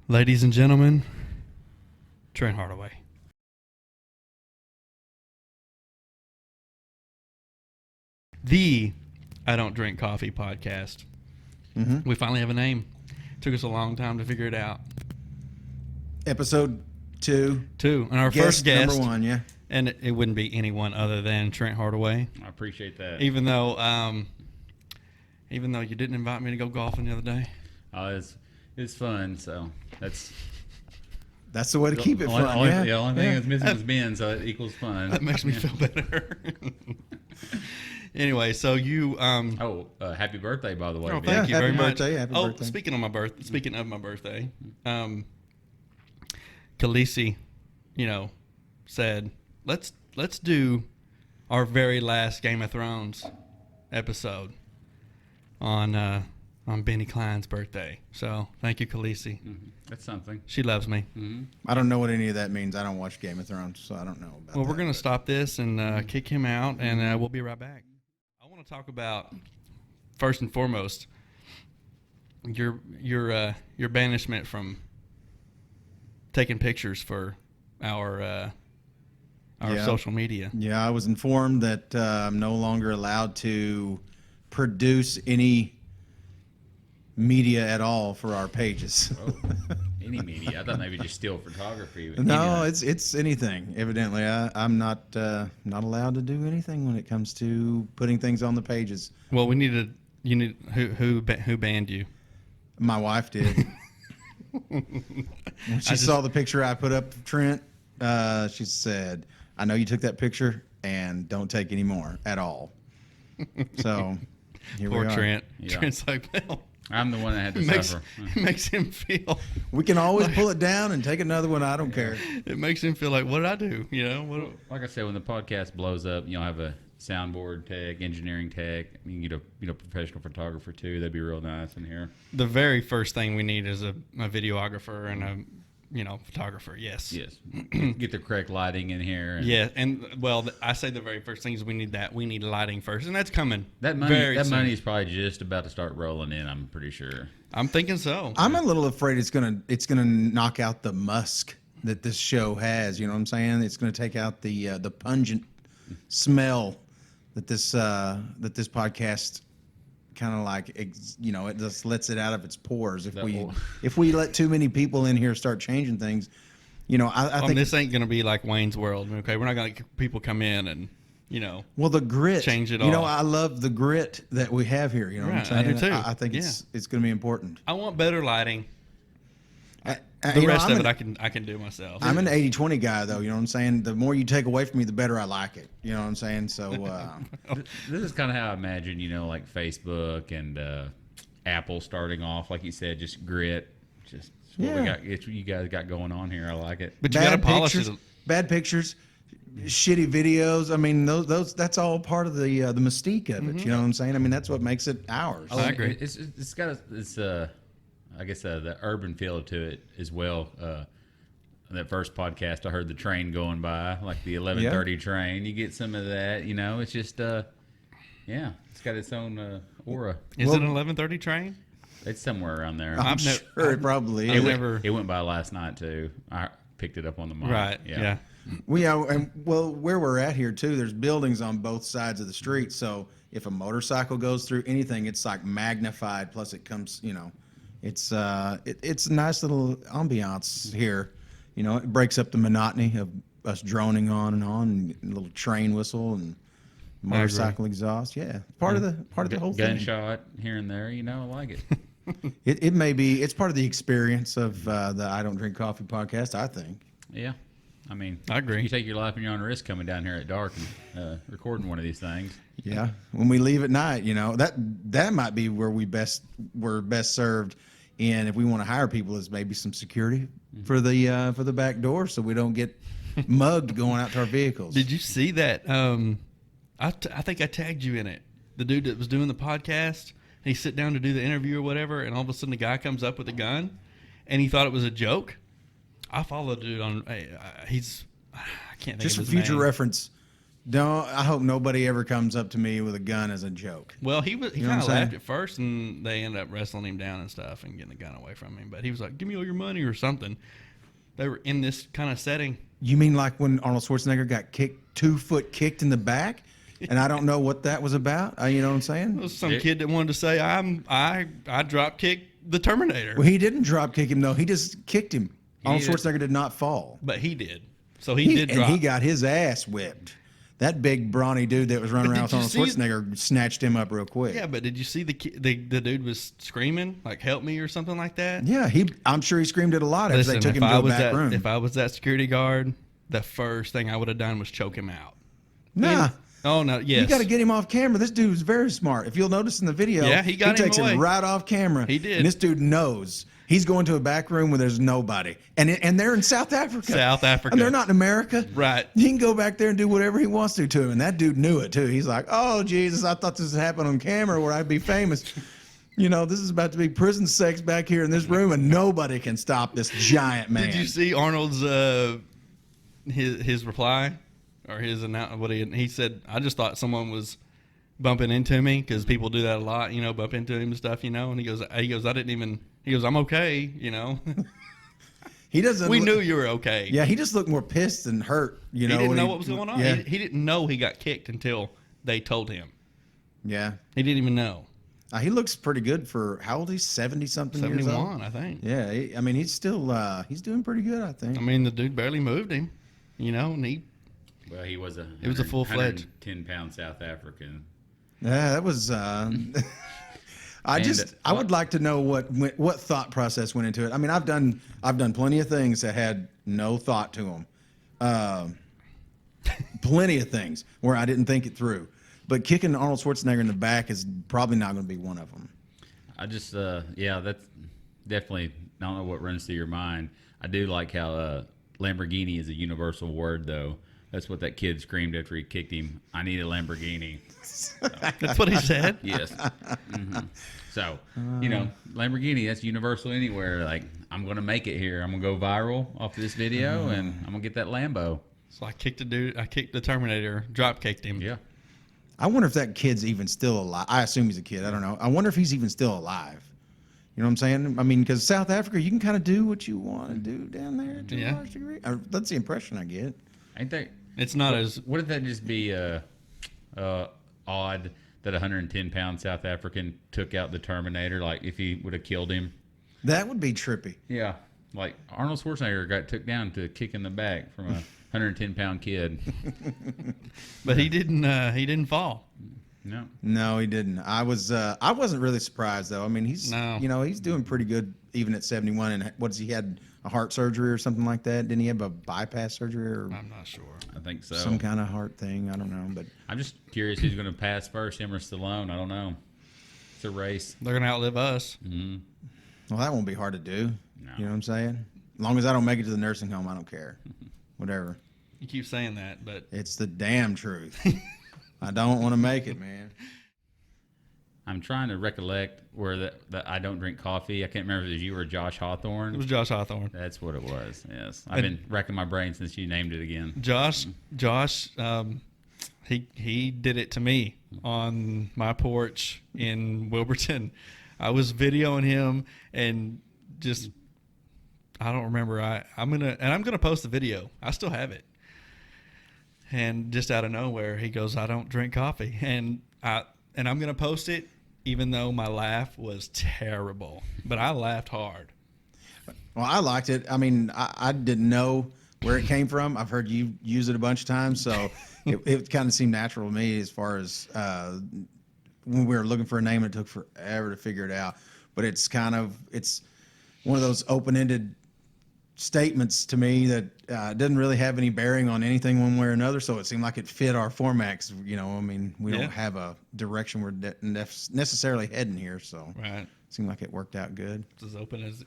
Ladies and gentlemen, Trent Hardaway. The I Don't Drink Coffee podcast. We finally have a name. Took us a long time to figure it out. Episode 2. And our first guest. Number 1, yeah. And it wouldn't be anyone other than Trent Hardaway. I appreciate that. Even though you didn't invite me to go golfing the other day. It's fun, so that's the way to keep it fun. The only thing that's missing is Ben, so it equals fun. That makes me feel better. Anyway, so you happy birthday, by the way. Oh, Ben. thank you very much. Happy birthday. Speaking of my birthday, Khaleesi, said let's do our very last Game of Thrones episode on Benny Klein's birthday. So thank you, Khaleesi. Mm-hmm. That's something. She loves me. Mm-hmm. I don't know what any of that means. I don't watch Game of Thrones, so I don't know about that. Well, we're going to stop this and kick him out, and we'll be right back. I want to talk about, first and foremost, your banishment from taking pictures for our social media. Yeah, I was informed that I'm no longer allowed to produce any media at all for our pages. Oh, any media? I thought maybe just still photography. No, it's anything. Evidently, I'm not allowed to do anything when it comes to putting things on the pages. Well, who banned you? My wife did. When she saw the picture I put up of Trent, she said, "I know you took that picture, and don't take any more at all." So here we are. Poor Trent. Yeah. Trent's like, well, I'm the one that had to suffer. It makes him feel. We can always pull it down and take another one. I don't care. It makes him feel like, what did I do? Like I said, when the podcast blows up, have a soundboard tech, engineering tech. You can get a professional photographer too. That'd be real nice in here. The very first thing we need is a videographer and a photographer. Yes. Get the correct lighting in here. Yeah, and I say the very first thing is we need that. We need lighting first, and that's coming. That money is probably just about to start rolling in. I'm pretty sure. I'm thinking so. I'm a little afraid it's gonna knock out the musk that this show has. You know what I'm saying? It's gonna take out the pungent smell that this podcast kind of like, it just lets it out of its pores. If we let too many people in here start changing things, I think this ain't gonna be like Wayne's World. Okay, we're not gonna let people come in and well, the grit, change it all. I love the grit that we have here. You know what I'm saying? I do too. I think it's going to be important. I want better lighting. The rest of it I can do myself. I'm an 80-20 guy, though. You know what I'm saying? The more you take away from me, the better I like it. You know what I'm saying? So this is kind of how I imagine, like Facebook and Apple starting off, like you said, just grit. Just what we got. It's what you guys got going on here. I like it. But you got to polish it. Bad pictures, shitty videos. I mean, those that's all part of the mystique of it. You know what I'm saying? I mean, that's what makes it ours. I agree. It's got I guess the urban feel to it as well. That first podcast, I heard the train going by, like the 11:30 train. You get some of that, It's just, it's got its own aura. Is it an 11:30 train? It's somewhere around there. I'm sure it probably is. It went by last night too. I picked it up on the mic. Right. Yeah. Where we're at here too, there's buildings on both sides of the street. So if a motorcycle goes through anything, it's like magnified. Plus, it comes, it's it's a nice little ambiance here. It breaks up the monotony of us droning on, and a little train whistle and motorcycle exhaust. Yeah, part of the whole thing. Gunshot here and there. I like it. It may be. It's part of the experience of the I Don't Drink Coffee podcast, I think. Yeah. I mean, I agree. You take your life in your own risk coming down here at dark and recording one of these things. Yeah, when we leave at night, that might be where we're best served. And if we want to hire people, is maybe some security for the back door, so we don't get mugged going out to our vehicles. Did you see that? I think I tagged you in it. The dude that was doing the podcast, he sit down to do the interview or whatever, and all of a sudden the guy comes up with a gun, and he thought it was a joke. I followed the dude on. I can't think just of his for future name. reference. I hope nobody ever comes up to me with a gun as a joke. Well, he know what kind I'm of saying? laughed at first, and they ended up wrestling him down and stuff and getting the gun away from him. But he was like, "Give me all your money" or something. They were in this kind of setting. You mean like when Arnold Schwarzenegger got kicked, 2-foot kicked in the back? And I don't know what that was about. You know what I'm It saying? was some kid that wanted to say, I drop kicked the Terminator. Well, he didn't drop kick him, though. He just kicked him. Arnold Schwarzenegger did not fall. But he did. So he did drop. And he got his ass whipped. That big brawny dude that was running around with Arnold Schwarzenegger snatched him up real quick. Yeah, but did you see the dude was screaming, like, help me or something like that? Yeah, I'm sure he screamed it a lot after Listen, they took him to a back room. If I was that security guard, the first thing I would have done was choke him out. Nah. Oh, no, yes. You got to get him off camera. This dude's very smart. If you'll notice in the video, Yeah, he takes him away. him right off camera. He did. And this dude knows. He's going to a back room where there's nobody. And they're in South Africa. South Africa. And they're not in America. Right. He can go back there and do whatever he wants to him. And that dude knew it, too. He's like, oh, Jesus, I thought this would happen on camera where I'd be famous. You know, this is about to be prison sex back here in this room, and nobody can stop this giant man. Did you see Arnold's his reply or his announcement? What he said? I just thought someone was bumping into me because people do that a lot. You know, bump into him and stuff. You know, and he goes, I didn't even. He goes, I'm okay. You know. He doesn't. We knew you were okay. Yeah, he just looked more pissed than hurt. You know, he didn't know what was going on. Yeah. He didn't know he got kicked until they told him. Yeah. He didn't even know. He looks pretty good for how old? He's 70-something years old. 71, I think. Yeah, I mean, he's still he's doing pretty good, I think. I mean, the dude barely moved him. You know, and Well, he was a. It was a full-fledged 10-pound South African. Yeah, that was. I would like to know what thought process went into it. I mean, I've done plenty of things that had no thought to them. Plenty of things where I didn't think it through. But kicking Arnold Schwarzenegger in the back is probably not going to be one of them. I just, that's definitely, I don't know what runs through your mind. I do like how Lamborghini is a universal word, though. That's what that kid screamed after he kicked him. I need a Lamborghini. that's what he said. Yes. Mm-hmm. So, Lamborghini, that's universal anywhere. Like, I'm going to make it here. I'm going to go viral off this video, and I'm going to get that Lambo. So I kicked the Terminator, drop kicked him. Yeah. I wonder if that kid's even still alive. I assume he's a kid. I don't know. I wonder if he's even still alive. You know what I'm saying? I mean, because South Africa, you can kind of do what you want to do down there to a large degree. That's the impression I get. Ain't that? It's not as. Wouldn't that just be odd that a 110-pound South African took out the Terminator? Like if he would have killed him. That would be trippy. Yeah, like Arnold Schwarzenegger got took down to a kick in the back from a 110-pound kid. But he didn't fall. No, he didn't. I wasn't really surprised though. I mean, he's doing pretty good even at 71. And what has he had? A heart surgery or something like that? Didn't he have a bypass surgery or I'm not sure. I think so. Some kind of heart thing. I don't know, but I'm just curious who's going to pass first, him or Stallone. I don't know. It's a race. They're gonna outlive us. Mm-hmm. Well, that won't be hard to do. No. You know what I'm saying? As long as I don't make it to the nursing home, I don't care. Whatever. You keep saying that, but It's the damn truth. I don't want to make it, man. I'm trying to recollect where that I don't drink coffee. I can't remember if it was you or Josh Hawthorne. it was Josh Hawthorne. That's what it was. Yes, I've been racking my brain since you named it again. Josh, he did it to me on my porch in Wilburton. I was videoing him and just I don't remember. I'm gonna post the video. I still have it. And just out of nowhere, he goes, "I don't drink coffee," and I'm gonna post it, even though my laugh was terrible. But I laughed hard. Well, I liked it. I mean, I didn't know where it came from. I've heard you use it a bunch of times, so it kind of seemed natural to me as far as when we were looking for a name, it took forever to figure it out. But it's one of those open-ended statements to me that doesn't really have any bearing on anything one way or another. So it seemed like it fit our formats. You know, I mean, we don't have a direction we're necessarily heading here. So Right. it seemed like it worked out good. It's as open as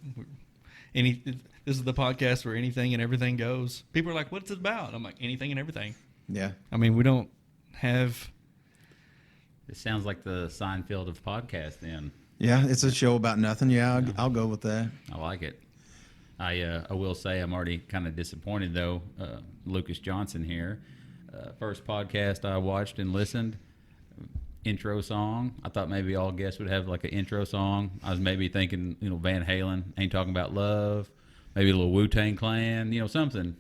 any. This is the podcast where anything and everything goes. People are like, "What's it about?" I'm like, "Anything and everything." Yeah. I mean, we don't have. It sounds like the Seinfeld of podcast. Then Yeah, it's a show about nothing. Yeah, I'll go with that. I like it. I will say I'm already kind of disappointed though. Lucas Johnson here. First podcast I watched and listened. Intro song. I thought maybe all guests would have like an intro song. I was maybe thinking, Van Halen, Ain't Talking About Love. Maybe a little Wu-Tang Clan, something.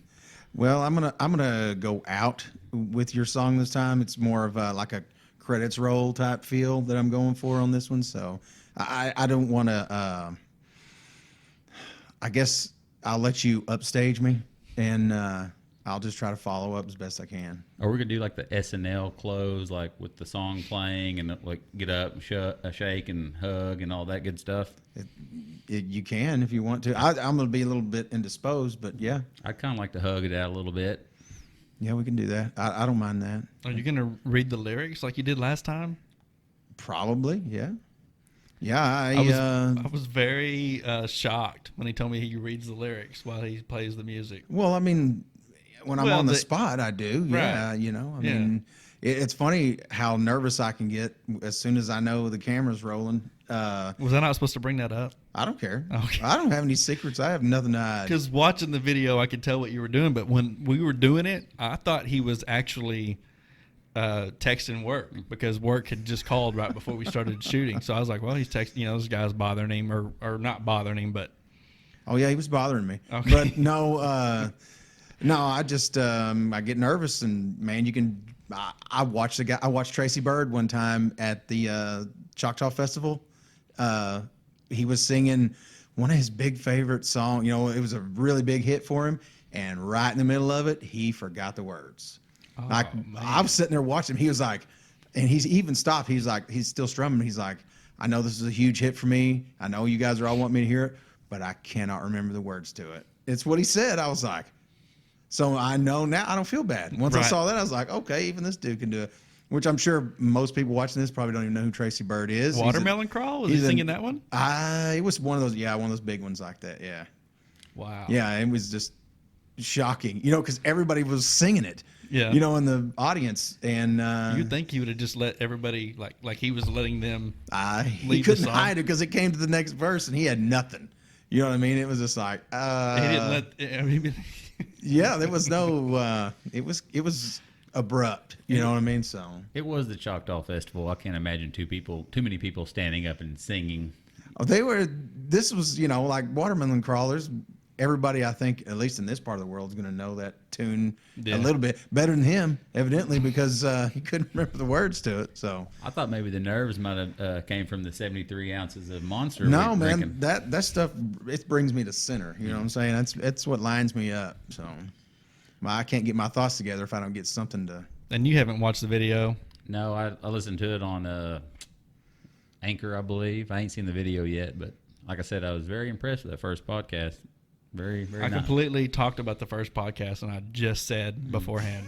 Well, I'm gonna go out with your song this time. It's more of like a credits roll type feel that I'm going for on this one. So I don't want to. I guess I'll let you upstage me, and I'll just try to follow up as best I can. Or we're gonna do like the SNL close, like with the song playing, and like get up, shake, and hug, and all that good stuff. You can if you want to. I'm going to be a little bit indisposed, but yeah. I'd kind of like to hug it out a little bit. Yeah, we can do that. I don't mind that. Are you going to read the lyrics like you did last time? Probably, yeah. Yeah, I was very shocked when he told me he reads the lyrics while he plays the music. Well, I mean, when I'm on the spot, I do. Yeah, right. I mean, it's funny how nervous I can get as soon as I know the camera's rolling. Was I not supposed to bring that up? I don't care. Okay. I don't have any secrets. I have nothing to hide. Because watching the video, I could tell what you were doing. But when we were doing it, I thought he was actually texting work because work had just called right before we started shooting. So I was like, well, he's texting, this guy's bothering him or not bothering him, but. Oh, yeah, he was bothering me. Okay. But no, I just, I get nervous and man, you can, I watched Tracy Byrd one time at the Choctaw Festival. He was singing one of his big favorite songs. It was a really big hit for him. And right in the middle of it, he forgot the words. Oh, I was sitting there watching him. He was like, and he's even stopped. He's like, he's still strumming. He's like, I know this is a huge hit for me. I know you guys are all wanting me to hear it, but I cannot remember the words to it. It's what he said. I was like, so I know now. I don't feel bad. Once I saw that, I was like, okay, even this dude can do it. Which I'm sure most people watching this probably don't even know who Tracy Byrd is. Watermelon Crawl? Was he singing that one? It was one of those big ones like that. Yeah. Wow. Yeah, it was just shocking. Because everybody was singing it. Yeah. In the audience, and you'd think he would have just let everybody like he was letting them. He couldn't hide it because it came to the next verse and he had nothing. You know what I mean? It was just like he didn't let. Yeah, there was no. It was abrupt. You know what I mean? So it was the Choctaw Festival. I can't imagine too many people standing up and singing. Oh, they were. This was like Watermelon Crawlers. Everybody, I think, at least in this part of the world, is going to know that tune a little bit better than him, evidently, because he couldn't remember the words to it. So I thought maybe the nerves might have came from the 73 ounces of Monster. No, man, that stuff, it brings me to center. You know what I'm saying? That's what lines me up. So I can't get my thoughts together if I don't get something to. And you haven't watched the video? No, I listened to it on Anchor, I believe. I ain't seen the video yet, but like I said, I was very impressed with that first podcast. Very, very I nice. completely talked about the first podcast, and I just said beforehand,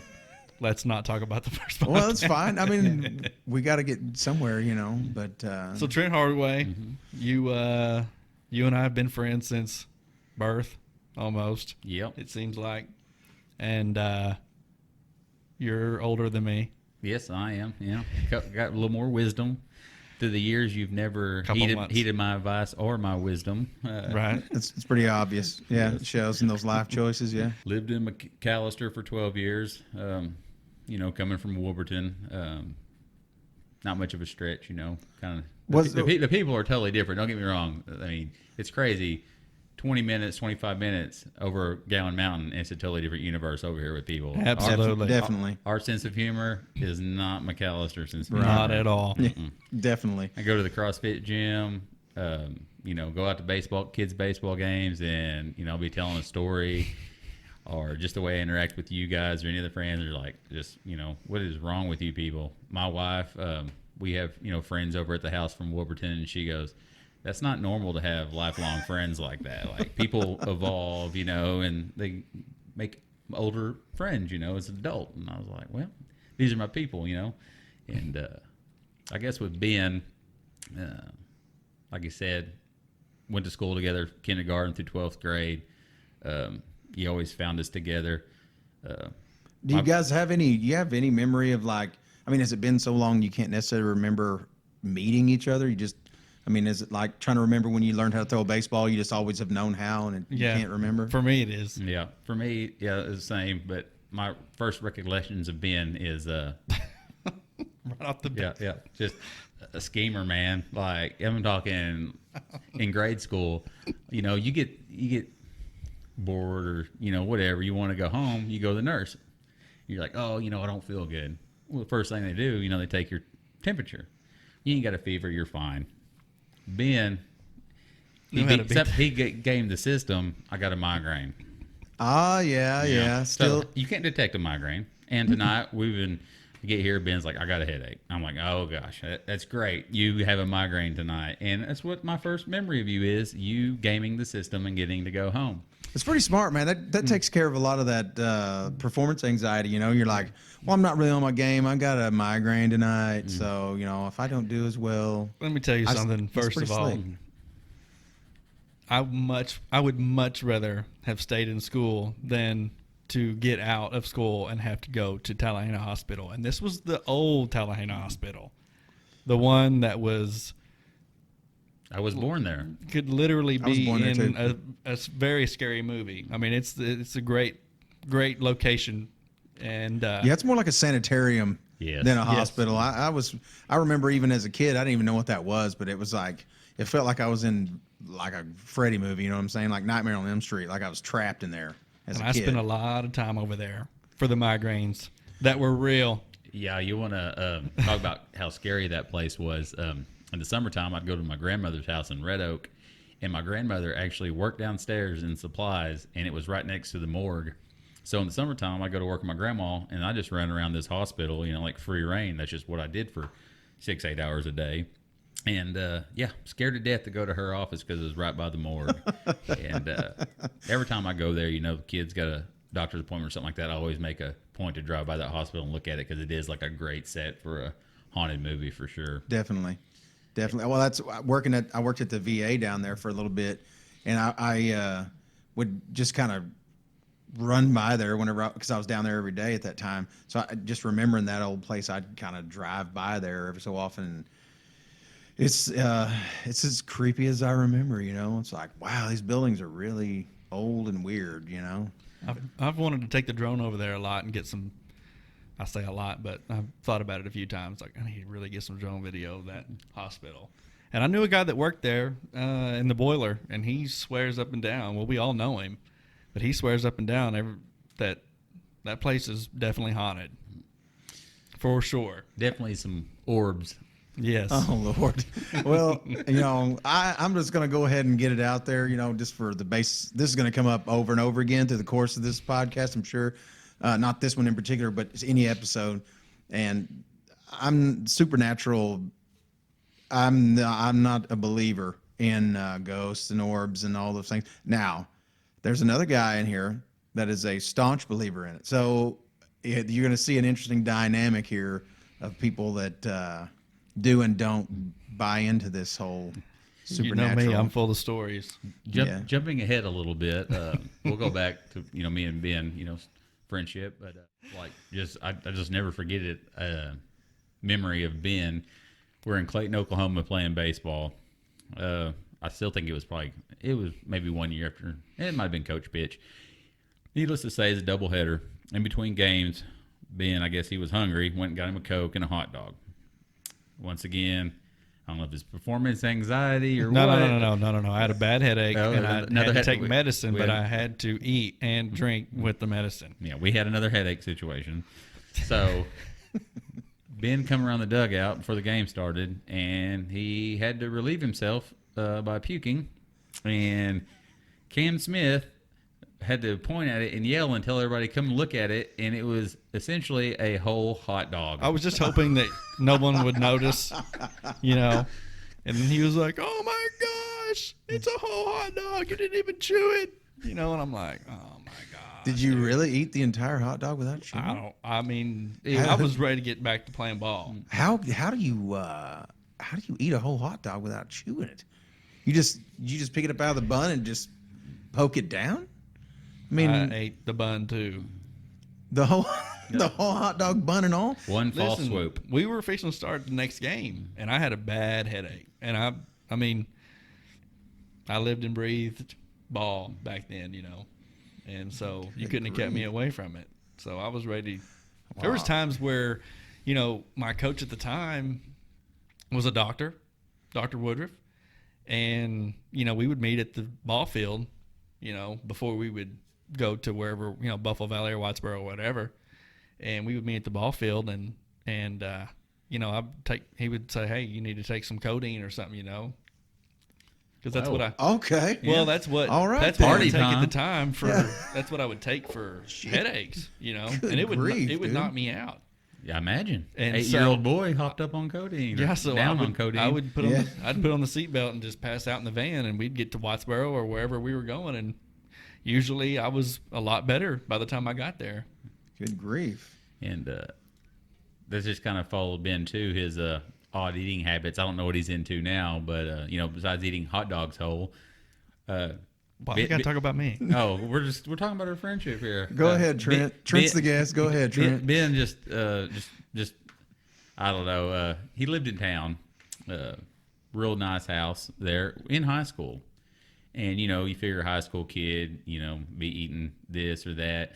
let's not talk about the first podcast. Well, it's fine. I mean, we got to get somewhere, but. So Trent Hardaway, you and I have been friends since birth, almost. Yep. It seems like. And you're older than me. Yes, I am. Yeah. Got a little more wisdom. Through the years, you've never heeded my advice or my wisdom. Right. It's pretty obvious. Yeah, it shows in those life choices, yeah. Lived in McAllister for 12 years, coming from Wolverton. Not much of a stretch, kind of. The people are totally different. Don't get me wrong. I mean, it's crazy. 20 minutes, 25 minutes over Gallon Mountain, and it's a totally different universe over here with people. Absolutely. Definitely. Our sense of humor is not McAllister sense of humor. Not at all. Yeah, definitely. I go to the CrossFit gym, go out to kids' baseball games, and, I'll be telling a story or just the way I interact with you guys or any other friends are like, just, what is wrong with you people? My wife, we have, friends over at the house from Wolverton, and she goes, that's not normal to have lifelong friends like that. Like, people evolve, and they make older friends, as an adult. And I was like, well, these are my people, And I guess with Ben, like you said, went to school together, kindergarten through 12th grade. You always found us together. Do you guys have any memory of has it been so long you can't necessarily remember meeting each other? Is it like trying to remember when you learned how to throw a baseball? You just always have known how, and you can't remember? For me, it is. Yeah. For me, it's the same. But my first recollections of Ben is right off the bat. yeah, just a schemer, man. Like I'm talking in grade school. You know, you get bored or whatever. You want to go home. You go to the nurse. You're like, oh, I don't feel good. Well, the first thing they do, they take your temperature. You ain't got a fever. You're fine. Ben, he gamed the system. I got a migraine. Yeah. Still, so you can't detect a migraine. And tonight get here. Ben's like, I got a headache. I'm like, oh gosh, that's great. You have a migraine tonight, and that's what my first memory of you is. You gaming the system and getting to go home. it's pretty smart, man. That takes care of a lot of that performance anxiety. You're like, well, I'm not really on my game. I got a migraine tonight, so if I don't do as well. Let me tell you something. First of all, I would much rather have stayed in school than to get out of school and have to go to Tallahassee Hospital. And this was the old Tallahassee Hospital, the one that was. I was born there. Could literally be in a very scary movie. I mean, it's a great location, and it's more like a sanitarium than a hospital. I remember even as a kid, I didn't even know what that was, but it was like it felt like I was in like a Freddy movie. You know what I'm saying? Like Nightmare on Elm Street. Like I was trapped in there as a kid. I spent a lot of time over there for the migraines that were real. Yeah, you want to talk about how scary that place was. In the summertime, I'd go to my grandmother's house in Red Oak, and my grandmother actually worked downstairs in supplies, and it was right next to the morgue. So in the summertime, I go to work with my grandma, and I just ran around this hospital, like free reign. That's just what I did for 6-8 hours a day. And, scared to death to go to her office because it was right by the morgue. And every time I go there, the kid's got a doctor's appointment or something like that, I always make a point to drive by that hospital and look at it because it is like a great set for a haunted movie for sure. Definitely. Well, I worked at the VA down there for a little bit, and I would just kind of run by there because I was down there every day at that time. So I just remembering that old place, I'd kind of drive by there every so often. It's as creepy as I remember. It's like, wow, these buildings are really old and weird. I've wanted to take the drone over there a lot and get some. I say a lot, but I've thought about it a few times. Like, I need to really get some drone video of that hospital. And I knew a guy that worked there in the boiler, and he swears up and down. Well, we all know him, but he swears up and down that place is definitely haunted, for sure. Definitely some orbs. Yes. Oh Lord. Well, I'm just going to go ahead and get it out there. Just for the base. This is going to come up over and over again through the course of this podcast, I'm sure. Not this one in particular, but any episode. And I'm supernatural. I'm not a believer in ghosts and orbs and all those things. Now, there's another guy in here that is a staunch believer in it. So you're going to see an interesting dynamic here of people that do and don't buy into this whole supernatural. You know me, I'm full of stories. Jumping ahead a little bit, we'll go back to me and Ben, friendship, but I just never forget it. Memory of Ben. We're in Clayton, Oklahoma, playing baseball. I still think it was maybe 1 year after. It might have been coach pitch. Needless to say, it's a doubleheader. In between games, Ben, I guess he was hungry, went and got him a Coke and a hot dog. Once again, I don't know if it's performance anxiety or what. No. I had a bad headache, and I had to take medicine, but I had to eat and drink with the medicine. Yeah, we had another headache situation. So Ben come around the dugout before the game started, and he had to relieve himself by puking. And Cam Smith had to point at it and yell and tell everybody come look at it, and it was essentially a whole hot dog. I was just hoping that no one would notice, And then he was like, "Oh my gosh, it's a whole hot dog! You didn't even chew it!" And I'm like, "Oh my god!" Did you really eat the entire hot dog without chewing? I was ready to get back to playing ball. How do you eat a whole hot dog without chewing it? You just pick it up out of the bun and just poke it down? I ate the bun too. The whole hot dog bun and all? One false swoop. We were fixing to start the next game, and I had a bad headache. And I lived and breathed ball back then, and so you couldn't have kept me away from it. So I was ready. Wow. There was times where, my coach at the time was a doctor, Dr. Woodruff. And, we would meet at the ball field, before we would go to wherever, Buffalo Valley or Whitesboro or whatever. And we would meet at the ball field and he would say, hey, you need to take some codeine or something, because that's what okay. Well, that's what. All right. That's what I would Party take time. at the time for. That's what I would take for headaches, and it would dude. knock me out. Yeah, imagine. And 8-year-old boy hopped up on codeine. Yeah, so on codeine. I would put on I'd put on the seatbelt and just pass out in the van, and we'd get to Whitesboro or wherever we were going, and usually I was a lot better by the time I got there. Good grief. And this just kind of followed Ben too, his odd eating habits. I don't know what he's into now, but besides eating hot dogs whole. Well, you gotta talk about me. Oh, we're talking about our friendship here. Go ahead, Trent. Trent's the guest. Go ahead, Trent. Ben just I don't know. He lived in town, real nice house there in high school, and you figure a high school kid, be eating this or that.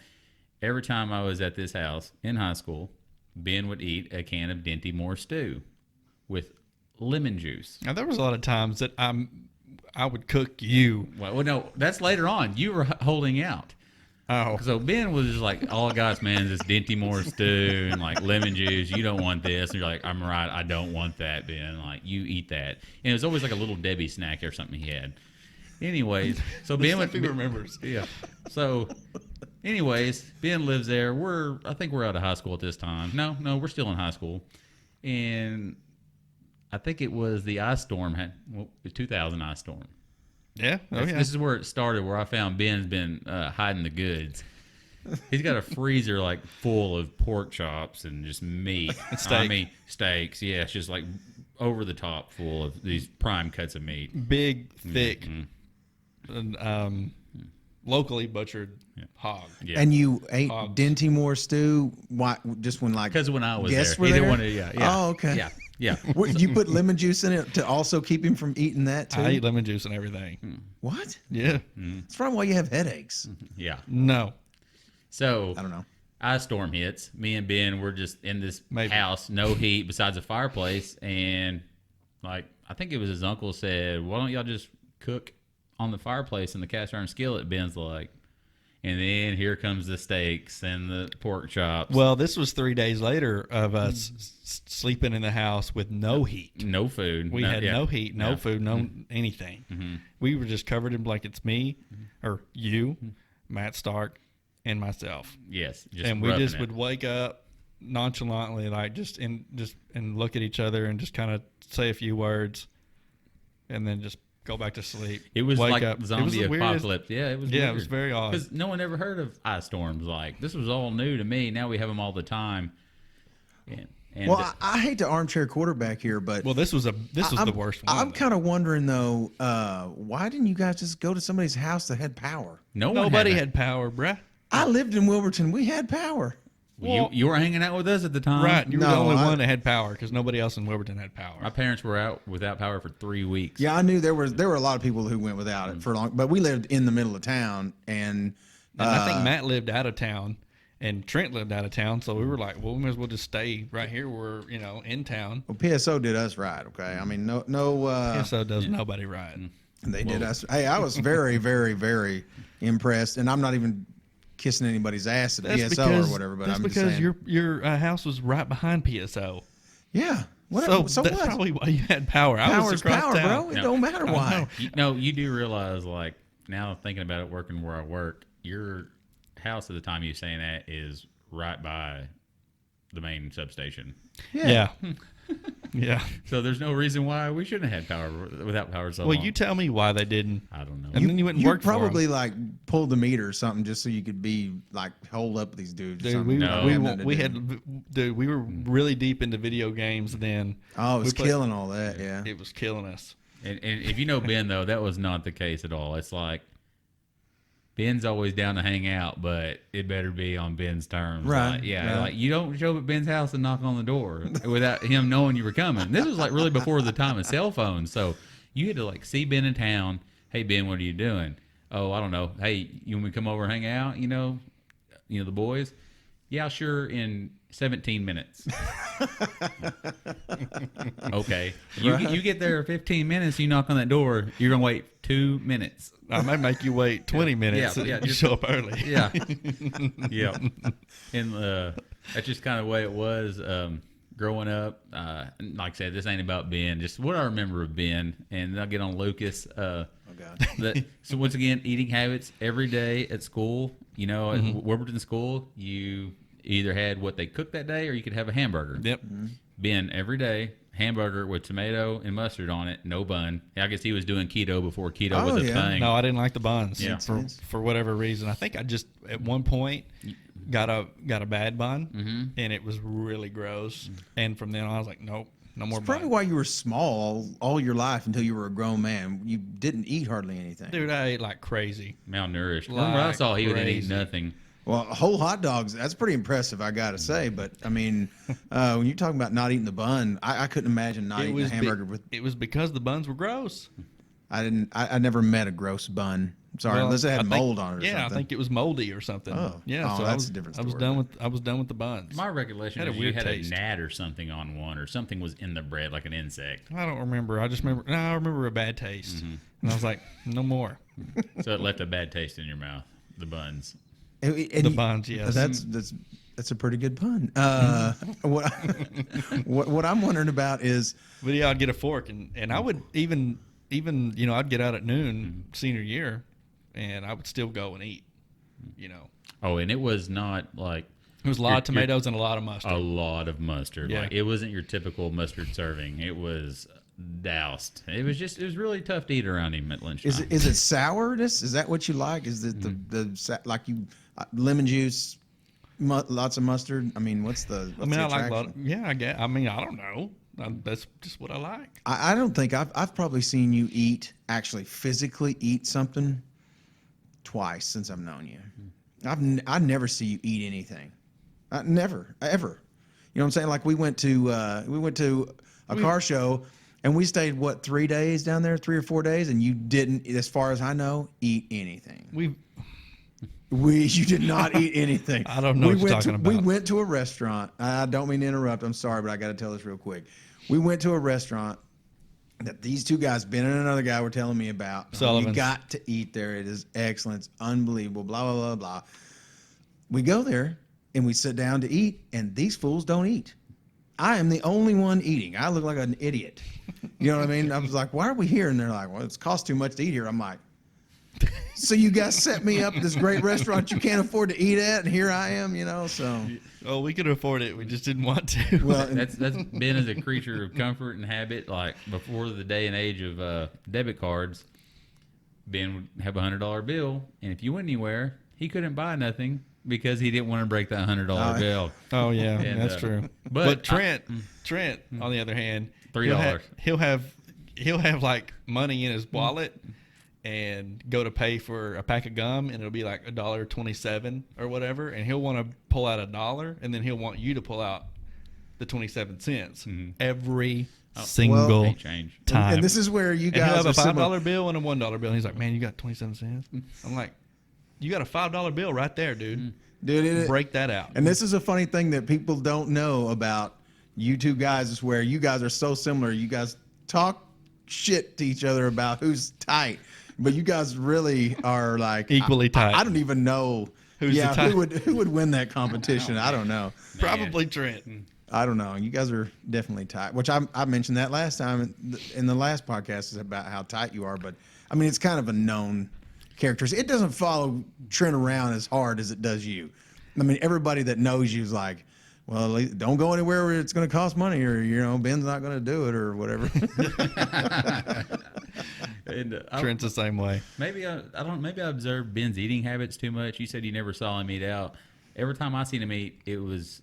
Every time I was at this house in high school, Ben would eat a can of Dinty Moore stew with lemon juice. Now there was a lot of times that I would cook you. Well, no, that's later on. You were holding out. Oh, So Ben was just like, all I got is, man, this Dinty Moore stew and like lemon juice. You don't want this. And you're like, I'm right. I don't want that, Ben. Like, you eat that. And it was always like a little Debbie snack or something he had. Anyways, so Ben went. he remembers. Yeah. So, anyways, Ben lives there. I think we're out of high school at this time. No, we're still in high school. And I think it was the ice storm the 2000 ice storm. Yeah. This is where it started, where I found Ben's been hiding the goods. He's got a freezer like full of pork chops and just meat. Steak. I mean, steaks. Yeah, it's just like over the top full of these prime cuts of meat. Big, thick, and locally butchered hog. Yeah. And you ate Hogs. Dinty Moore stew? Why? Just when Because when I was guests there, were he didn't there? want to. Yeah. Oh, okay. Yeah. What, you put lemon juice in it to also keep him from eating that too? I eat lemon juice and everything. What? Yeah. It's probably why you have headaches. Yeah. No. So I don't know. ice storm hits. Me and Ben were just in this Maybe. house, no heat besides a fireplace, and like I think it was his uncle said, "Why don't y'all just cook on the fireplace in the cast iron skillet?" Ben's like, and then here comes the steaks and the pork chops. Well, this was 3 days later of us sleeping in the house with no heat. No food. We had no heat, no Yeah. food, no anything. We were just covered in blankets. Me, or you, Matt Stark, and myself. Yes. And we roughing just it. would wake up nonchalantly, like and look at each other and just kind of say a few words, and then just go back to sleep. It was wake like up. zombie It was the weirdest- apocalypse. Yeah, it was. Yeah, weird. it was very odd. Because no one ever heard of ice storms. Like this was all new to me. Now we have them all the time. And Well, I hate to armchair quarterback here, but Well, this was the worst one. I'm kind of wondering though, why didn't you guys just go to somebody's house that had power? Nobody had power, bruh. I lived in Wilburton. We had power. You were hanging out with us at the time, Right, you were the No, only I- one that had power because nobody else in Wilburton had power. My parents were out without power for 3 weeks. Yeah, I knew there were a lot of people who went without it for long, but we lived in the middle of town, and And I think Matt lived out of town, and Trent lived out of town, so we were like, well, we might as well just stay right here. We're in town. well, PSO did us right. Okay, I mean, no. So does nobody right. They did us. Hey, I was very, very, very impressed, and I'm not even kissing anybody's ass at PSO or whatever. But that's I'm just because saying, your house was right behind PSO. yeah. So So that's what? probably why you had power. I was Power's across power, town. bro. It No. don't matter why. You do realize, like, now thinking about it, working where I work, your house at the time you were saying that is right by the main substation. Yeah. Yeah. So there's no reason why we shouldn't have had power without power so Well, long. you tell me why they didn't. I don't know. And then you went and You worked for 'em. probably like pulled the meter or something just so you could be like hold up these dudes. or Dude, something. we, No. we, Have nothing to we do. had, dude, we were really deep into video games then. Oh, it was we played- killing all that. Yeah. It was killing us. And if you know Ben, though, that was not the case at all. It's like Ben's always down to hang out, but it better be on Ben's terms. Right, Like, yeah. right. Like you don't show up at Ben's house and knock on the door without him knowing you were coming. This was like really before the time of cell phones. So you had to like see Ben in town. Hey, Ben, what are you doing? Oh, I don't know. Hey, you want me to come over and hang out? You know the boys. Yeah, sure, in 17 minutes. Okay. You get there 15 minutes, you knock on that door, you're going to wait 2 minutes. I might make you wait 20 minutes. Yeah, You show up early. Yeah. Yeah. And that's just kind of the way it was growing up. Like I said, this ain't about Ben, just what I remember of Ben. And then I'll get on Lucas. Oh, God. So once again, eating habits every day at school. You know, at Warburton School, you either had what they cooked that day or you could have a hamburger. Yep. Ben, every day, hamburger with tomato and mustard on it, no bun. I guess he was doing keto before keto was a thing. No, I didn't like the buns. Yeah. For whatever reason. I think I just at one point got a bad bun, and it was really gross. And from then on, I was like, nope, no more. It's probably why you were small all your life until you were a grown man. You didn't eat hardly anything. Dude, I ate like crazy. Malnourished. Remember, I saw he didn't eat nothing. Well, whole hot dogs, that's pretty impressive, I got to say. But, I mean, when you're talking about not eating the bun, I couldn't imagine not eating a hamburger with... It was because the buns were gross. I never met a gross bun. Sorry, unless it had mold on it or something. Yeah, I think it was moldy or something. Oh. Yeah, Oh, so that's a different story. I was done with the buns. My recollection Had a is you weird had taste. a gnat or something on one, or something was in the bread like an insect. I don't remember. I just remember. No, I remember a bad taste, and I was like, no more. So it left a bad taste in your mouth. The buns. The buns, yes. That's a pretty good pun. What I'm wondering about is, But yeah, I'd get a fork, and I would even I'd get out at noon senior year, and I would still go and eat. Oh, and it was not like It was a lot of tomatoes and a lot of mustard. a lot of mustard. Yeah. Like it wasn't your typical mustard serving. It was doused. It was really tough to eat around him at lunchtime. is it sourness? Is that what you like? Is it the like you lemon juice, lots of mustard? I mean, what's the I like attraction? I guess. I mean, I don't know. That's just what I like. I don't think I've probably seen you actually physically eat something twice since I've known you. I never see you eat anything. Never, ever. You know what I'm saying? Like we went to a car show and we stayed 3 days down there, 3 or 4 days, and you didn't, as far as I know, eat anything. You did not eat anything. I don't know what you're talking about. We went to a restaurant. I don't mean to interrupt. I'm sorry, but I got to tell this real quick. We went to a restaurant that these two guys, Ben and another guy, were telling me about. Sullivan's. You got to eat there. It is excellent. It's unbelievable. Blah, blah, blah, blah. We go there and we sit down to eat, and these fools don't eat. I am the only one eating. I look like an idiot. You know what I mean? I was like, why are we here? And they're like, well, it's cost too much to eat here. I'm like, so you guys set me up at this great restaurant you can't afford to eat at, and here I am, so. Oh, we could afford it. We just didn't want to. Well, that's Ben is a creature of comfort and habit. Like before the day and age of debit cards, Ben would have $100 bill, and if you went anywhere, he couldn't buy nothing because he didn't want to break that $100 bill. Oh yeah, And, that's true. but Trent, on the other hand, $3. He'll have like money in his wallet and go to pay for a pack of gum, and it'll be like $1.27 or whatever, and he'll want to pull out $1, and then he'll want you to pull out the 27 cents every single change. time. And this is where you And he'll guys have are a $5 similar. bill and a $1 bill. And he's like, man, you got 27 cents? I'm like, you got a $5 bill right there, dude. Dude, Break that out. And this is a funny thing that people don't know about you two guys is where you guys are so similar. You guys talk shit to each other about who's tight, but you guys really are like Equally tight. I don't even know Who's the tight- who would win that competition. I don't know. Probably Trent. I don't know. You guys are definitely tight, which I mentioned that last time in the last podcast is about how tight you are. But I mean, it's kind of a known character. It doesn't follow Trent around as hard as it does you. I mean, everybody that knows you is like, well, don't go anywhere where it's going to cost money, or Ben's not going to do it, or whatever. And, Trent's the same way. Maybe I observed Ben's eating habits too much. You said you never saw him eat out. Every time I seen him eat, it was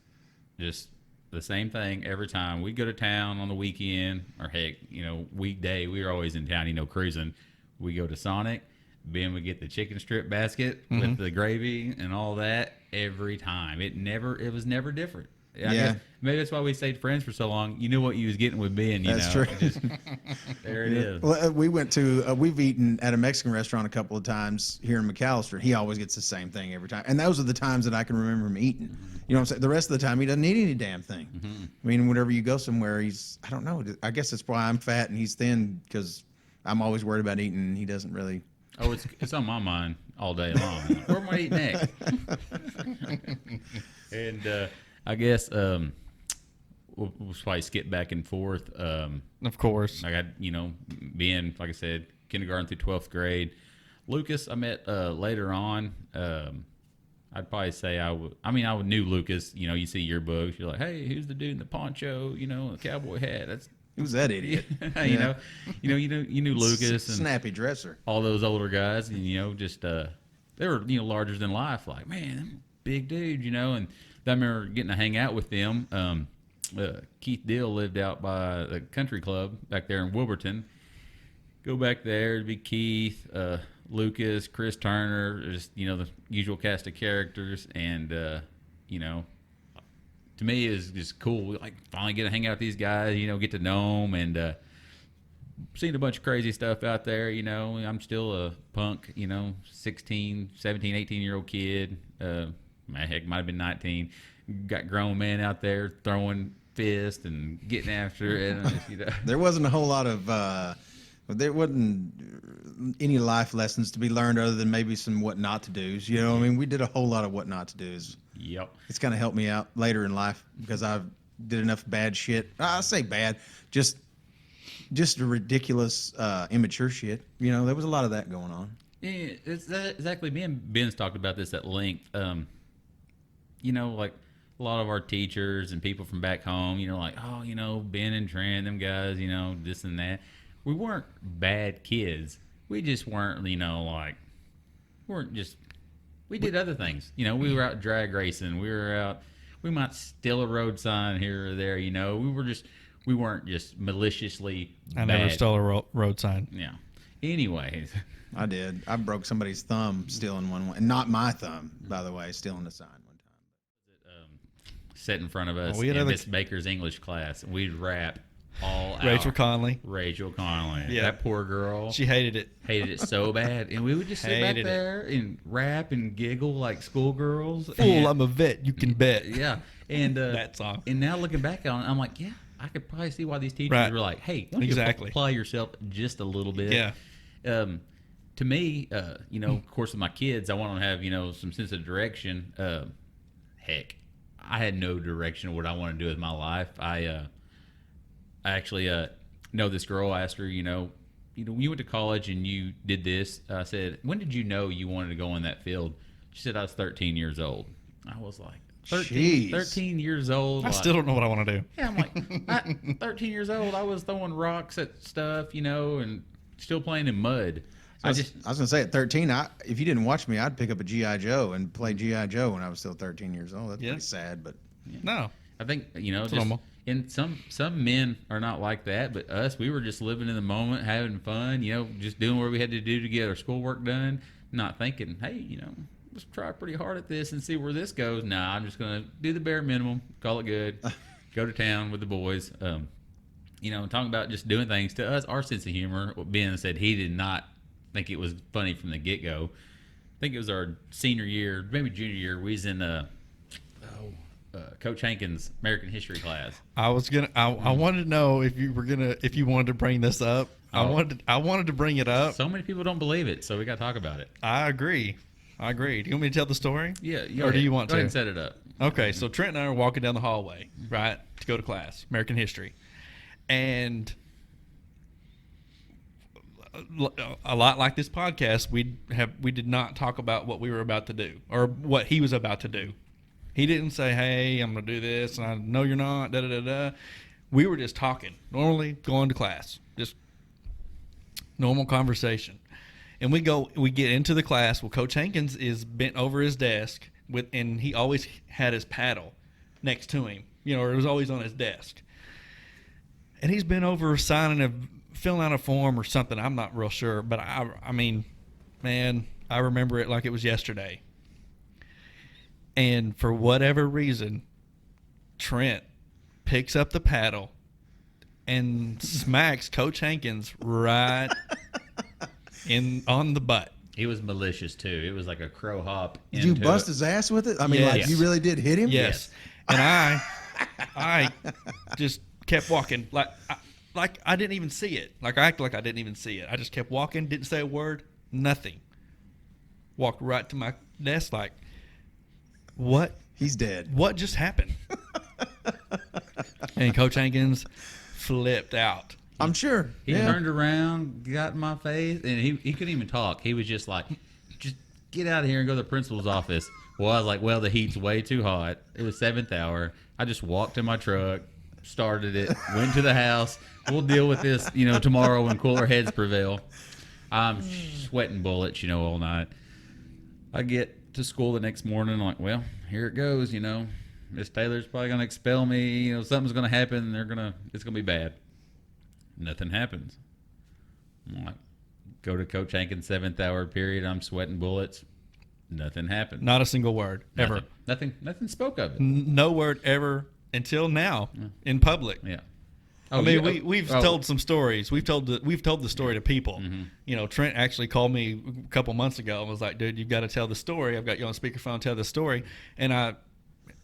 just the same thing every time. We'd go to town on the weekend, or heck, weekday. We were always in town, cruising. We go to Sonic. Ben would get the chicken strip basket with the gravy and all that every time. It was never different. I guess maybe that's why we stayed friends for so long. You knew what you was getting with Ben. That's true. There it is. Well, we went to we've eaten at a Mexican restaurant a couple of times here in McAllister. He always gets the same thing every time, and those are the times that I can remember him eating. You know what I'm saying? The rest of the time, he doesn't eat any damn thing. I mean, whenever you go somewhere, I don't know. I guess that's why I'm fat and he's thin, because I'm always worried about eating, and he doesn't really. Oh, it's on my mind all day long. Where am I eating next? And I guess we'll probably skip back and forth. Of course. I got, being, like I said, kindergarten through 12th grade. Lucas, I met later on. I'd probably say I knew Lucas. You see yearbooks. You're like, hey, who's the dude in the poncho? The cowboy hat. Who's that idiot? You knew Lucas and snappy dresser. all those older guys, and they were larger than life. Like, man, them big dude, and I remember getting to hang out with them. Keith Dill lived out by the country club back there in Wilburton. Go back there, it'd be Keith, Lucas, Chris Turner, just the usual cast of characters, and to me, is just cool. We finally get to hang out with these guys, get to know them, and seen a bunch of crazy stuff out there. I'm still a punk, 16, 17, 18-year-old kid. Heck, might have been 19. Got grown men out there throwing fists and getting after it. And There wasn't a whole lot of, there wasn't any life lessons to be learned other than maybe some what not to do's. I mean, we did a whole lot of what not to do's. Yep. It's kind of helped me out later in life because I did enough bad shit. I say bad, just a ridiculous, immature shit. There was a lot of that going on. Yeah, it's exactly. Me and Ben's talked about this at length. Like a lot of our teachers and people from back home, Ben and Trent, them guys, this and that. We weren't bad kids. We just weren't, we did other things. We were out drag racing. We might steal a road sign here or there, we weren't just maliciously I bad. never stole a road sign. Yeah. Anyways. I did. I broke somebody's thumb stealing one, and not my thumb, by the way, stealing a sign one time. Sat in front of us we had in Miss Baker's English class, and we'd rap all out. Rachel Conley. Yeah. That poor girl. She hated it. Hated it so bad. And we would just sit back there and rap and giggle like schoolgirls. Fool, I'm a vet. You can bet. Yeah. And that song. And now looking back on it, I'm like, yeah, I could probably see why these teachers were like, hey, why don't you apply yourself just a little bit? Yeah. To me, of course, with my kids, I want them to have, some sense of direction. Heck, I had no direction of what I want to do with my life. I actually know this girl. I asked her, you went to college and you did this. I said, when did you know you wanted to go in that field? She said, I was 13 years old. I was like, 13 years old. I still don't know what I want to do. Yeah, I'm like, 13 years old. I was throwing rocks at stuff, and still playing in mud. I was going to say, at 13, if you didn't watch me, I'd pick up a G.I. Joe and play G.I. Joe when I was still 13 years old. That's pretty sad, but... Yeah. No. I think, just normal. And some men are not like that, but us, we were just living in the moment, having fun, just doing what we had to do to get our schoolwork done, not thinking, hey, let's try pretty hard at this and see where this goes. Nah, I'm just going to do the bare minimum, call it good, go to town with the boys. Talking about just doing things. To us, our sense of humor, Ben said he did not think it was funny from the get-go. I think it was our senior year, maybe junior year. We was in Coach Hankins' American history class. I wanted to know if you wanted to bring this up. I wanted to bring it up. So many people don't believe it, so we got to talk about it. I agree. Do you want me to tell the story? Yeah. Or do you want to? Go ahead and set it up. Okay, so Trent and I are walking down the hallway, right, to go to class, American history. And a lot like this podcast, we did not talk about what we were about to do or what he was about to do. He didn't say, hey, I'm going to do this, and I know you're not, da-da-da-da. We were just talking, normally going to class, just normal conversation. And we get into the class. Well, Coach Hankins is bent over his desk, and he always had his paddle next to him, or it was always on his desk. And he's been over filling out a form or something. I'm not real sure, but I mean, man, I remember it like it was yesterday. And for whatever reason, Trent picks up the paddle and smacks Coach Hankins right on the butt. He was malicious too. It was like a crow hop. Did you bust his ass with it? I mean, Yes. like you really did hit him? Yes. And I just kept walking like I didn't even see it. Like I acted like I didn't even see it. I just kept walking, didn't say a word, nothing. Walked right to my desk like, what? He's dead. What just happened? And Coach Hankins flipped out. I'm sure. He turned around, got in my face, and he couldn't even talk. He was just like, just get out of here and go to the principal's office. Well, I was like, well, the heat's way too hot. It was 7th hour. I just walked to my truck, started it, went to the house. We'll deal with this, tomorrow when cooler heads prevail. I'm sweating bullets, all night. I get to school the next morning, like, well, here it goes, Miss Taylor's probably going to expel me. Something's going to happen. It's going to be bad. Nothing happens. I'm like, go to Coach Hankins' 7th hour period. I'm sweating bullets. Nothing happened. Not a single word ever. Nothing spoke of it. No word ever until now in public. Yeah. I mean, we've told some stories. We've told the story to people. Mm-hmm. Trent actually called me a couple months ago and was like, "Dude, you've got to tell the story. I've got you on speakerphone. Tell the story." And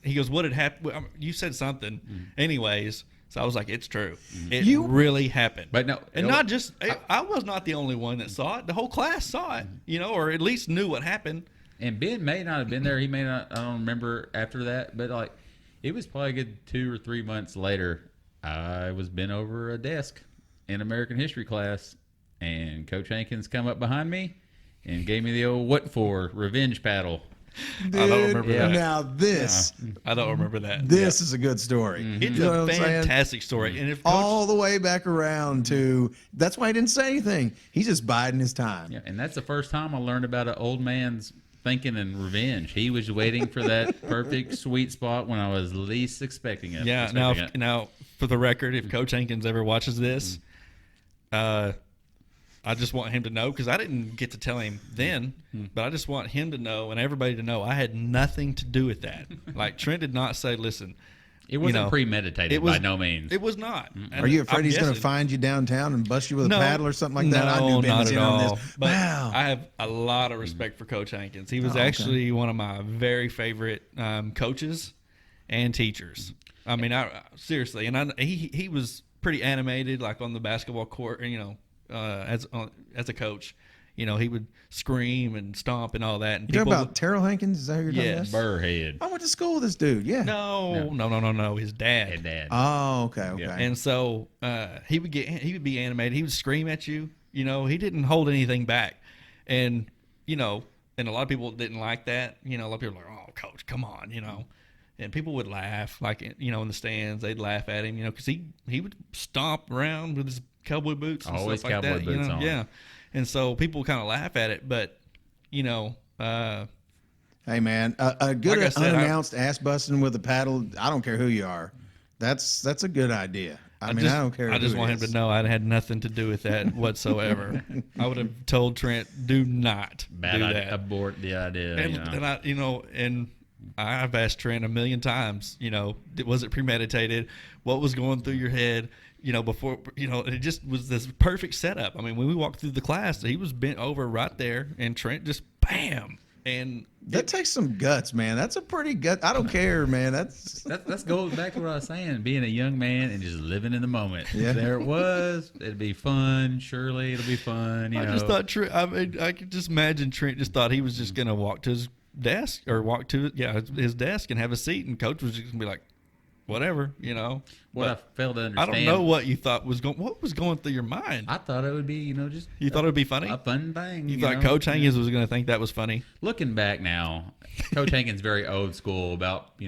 he goes, "What had happened? You said something." Mm-hmm. Anyways, so I was like, "It's true. Mm-hmm. It really happened." But no, and not just I was not the only one that saw it. The whole class saw it. Or at least knew what happened. And Ben may not have been there. He may not. I don't remember after that. But it was probably a good 2 or 3 months later. I was bent over a desk in American history class, and Coach Hankins come up behind me and gave me the old "what for" revenge paddle. Dude, I don't remember that. Now this, I don't remember that. This is a good story. Mm-hmm. It's a fantastic story, and if all the way back around to that's why he didn't say anything. He's just biding his time. Yeah, and that's the first time I learned about an old man's thinking and revenge. He was waiting for that perfect sweet spot when I was least expecting it. Yeah. Now, for the record, if Coach Hankins ever watches this, I just want him to know, because I didn't get to tell him then, but I just want him to know and everybody to know I had nothing to do with that. Like, Trent did not say, "Listen." It wasn't premeditated by no means. It was not. Are you afraid he's going to find you downtown and bust you with a paddle or something like that? No, I knew Ben not was at in on all. this. But Wow. I have a lot of respect for Coach Hankins. He was actually one of my very favorite coaches and teachers. I mean, seriously, and he was pretty animated, like on the basketball court, as a coach. He would scream and stomp and all that. And you talking about Terrell Hankins? Is that who you're talking about? Yes, Burrhead. I went to school with this dude. Yeah. No. His dad. Hey, Dad. Oh, okay. Yeah. And so he would be animated. He would scream at you. He didn't hold anything back. And and a lot of people didn't like that. A lot of people were like, "Oh, Coach, come on," And people would laugh, like in the stands, they'd laugh at him, because he would stomp around with his cowboy boots and Always stuff like cowboy that. Boots on. Yeah. And so people kind of laugh at it, but hey man, a good like I said, unannounced ass busting with a paddle. I don't care who you are. That's a good idea. I don't care. I just want him to know I had nothing to do with that whatsoever. I would have told Trent, do not do that. Abort the idea. And I've asked Trent a million times, was it premeditated? What was going through your head? Before, it just was this perfect setup. I mean, when we walked through the class, he was bent over right there, and Trent just bam. And that takes some guts, man. That's a pretty gut. I don't care, man. That goes back to what I was saying, being a young man and just living in the moment. Yeah. There it was. It'd be fun. Surely it'll be fun. I just thought Trent. I mean, I could just imagine Trent just thought he was just gonna walk to his desk or walk to his desk and have a seat, and Coach was just gonna be like, whatever, What I failed to understand. I don't know what you thought what was going through your mind. I thought it would be, just you thought it would be funny. A fun thing. You thought Coach Hankins was going to think that was funny. Looking back now, Coach Hankins very old school about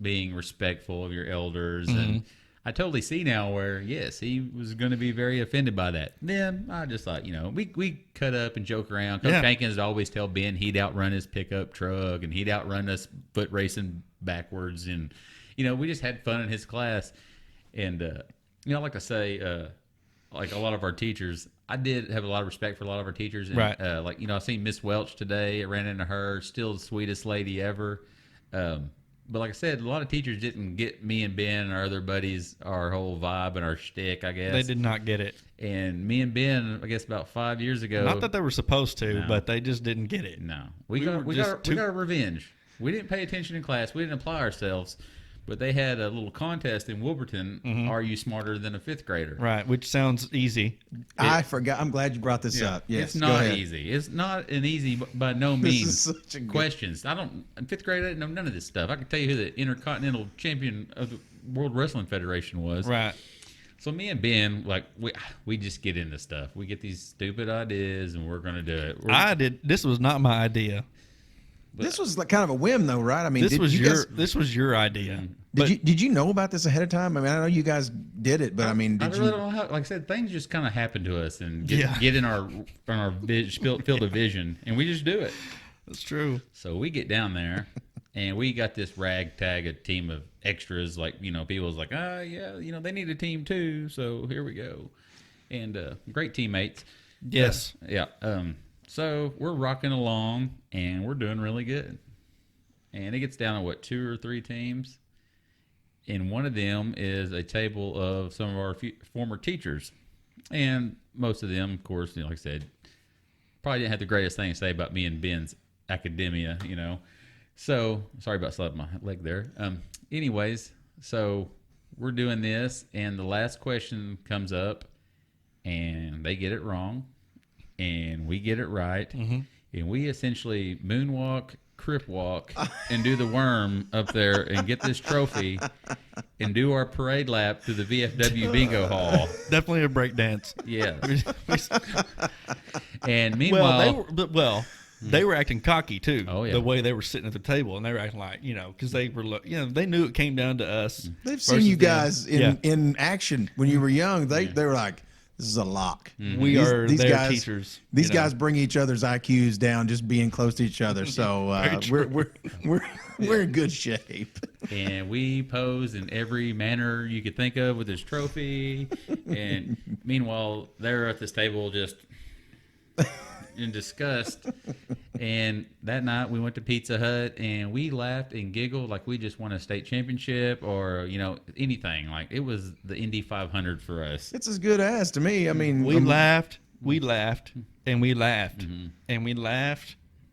being respectful of your elders, and I totally see now where yes, he was going to be very offended by that. Then I just thought, we cut up and joke around. Coach Hankins would always tell Ben he'd outrun his pickup truck and he'd outrun us foot racing backwards, and we just had fun in his class. And, like I say, like a lot of our teachers, I did have a lot of respect for a lot of our teachers. And, right. I seen Miss Welch today. I ran into her, still the sweetest lady ever. but like I said, a lot of teachers didn't get me and Ben and our other buddies, our whole vibe and our shtick, I guess. They did not get it. And me and Ben, I guess about 5 years ago. Not that they were supposed to, No. but they just didn't get it. No. We We were got just our revenge. We didn't pay attention in class. We didn't apply ourselves. But they had a little contest in Wilburton. Are you smarter than a fifth grader? Right, which sounds easy. I forgot. I'm glad you brought this up. Yes, It's not easy. It's not an easy, by no means, is such a good- questions. In fifth grade, I didn't know none of this stuff. I can tell you who the Intercontinental Champion of the World Wrestling Federation was. Right. So me and Ben, like, we just get into stuff. We get these stupid ideas, and we're going to do it. This was not my idea. This was like kind of a whim, though, right? I mean, This was your idea. Did you know about this ahead of time? I mean, I know you guys did it, but I mean, I did really you? don't know how, like I said, things just kind of happen to us and get in our field of vision, and we just do it. That's true. So we get down there, and we got this ragtag, a team of extras. Like, people's like, they need a team too. So here we go, and great teammates. Yes. Yeah. So we're rocking along, and we're doing really good. And it gets down to 2 or 3 teams, and one of them is a table of some of our former teachers, and most of them, of course, like I said, probably didn't have the greatest thing to say about me and Ben's academia, So sorry about slapping my leg there. Anyways, so we're doing this, and the last question comes up, and they get it wrong, and we get it right, and we essentially moonwalk, crip walk, and do the worm up there and get this trophy and do our parade lap to the VFW bingo hall. Definitely a break dance. Yeah. And meanwhile, they were acting cocky too. Oh, yeah. The way they were sitting at the table, and they were acting like, because they were, they knew it came down to us. They've seen you guys in action when you were young. They were like, this is a lock. We are their guys, teachers. These guys bring each other's IQs down just being close to each other. So we're in good shape. And we pose in every manner you could think of with this trophy. And meanwhile, they're at this table just in disgust. And that night we went to Pizza Hut, and we laughed and giggled like we just won a state championship or, anything. Like, it was the Indy 500 for us. It's as good as to me. I mean, we laughed, and we laughed, and we laughed,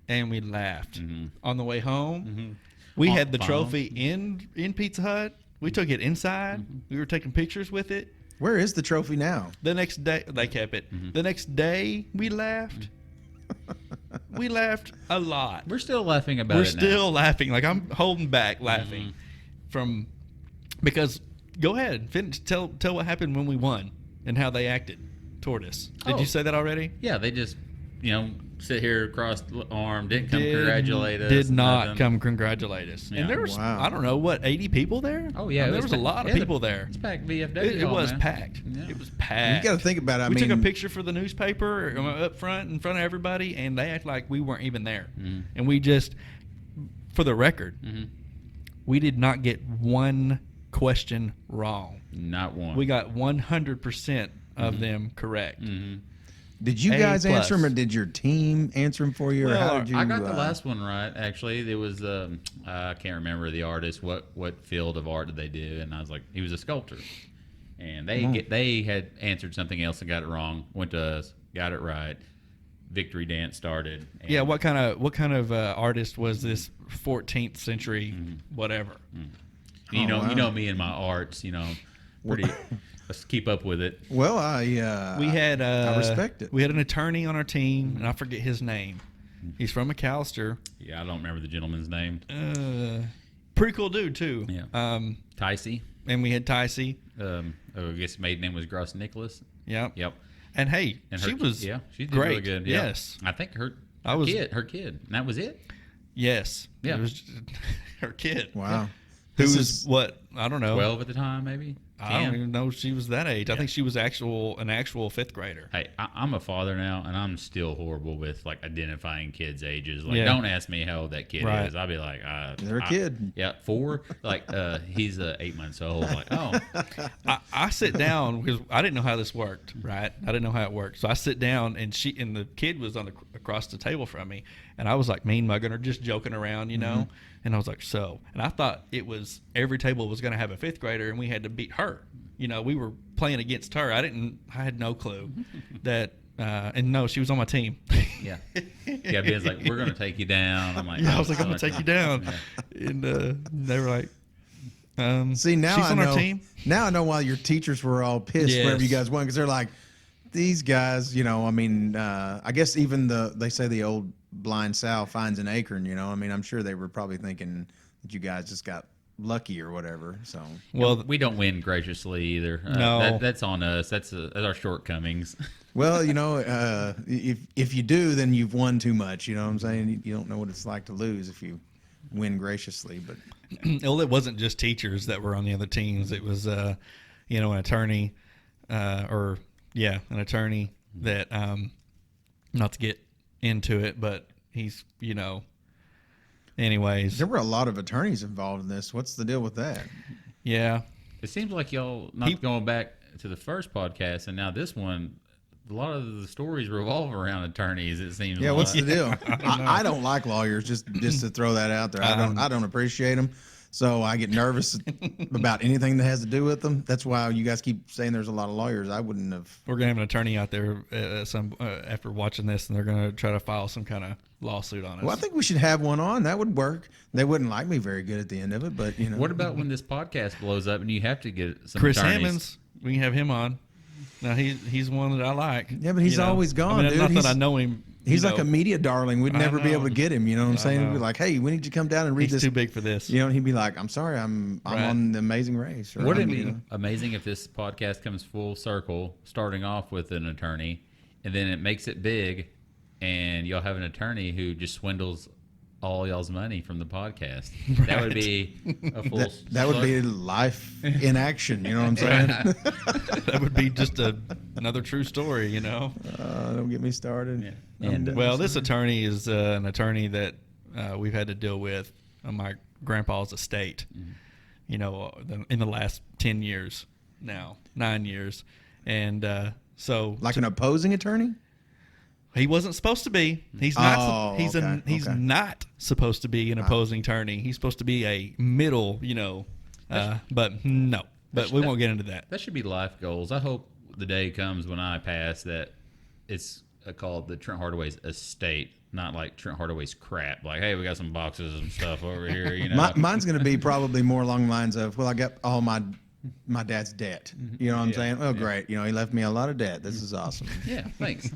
and we laughed. On the way home, we had the trophy in Pizza Hut. We took it inside. We were taking pictures with it. Where is the trophy now? The next day, they kept it. The next day, we laughed. We laughed a lot. We're still laughing about We're it now. still laughing. Like, I'm holding back laughing because go ahead, tell what happened when we won and how they acted toward us. Did you say that already? Yeah, they just, sit here crossed arm, didn't come congratulate us. Did not nothing. come congratulate us. Yeah. And there was, Wow. I don't know, 80 people there? Oh, yeah. There was a lot of people there. It's packed VFW. It was man. packed. Yeah. It was packed. You got to think about it. We took a picture for the newspaper up front in front of everybody, and they act like we weren't even there. And we just, for the record, we did not get one question wrong. Not one. We got 100% of them correct. Did you A guys plus. answer them, or did your team answer them for you, or how did you? I got the last one right. Actually, it was I can't remember the artist. What field of art did they do? And I was like, he was a sculptor, and they had answered something else and got it wrong. Went to us, got it right. Victory dance started. And Yeah, what kind of artist was this 14th century whatever? You wow. know me and my arts. Pretty. Let's keep up with it. Well, We had I respect it. We had an attorney on our team, and I forget his name. He's from McAllister. Yeah, I don't remember the gentleman's name. Pretty cool dude too. Yeah. Ticey. And we had Ticey. I guess his maiden name was Gross Nicholas. Yep. Yep. And hey, And she was she did great. really good. Yeah. Yes. I think her kid. And that was it. Yes. Yeah. It was her kid. Wow. Who This was is- what? I don't know. 12 at the time, maybe. I don't 10. even know she was that age. I think she was an actual fifth grader. Hey, I'm a father now, and I'm still horrible with identifying kids' ages. Like, Yeah. don't ask me how old that kid Right. is. I'll be like, They're a kid. Yeah, 4. Like, he's 8 months old. Like, oh, I sit down because I didn't know how this worked. Right, I didn't know how it worked. So I sit down, and the kid was across the table from me, And I was like mean mugging her, just joking around, you know. And I was like, and I thought it was every table was going to have a 5th grader, and we had to beat her. You know, we were playing against her. I had no clue that. And no, she was on my team. Yeah. Yeah, Ben's like, we're going to take you down. I'm like, I was like, I'm going to take you down. Yeah. And they were like, see, now she's I on know. our team. Now I know why your teachers were all pissed whenever you guys won, because they're like, these guys, you know. I mean, I guess even they say the old blind sow finds an acorn. You know, I mean, I'm sure they were probably thinking that you guys just got lucky or whatever. So well, we don't win graciously either. No, that's on us. That's our shortcomings. Well, you know, if you do, then you've won too much. You know what I'm saying? You don't know what it's like to lose if you win graciously. But well, it wasn't just teachers that were on the other teams. It was, you know, an attorney, an attorney that, not to get into it, but he's, you know, anyways. There were a lot of attorneys involved in this. What's the deal with that? Yeah. It seems like y'all not going back to the first podcast, and now this one. A lot of the stories revolve around attorneys. It seems. Yeah, what's the deal? I don't like lawyers. Just to throw that out there. I don't appreciate them. So I get nervous about anything that has to do with them. That's why you guys keep saying there's a lot of lawyers. I wouldn't have. We're gonna have an attorney out there after watching this, and they're gonna try to file some kind of lawsuit on us. Well, I think we should have one on. That would work. They wouldn't like me very good at the end of it, but you know. What about when this podcast blows up and you have to get some Chris attorneys? Hammonds? We can have him on. Now he's one that I like. Yeah, but he's always gone, I mean, dude. Not that I know him. He's like a media darling. We'd never be able to get him. You know what I'm saying? We'd be like, hey, we need you to come down and read He's this. too big for this. You know, and he'd be like, I'm sorry, I'm on The Amazing Race. Or Wouldn't it be amazing if this podcast comes full circle, starting off with an attorney, and then it makes it big, and y'all have an attorney who just swindles all y'all's money from the podcast? Right. That would be a full. that would be life in action. You know what I'm saying? That would be just another true story, you know. Don't get me started. Yeah. And well, this attorney is an attorney that we've had to deal with on my grandpa's estate. Mm-hmm. You know, in the last 10 years now, 9 years, and so like an opposing attorney. He wasn't supposed to be. He's not. He's okay. not supposed to be an opposing attorney. He's supposed to be a middle, you know. But no. But we won't get into that. That should be life goals. I hope the day comes when I pass that it's called the Trent Hardaway's estate, not like Trent Hardaway's crap. Like, hey, we got some boxes and stuff over here. You know, mine's going to be probably more along the lines of, well, I got all my dad's debt. You know what I'm saying? Oh, great. You know, he left me a lot of debt. This is awesome. Yeah, thanks.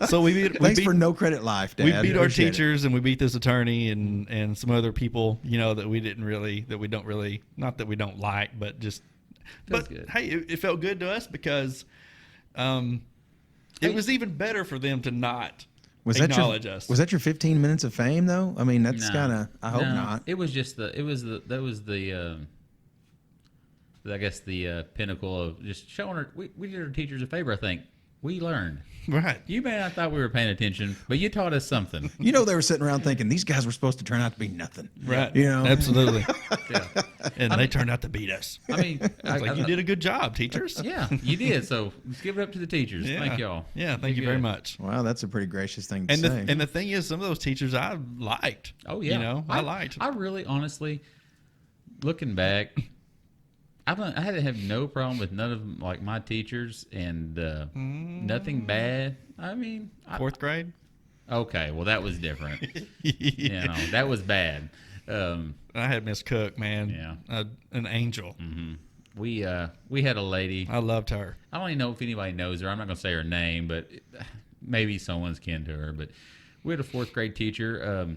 So thanks for no credit life, Dad. We beat our teachers and we beat this attorney and some other people, you know, that we don't really, not that we don't like, but just, Good. Hey, it felt good to us because it was even better for them to not acknowledge us. Was that your 15 minutes of fame though? I mean, that's kind of, I hope not. It was just I guess the pinnacle of just showing her. We did our teachers a favor. I think we learned. Right. You may not thought we were paying attention, but you taught us something. You know, they were sitting around thinking these guys were supposed to turn out to be nothing. Right. You know, absolutely. Yeah. And they turned out to beat us. I mean, you did a good job, teachers. Yeah, you did. So let's give it up to the teachers. Yeah. Thank y'all. Yeah, thank you very much. Wow, that's a pretty gracious thing to and say. And the thing is, some of those teachers I liked. Oh yeah, you know, I liked. I really, honestly, looking back, I had to have no problem with none of them, like my teachers, and nothing bad. I mean, fourth grade. Okay, well that was different. You know, that was bad. I had Miss Cook, man. Yeah, an angel. Mm-hmm. We had a lady. I loved her. I don't even know if anybody knows her. I'm not gonna say her name, but maybe someone's kin to her. But we had a fourth grade teacher.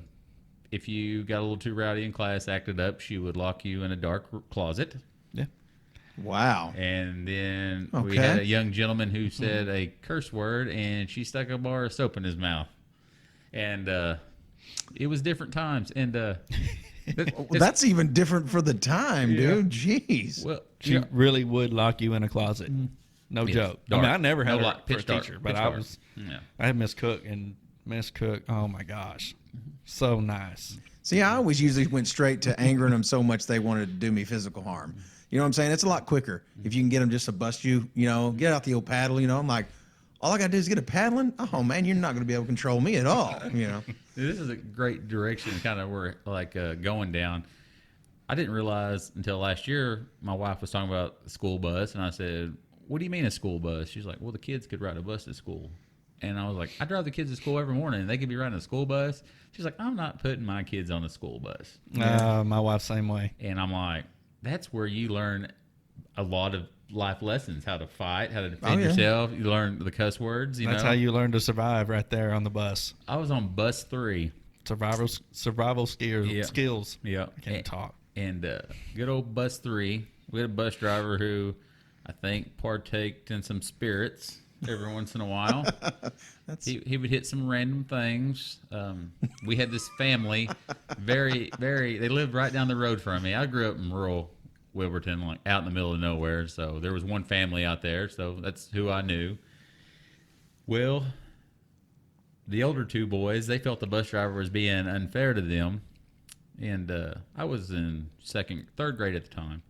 If you got a little too rowdy in class, acted up, she would lock you in a dark closet. Yeah. Wow. And then we had a young gentleman who said a curse word, and she stuck a bar of soap in his mouth. And it was different times. And that's even different for the time, dude. Jeez. Well, she really would lock you in a closet. No joke. Dark. I mean, I never had her for a dark. teacher, but I had Miss Cook, and Miss Cook, oh my gosh, so nice. See, I always usually went straight to angering them so much they wanted to do me physical harm. You know what I'm saying? It's a lot quicker if you can get them just to bust you, you know, get out the old paddle. You know, I'm like, all I got to do is get a paddling. Oh man, you're not going to be able to control me at all. This is a great direction, kind of we're like going down. I didn't realize until last year, my wife was talking about the school bus, and I said, "What do you mean a school bus?" She's like, "Well, the kids could ride a bus to school." And I was like, "I drive the kids to school every morning, and they could be riding a school bus." She's like, "I'm not putting my kids on a school bus." My wife's same way. And I'm like, that's where you learn a lot of life lessons: how to fight, how to defend yourself. You learn the cuss words. That's how you learn to survive right there on the bus. I was on bus 3. Survival skills. Yeah, I can't talk. And good old bus 3. We had a bus driver who I think partaked in some spirits every once in a while. He would hit some random things. We had this family, they lived right down the road from me. I grew up in rural Wilburton, like out in the middle of nowhere. So there was one family out there. So that's who I knew. Well, the older 2 boys, they felt the bus driver was being unfair to them. And I was in 3rd grade at the time.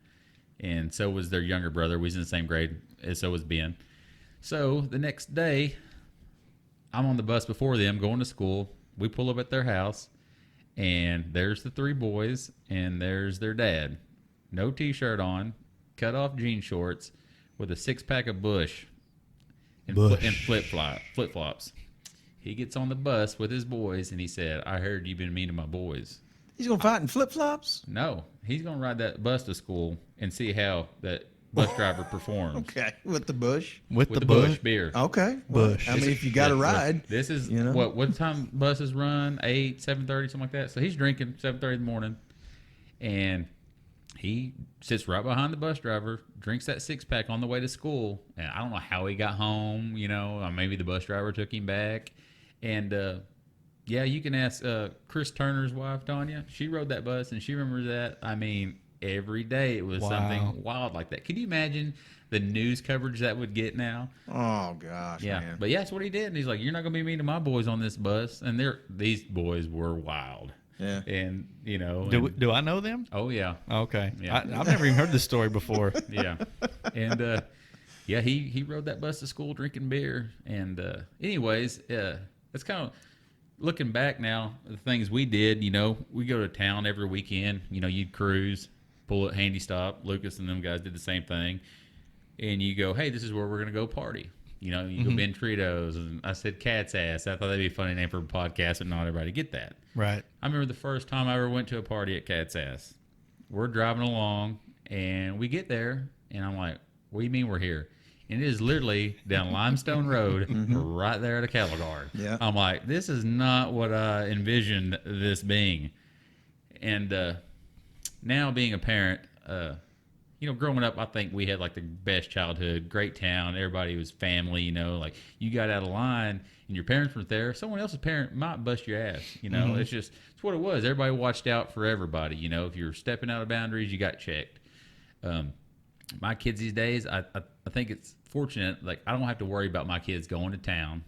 And so was their younger brother. We was in the same grade, and so was Ben. So the next day, I'm on the bus before them going to school. We pull up at their house, and there's the 3 boys, and there's their dad. No T-shirt on, cut off jean shorts, with a 6-pack of Bush and flip-flops. He gets on the bus with his boys, and he said, "I heard you've been mean to my boys." He's going to fight in flip-flops? No, he's going to ride that bus to school and see how that bus driver performs. Okay, with the Bush? With the Bush beer. Okay. Well, Bush. I mean, if you got to ride. This is, what time buses run? 8, 7:30, something like that. So he's drinking 7:30 in the morning, and he sits right behind the bus driver, drinks that 6-pack on the way to school, and I don't know how he got home, maybe the bus driver took him back, and yeah, you can ask Chris Turner's wife, Tanya. She rode that bus, and she remembers that. I mean, every day it was something wild like that. Can you imagine the news coverage that would get now? Oh, gosh, yeah. man. But yeah, that's what he did. And he's like, "You're not going to be mean to my boys on this bus." And these boys were wild. Yeah. And, Do I know them? Oh, yeah. Okay. Yeah. I've never even heard this story before. Yeah. And, yeah, he rode that bus to school drinking beer. And anyways, it's kind of... Looking back now, the things we did, we go to town every weekend. You'd cruise, pull at Handy Stop. Lucas and them guys did the same thing. And you go, "Hey, this is where we're going to go party." You go Ben Tritos. And I said Cat's Ass. I thought that'd be a funny name for a podcast, but not everybody get that. Right. I remember the first time I ever went to a party at Cat's Ass. We're driving along, and we get there, and I'm like, "What do you mean we're here?" And it is literally down Limestone Road, right there at a cattle guard. Yeah. I'm like, this is not what I envisioned this being. And now being a parent, growing up, I think we had like the best childhood, great town. Everybody was family, like you got out of line and your parents weren't there. Someone else's parent might bust your ass. It's what it was. Everybody watched out for everybody. If you're stepping out of boundaries, you got checked. My kids these days, I think it's fortunate. Like, I don't have to worry about my kids going to town,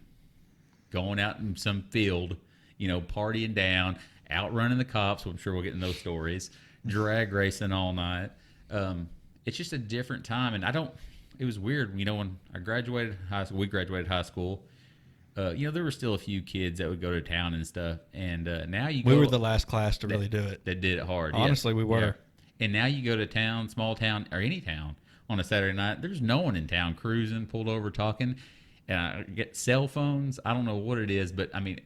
going out in some field, partying down, outrunning the cops. I'm sure we'll get in those stories. Drag racing all night. It's just a different time, and it was weird. When I graduated high school, we graduated high school. There were still a few kids that would go to town and stuff. And now we were the last class to really do it. That did it hard. Honestly, we were. Yeah. And now you go to town, small town, or any town on a Saturday night, there's no one in town cruising, pulled over, talking. And I get cell phones. I don't know what it is, but I mean,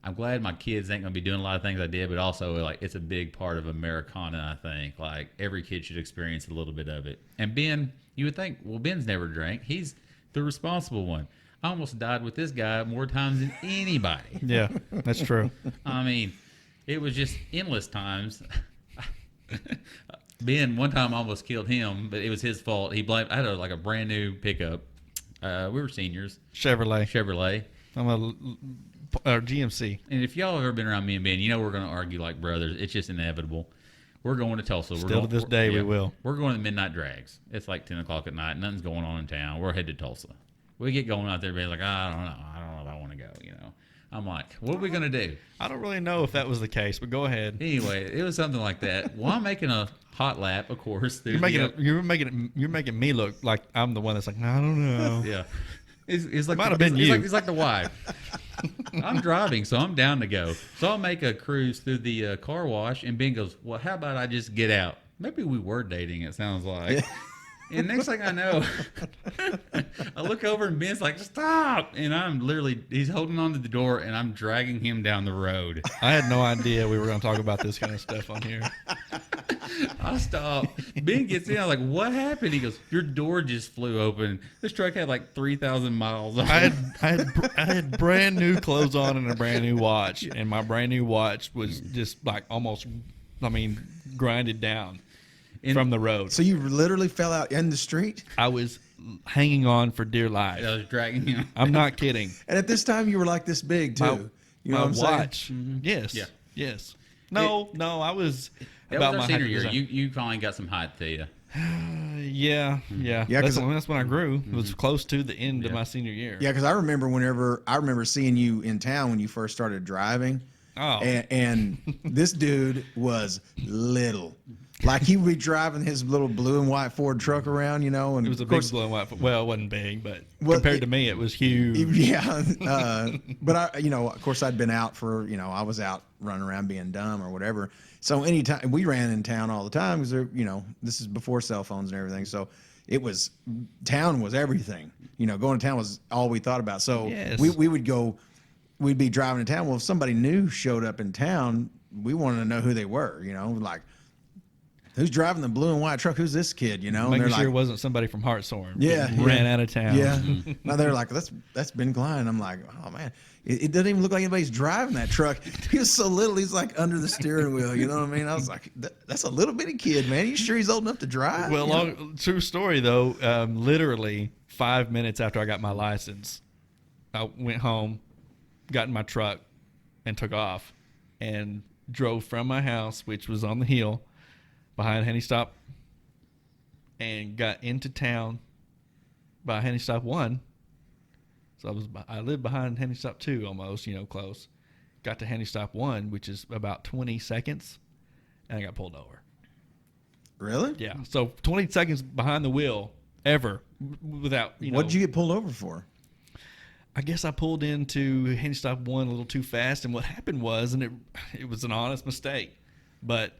I'm glad my kids ain't going to be doing a lot of things I did, but also like it's a big part of Americana, I think. Like every kid should experience a little bit of it. And Ben, you would think, well, Ben's never drank. He's the responsible one. I almost died with this guy more times than anybody. Yeah, that's true. I mean, it was just endless times. Ben, one time almost killed him, but it was his fault. He blamed. I had a brand new pickup. We were seniors. Chevrolet. I'm a GMC. And if y'all have ever been around me and Ben, we're going to argue like brothers. It's just inevitable. We're going to Tulsa. To this day, we will. We're going to the midnight drags. It's like 10 o'clock at night. Nothing's going on in town. We're headed to Tulsa. We get going out there, Ben's like, I don't know if I want to go, I'm like, what are we going to do? I don't really know if that was the case, but go ahead. Anyway, it was something like that. Well, I'm making a hot lap, of course. You're making me look like I'm the one that's like, I don't know. Yeah. It's like might have been he's you. like, he's like the wife. I'm driving, so I'm down to go. So I'll make a cruise through the car wash, and Ben goes, "Well, how about I just get out?" Maybe we were dating. It sounds like. And next thing I know, I look over and Ben's like, "Stop!" And I'm literally, he's holding on to the door, and I'm dragging him down the road. I had no idea we were going to talk about this kind of stuff on here. I stop. Ben gets in. I'm like, "What happened?" He goes, "Your door just flew open." This truck had like 3,000 miles on it. I had brand new clothes on and a brand new watch, and my brand new watch was just like almost, grinded down from the road. So you literally fell out in the street? I was hanging on for dear life. I was dragging him. I'm not kidding. And at this time, you were like this big, too. You know My what I'm saying? watch. Yes. Yeah. Yes. No, I was That about was our my senior year. height. You finally got some height to you. Yeah. Yeah, That's 'cause- when I grew. It was close to the end of Yeah. my senior year. Yeah, because I remember seeing you in town when you first started driving. Oh. And this dude was little. Like he would be driving his little blue and white Ford truck around, and It was a of big course, blue and white. Well, it wasn't big, but Well, compared to me, it was huge. yeah. But of course, I'd been out for, I was out running around being dumb or whatever. So anytime we ran in town all the time because this is before cell phones and everything. So town was everything. Going to town was all we thought about. So Yes. we would go. We'd be driving to town. Well, if somebody new showed up in town, we wanted to know who they were. Like, who's driving the blue and white truck? Who's this kid? And Making they're sure like, it wasn't somebody from Hartshorn. Yeah, that ran out of town. Yeah. Now they're like, that's Ben Klein. I'm like, oh man, it doesn't even look like anybody's driving that truck. He was so little, he's like under the steering wheel. You know what I mean? I was like, that's a little bitty kid, man. You sure he's old enough to drive? Well, true story though. Literally 5 minutes after I got my license, I went home, got in my truck, and took off, and drove from my house, which was on the hill behind Henny Stop, and got into town by Henny Stop 1. So I lived behind Henny Stop 2 almost, close. Got to Henny Stop 1, which is about 20 seconds, and I got pulled over. Really? Yeah. So 20 seconds behind the wheel ever without, What did you get pulled over for? I guess I pulled into Henny Stop 1 a little too fast, and what happened was, and it was an honest mistake, but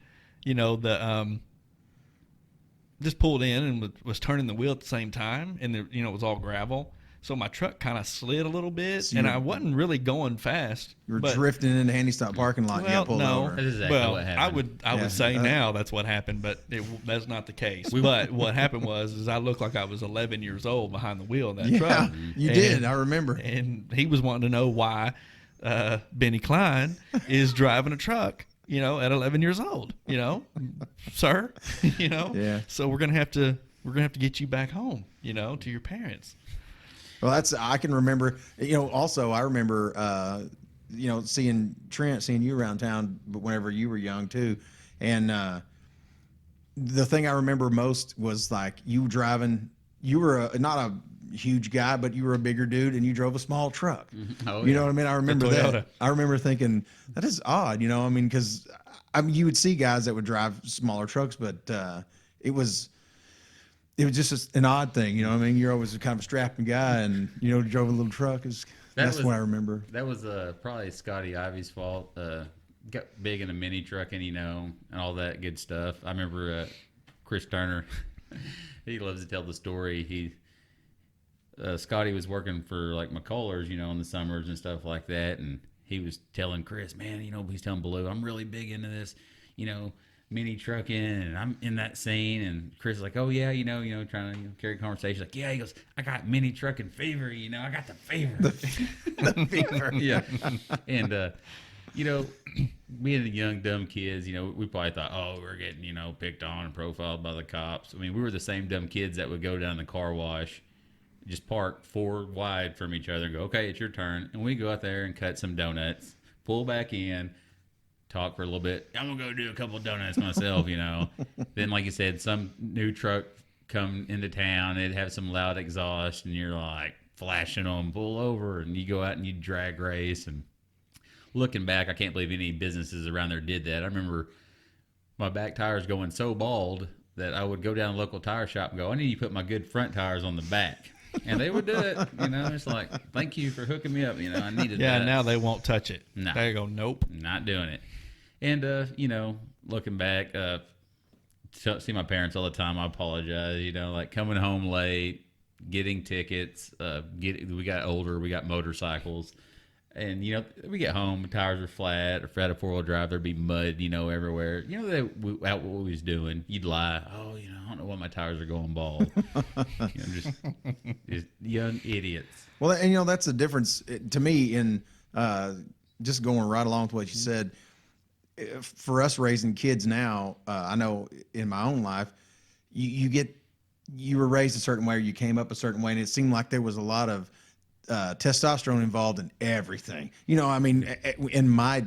just pulled in and was turning the wheel at the same time, and it was all gravel, so my truck kind of slid a little bit, So and I wasn't really going fast. You were but- drifting into Handy Stop parking lot and you got pulled no. over. That is exactly Well, what happened. I Yeah. would say now that's what happened, but that's not the case. But what happened was I looked like I was 11 years old behind the wheel of that Yeah, truck. you And- did. I remember. And he was wanting to know why Benny Klein is driving a truck, at 11 years old, sir, Yeah. So we're gonna have to get you back home, to your parents. Well, I can remember, also I remember, seeing Trent, seeing you around town, but whenever you were young too. And the thing I remember most was like you driving, you were not a huge guy, but you were a bigger dude and you drove a small truck. Oh, You know what I mean? I remember Toyota. that. I remember thinking that is odd, because you would see guys that would drive smaller trucks, but it was just an odd thing. You know what I mean? You're always kind of a strapping guy and, drove a little truck. That's what I remember. That was probably Scotty Ivy's fault. Got big in a mini trucking, and all that good stuff. I remember Chris Turner. He loves to tell the story. Scotty was working for like McCullers, in the summers and stuff like that, and he was telling Chris, man, he's telling Blue, I'm really big into this, mini trucking, and I'm in that scene. And Chris is like, oh yeah, trying to carry conversation. Like, yeah, he goes, I got mini trucking fever, I got the fever. The fever. Yeah. And being the young dumb kids, we probably thought, oh, we're getting picked on and profiled by the cops. I mean, we were the same dumb kids that would go down the car wash, just park 4 wide from each other and go, okay, it's your turn, and we go out there and cut some donuts, pull back in, talk for a little bit. I'm gonna go do a couple of donuts myself. Then, like you said, some new truck come into town, it'd have some loud exhaust, and you're like flashing them, pull over, and you go out and you drag race. And looking back, I can't believe any businesses around there did that. I remember my back tires going so bald that I would go down to the local tire shop and go, I need to put my good front tires on the back. And they would do it. It's like, thank you for hooking me up. I needed that. Yeah, now they won't touch it. No. They go, nope. Not doing it. And, looking back, see my parents all the time. I apologize, like coming home late, getting tickets, we got older, we got motorcycles. And, we get home, tires are flat. If we had a 4-wheel drive, there'd be mud, everywhere. What we was doing, you'd lie. Oh, I don't know why my tires are going bald. just young idiots. Well, and, that's the difference to me in just going right along with what you said. For us raising kids now, I know in my own life, you were raised a certain way or you came up a certain way, and it seemed like there was a lot of testosterone involved in everything. In my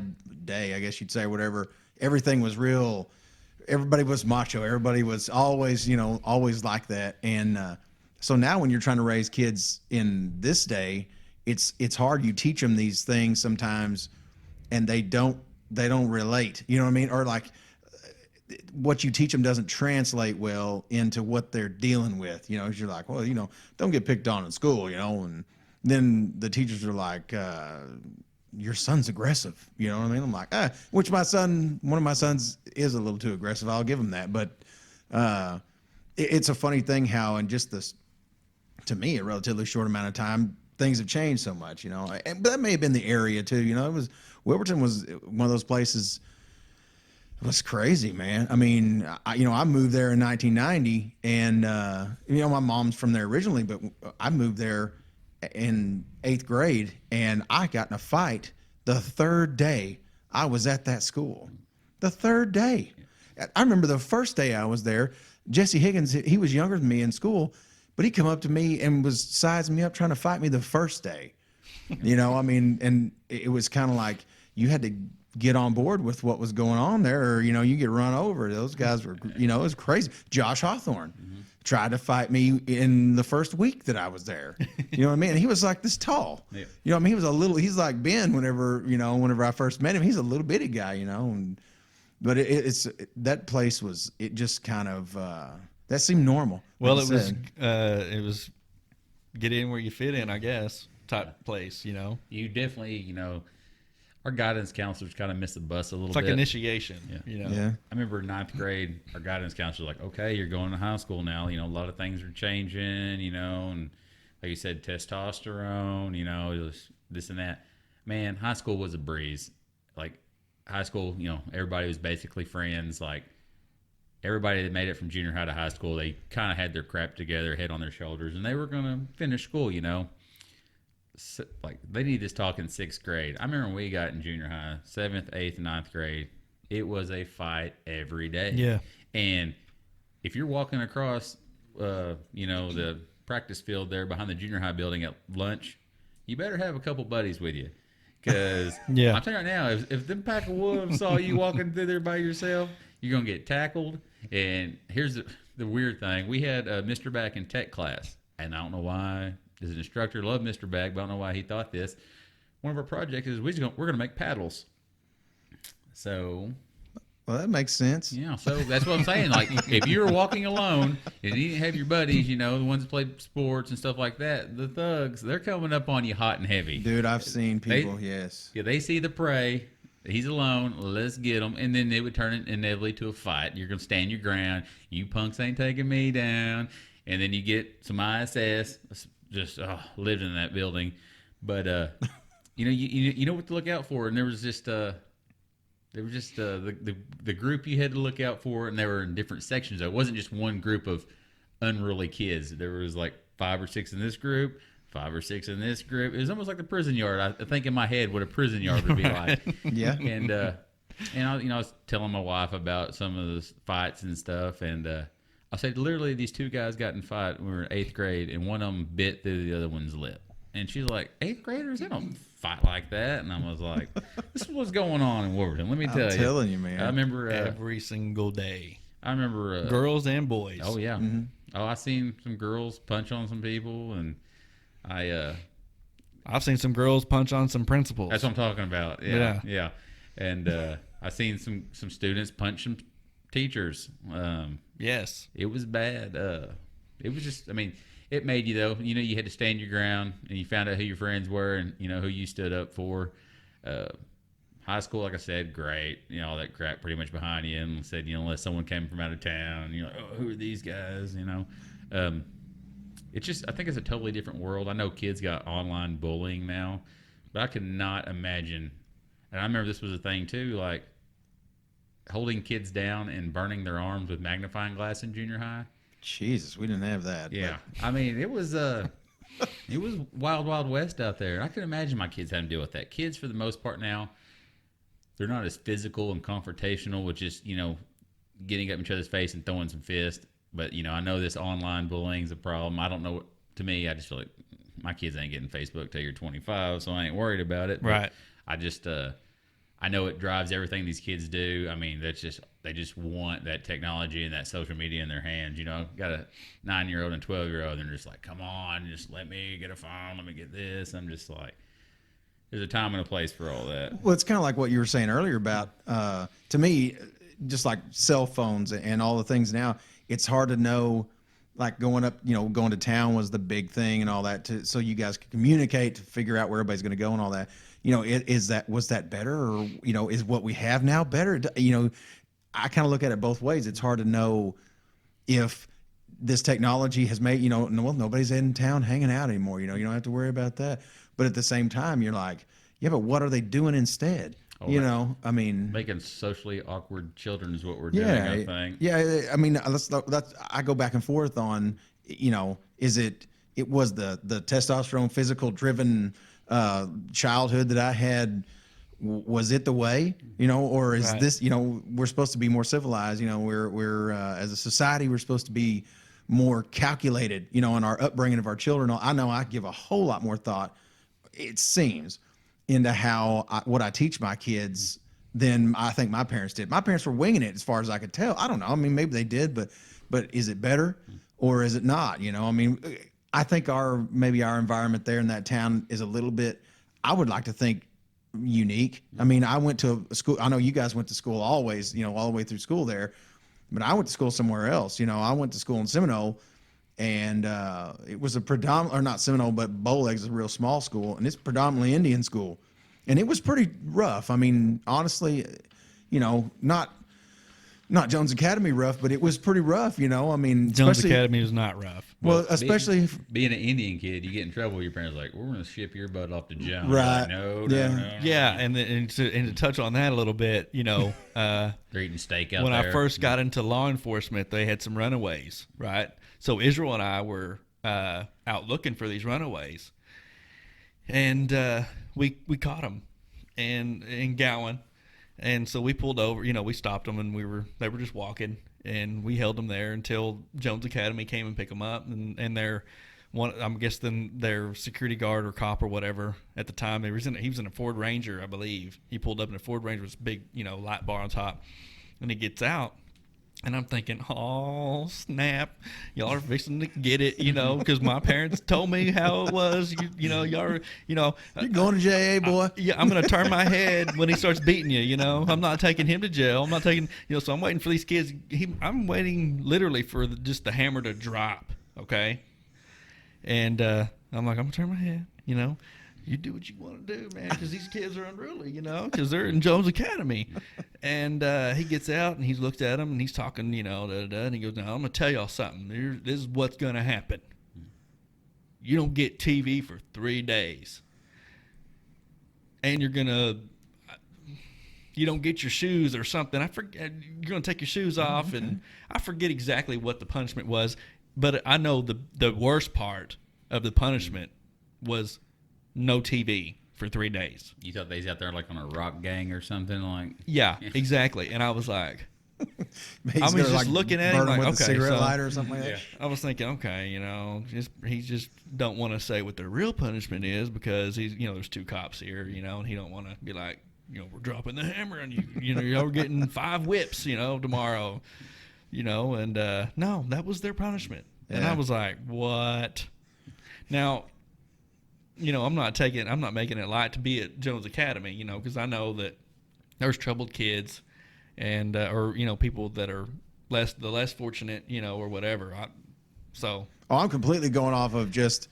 day, I guess you'd say, whatever, everything was real. Everybody was macho. Everybody was always, always like that. And so now when you're trying to raise kids in this day, it's hard. You teach them these things sometimes, and they don't relate. You know what I mean? Or like what you teach them doesn't translate well into what they're dealing with. You're like, well, don't get picked on in school, and then the teachers are like, your son's aggressive. You know what I mean? I'm like, which one of my sons is a little too aggressive. I'll give him that. But it's a funny thing how in just this, to me, a relatively short amount of time, things have changed so much, and but that may have been the area too. Wilburton was one of those places. It was crazy, man. I mean, I moved there in 1990, and my mom's from there originally, but I moved there in 8th grade, and I got in a fight the 3rd day I was at that school. The 3rd day. I remember the first day I was there, Jesse Higgins, he was younger than me in school, but he come up to me and was sizing me up, trying to fight me the first day. And it was kind of like you had to get on board with what was going on there, or, you get run over. Those guys were, it was crazy. Josh Hawthorne tried to fight me in the first week that I was there. You know what I mean? And he was like this tall. Yeah. He was he's like Ben whenever I first met him, he's a little bitty guy, but it's that place was, it just kind of, that seemed normal. Well, it was get in where you fit in, I guess, type place, You definitely, our guidance counselors kind of missed the bus a little bit. It's like initiation. Yeah. I remember in 9th grade, our guidance counselor was like, okay, you're going to high school now. A lot of things are changing, and like you said, testosterone, this and that. Man, high school was a breeze. Like high school, everybody was basically friends. Like everybody that made it from junior high to high school, they kind of had their crap together, head on their shoulders, and they were going to finish school, Like they need this talk in 6th grade. I remember when we got in junior high, 7th, 8th, 9th grade, it was a fight every day. Yeah. And if you're walking across, the practice field there behind the junior high building at lunch, you better have a couple buddies with you. Because I'm telling you right now, if them pack of wolves saw you walking through there by yourself, you're going to get tackled. And here's the weird thing. We had Mr. Back in tech class, and I don't know why. As an instructor, loved Mr. Bag, but I don't know why he thought this. One of our projects is we're going to make paddles. So, well, that makes sense. Yeah, so that's what I'm saying. Like, if you were walking alone and you didn't have your buddies, the ones that played sports and stuff like that, the thugs, they're coming up on you hot and heavy. Dude, I've seen people. Yes. Yeah, they see the prey. He's alone. Let's get him, and then it would turn it inevitably to a fight. You're going to stand your ground. You punks ain't taking me down, and then you get some ISS. Just lived in that building, but you know what to look out for, and there was just the group you had to look out for, and they were in different sections. It wasn't just one group of unruly kids. There was like 5 or 6 in this group, 5 or 6 in this group. It was almost like the prison yard. I think in my head what a prison yard would be like. Yeah, and I was telling my wife about some of the fights and stuff, and I said, literally, these 2 guys got in a fight when we were in 8th grade, and one of them bit through the other one's lip. And she's like, 8th graders? They don't fight like that. And I was like, this is what's going on in Wolverton. Let me tell you. I'm telling you, man. I remember every single day. I remember girls and boys. Oh, yeah. Mm-hmm. Oh, I seen some girls punch on some people, and I've seen some girls punch on some principals. That's what I'm talking about. Yeah. And I seen some students punch some teachers. Yes, it was bad. It was just, it made you though. You know, you had to stand your ground, and you found out who your friends were, and you know who you stood up for. High school, like I said, great. You know, all that crap pretty much behind you, and said, you know, unless someone came from out of town, you're like, oh, who are these guys? You know, it's just, I think it's a totally different world. I know kids got online bullying now, but I cannot imagine. And I remember this was a thing too, like holding kids down and burning their arms with magnifying glass in junior high. Jesus, we didn't have that. Yeah, I mean, it was wild, wild west out there. I can imagine my kids having to deal with that. Kids, for the most part now, they're not as physical and confrontational with just, you know, getting up in each other's face and throwing some fists. But, you know, I know this online bullying is a problem. I don't know. To me, I just feel like my kids ain't getting Facebook till you're 25, so I ain't worried about it. But Right. I just, I know it drives everything these kids do. I mean, they just want that technology and that social media in their hands. You know, got a 9-year-old and 12-year-old, and they're just like, come on, just let me get a phone, let me get this. I'm just like, there's a time and a place for all that. Well, it's kind of like what you were saying earlier about, to me, just like cell phones and all the things now, it's hard to know, like going to town was the big thing and all that, so you guys could communicate to figure out where everybody's going to go and all that. You know, was that better, or, you know, is what we have now better? You know, I kind of look at it both ways. It's hard to know if this technology has made, you know, nobody's in town hanging out anymore. You know, you don't have to worry about that. But at the same time, you're like, yeah, but what are they doing instead? Oh, you right. know, I mean, Making socially awkward children is what we're doing, yeah, I think. yeah. I mean, I go back and forth on, you know, it was the testosterone physical driven childhood that I had. Was it the way, you know, or is Right. this, you know, we're supposed to be more civilized, you know, we're as a society, we're supposed to be more calculated, you know, in our upbringing of our children. I know I give a whole lot more thought, it seems, into what I teach my kids than I think my parents did. My parents were winging it as far as I could tell. I don't know. I mean, maybe they did, but is it better or is it not? You know, I mean, I think maybe our environment there in that town is a little bit, I would like to think, unique. I mean, I went to a school, I know you guys went to school always, you know, all the way through school there, but I went to school somewhere else. You know, I went to school in Seminole, and it was a predominant, or not Seminole, but Bowlegs is a real small school, and it's predominantly Indian school. And it was pretty rough. I mean, honestly, you know, not Jones Academy rough, but it was pretty rough, you know. I mean, Jones Academy was not rough. Well, especially being an Indian kid, you get in trouble. Your parents are like, we're going to ship your butt off to Jones. Right. Like, no, Yeah. no, no. Yeah, and to touch on that a little bit, you know, They're eating steak out when there. I first got into law enforcement, they had some runaways, right? So Israel and I were out looking for these runaways, and we caught them, and in Gowan, and so we pulled over. You know, we stopped them, and they were just walking, and we held them there until Jones Academy came and picked them up, and their one, I'm guessing their security guard or cop or whatever at the time, he was in a Ford Ranger, I believe. He pulled up in a Ford Ranger with this big, you know, light bar on top, and he gets out. And I'm thinking, oh, snap. Y'all are fixing to get it, you know, because my parents told me how it was. You know, y'all are, you know. you're going to JA, boy. Yeah, I'm going to turn my head when he starts beating you, you know. I'm not taking him to jail. I'm not taking, you know, so I'm waiting for these kids. I'm waiting literally for just the hammer to drop, okay? And I'm like, I'm going to turn my head, you know. You do what you want to do, man, because these kids are unruly, you know, because they're in Jones Academy. And he gets out, and he looks at them, and he's talking, you know, and he goes, now, I'm going to tell y'all something. This is what's going to happen. You don't get TV for 3 days. And you don't get your shoes or something. I forget, you're going to take your shoes off, okay. and I forget exactly what the punishment was, but I know the worst part of the punishment was no TV for 3 days. You thought they was out there like on a rock gang or something? Like, Yeah, exactly. And I was like, He's I was gonna, just looking at him burn like, with a okay, cigarette so- lighter or something like that. I was thinking, okay, you know, he just don't want to say what the real punishment is because he's, you know, there's 2 cops here, you know, and he don't want to be like, you know, we're dropping the hammer on you, you know, you're getting 5 whips, you know, tomorrow, you know, and no, that was their punishment. And Yeah. I was like, what? Now, you know, I'm not making it light to be at Jones Academy, you know, because I know that there's troubled kids and, or, you know, people that are less fortunate, you know, or whatever. So Oh, I'm completely going off of just,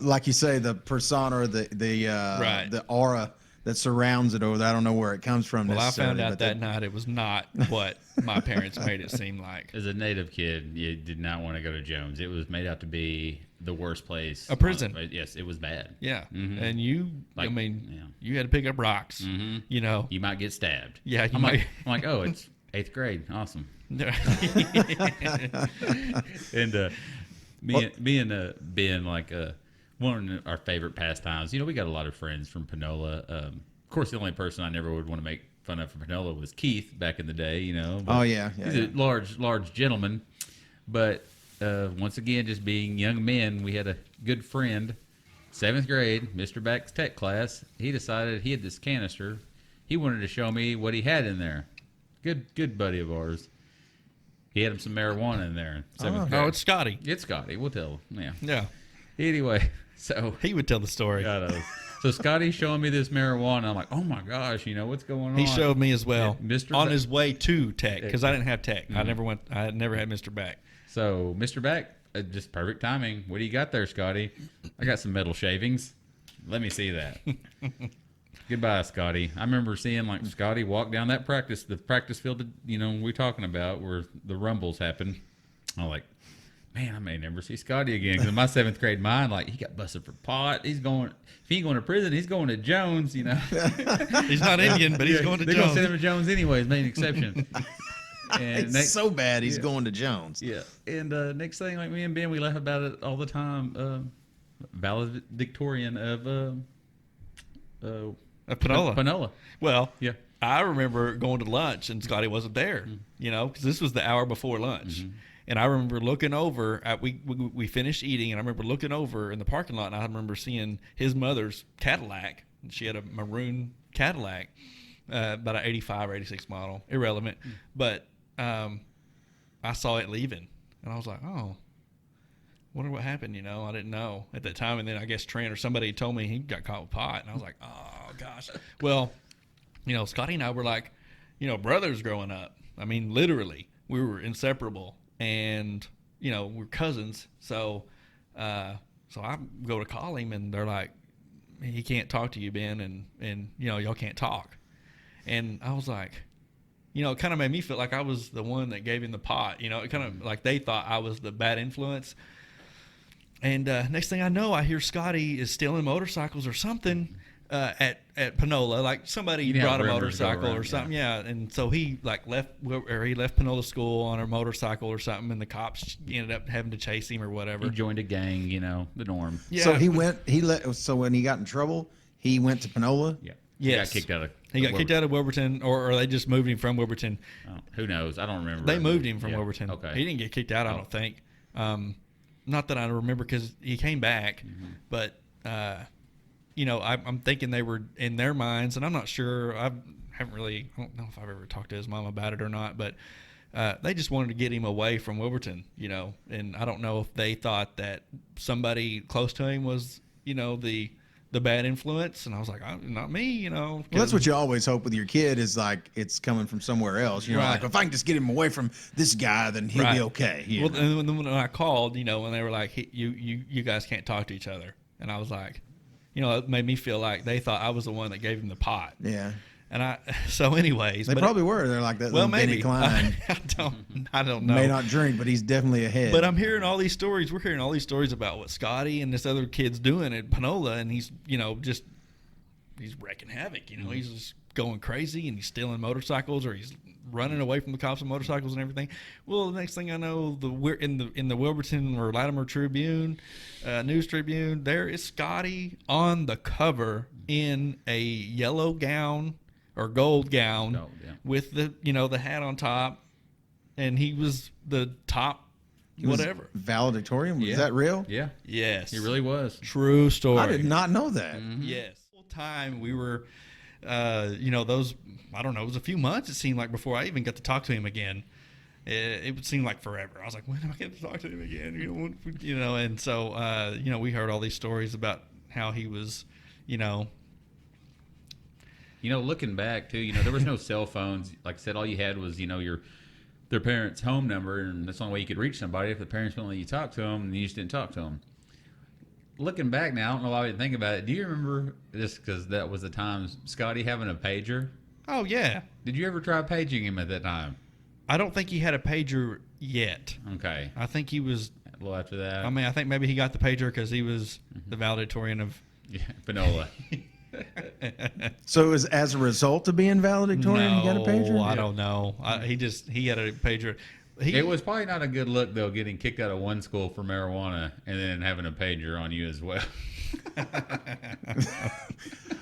like you say, the persona or the Right. the aura that surrounds it over there. I don't know where it comes from well, I necessarily. found out but that night it was not what my parents made it seem like. As a native kid, you did not want to go to Jones. It was made out to be the worst place. A prison. Yes, it was bad. Yeah, Mhm. and you, I Like, mean, yeah. you had to pick up rocks. Mhm. You know, You might get stabbed. Yeah, you I'm might. like, oh, it's 8th grade. Awesome. And being like one of our favorite pastimes. You know, we got a lot of friends from Panola. Of course, the only person I never would want to make fun of from Panola was Keith back in the day. You know. But Oh, yeah, he's a large gentleman. But once again, just being young men, we had a good friend, 7th grade, Mr. Back's tech class. He decided he had this canister. He wanted to show me what he had in there. Good buddy of ours. He had some marijuana in there. 7th grade. oh, it's Scotty. It's Scotty. We'll tell him. Yeah. Yeah, Anyway, so he would tell the story. so Scotty's showing me this marijuana. I'm like, oh my gosh, you know what's going on? He showed me as well, Yeah, Mr. on Ba- his way to tech because I didn't have tech. I never had Mr. Back. So Mr. Back, just perfect timing. What do you got there, Scotty? I got some metal shavings. Let me see that. Goodbye, Scotty. I remember seeing like Scotty walk down the practice field, you know, we're talking about where the rumbles happen. I'm like, man, I may never see Scotty again. Because in my 7th grade mind, like, he got busted for pot. He's going, if he ain't going to prison, he's going to Jones, you know. He's not Indian, but he's going to They're going to Jones. send him to Jones anyways, made an exception. And it's next, so bad he's going to Jones. yeah. And next thing, like me and Ben, we laugh about it all the time. Valedictorian of Panola. Panola. Well, Yeah. I remember going to lunch and Scotty wasn't there, you know, because this was the hour before lunch. And I remember looking over at we finished eating, and I remember looking over in the parking lot, and I remember seeing his mother's Cadillac. She had a maroon Cadillac, about an 85 or 86 model, irrelevant. But I saw it leaving, and I was like, oh, wonder what happened, you know. I didn't know at that time, and then I guess Trent or somebody told me he got caught with pot, and I was like, oh, gosh. Well, you know, Scotty and I were like, you know, brothers growing up. I mean, literally, we were inseparable. And, you know, we're cousins. So I go to call him, and they're like, he can't talk to you, Ben, and you know, y'all can't talk. And I was like, you know, it kind of made me feel like I was the one that gave him the pot. You know, it kind of like they thought I was the bad influence. And next thing I know, I hear Scotty is stealing motorcycles or something at Panola. Like somebody You know how brought a rumors go motorcycle around, or something. Yeah. And so he like left Panola school on a motorcycle or something, and the cops ended up having to chase him or whatever. He joined a gang, you know, the norm. Yeah. So when he got in trouble, he went to Panola. Yeah. Yes. He got kicked out of He got kicked out of Wilburton, or they just moved him from Wilburton. Oh, who knows? I don't remember. They moved him from Yeah. Wilburton. Okay. He didn't get kicked out, I don't think. Not that I remember, because he came back, but you know, I'm thinking they were in their minds, and I'm not sure. I don't know if I've ever talked to his mom about it or not, but they just wanted to get him away from Wilburton, you know, and I don't know if they thought that somebody close to him was, you know, the bad influence, and I was like, not me, you know. Well, that's what you always hope with your kid, is like it's coming from somewhere else. You know, Right. like if I can just get him away from this guy, then he'll Right. be okay. You Well, know? and then when I called, you know, when they were like, you guys can't talk to each other, and I was like, you know, it made me feel like they thought I was the one that gave him the pot. Yeah. And so anyways, They probably were. They're like that. well, little Benny maybe Klein I don't know. may not drink, but he's definitely ahead. But I'm hearing all these stories. We're hearing all these stories about what Scotty and this other kid's doing at Panola, and he's, you know, he's wrecking havoc. You know, he's just going crazy, and he's stealing motorcycles, or he's running away from the cops on motorcycles and everything. Well, the next thing I know, we're in the Wilburton or Latimer Tribune, News Tribune. There is Scotty on the cover in a yellow gown or gold gown with the hat on top, and he was the top whatever Valedictorian. Was that real? Yeah. Yes, He really was. true story. I did not know that. Yes. Full time we were, those, I don't know, it was a few months it seemed like before I even got to talk to him again. It would seem like forever. I was like, when am I going to talk to him again? And so, we heard all these stories about how he was, looking back too, there was no cell phones. Like I said, all you had was, your their parents' home number, and that's the only way you could reach somebody. If the parents wouldn't let you talk to them, and you just didn't talk to them. Looking back now, I don't know why I didn't think about it. Do you remember this? Because that was the time Scotty having a pager. Oh yeah. Did you ever try paging him at that time? I don't think he had a pager yet. Okay. I think he was. A little after that. I mean, I think maybe he got the pager because he was the valedictorian of. Yeah, Panola. So it was as a result of being valedictorian, you got a pager? I don't know. He had a pager. It was probably not a good look though, getting kicked out of one school for marijuana and then having a pager on you as well.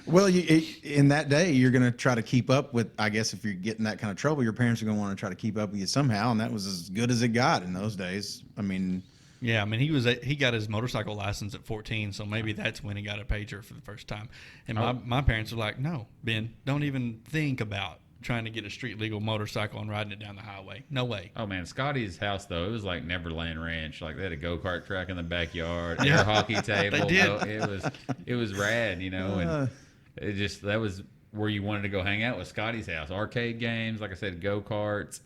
Well, in that day, you're going to try to keep up with, I guess if you're getting that kind of trouble, your parents are going to want to try to keep up with you somehow, and that was as good as it got in those days. I mean... Yeah, I mean, he got his motorcycle license at 14, so maybe that's when he got a pager for the first time. And my parents were like, no, Ben, don't even think about trying to get a street legal motorcycle and riding it down the highway. No way. Oh man, Scotty's house though, it was like Neverland Ranch. Like they had a go-kart track in the backyard, air hockey table. They did. It was rad, you know, and that was where you wanted to go hang out with Scotty's house. Arcade games, like I said, go-karts.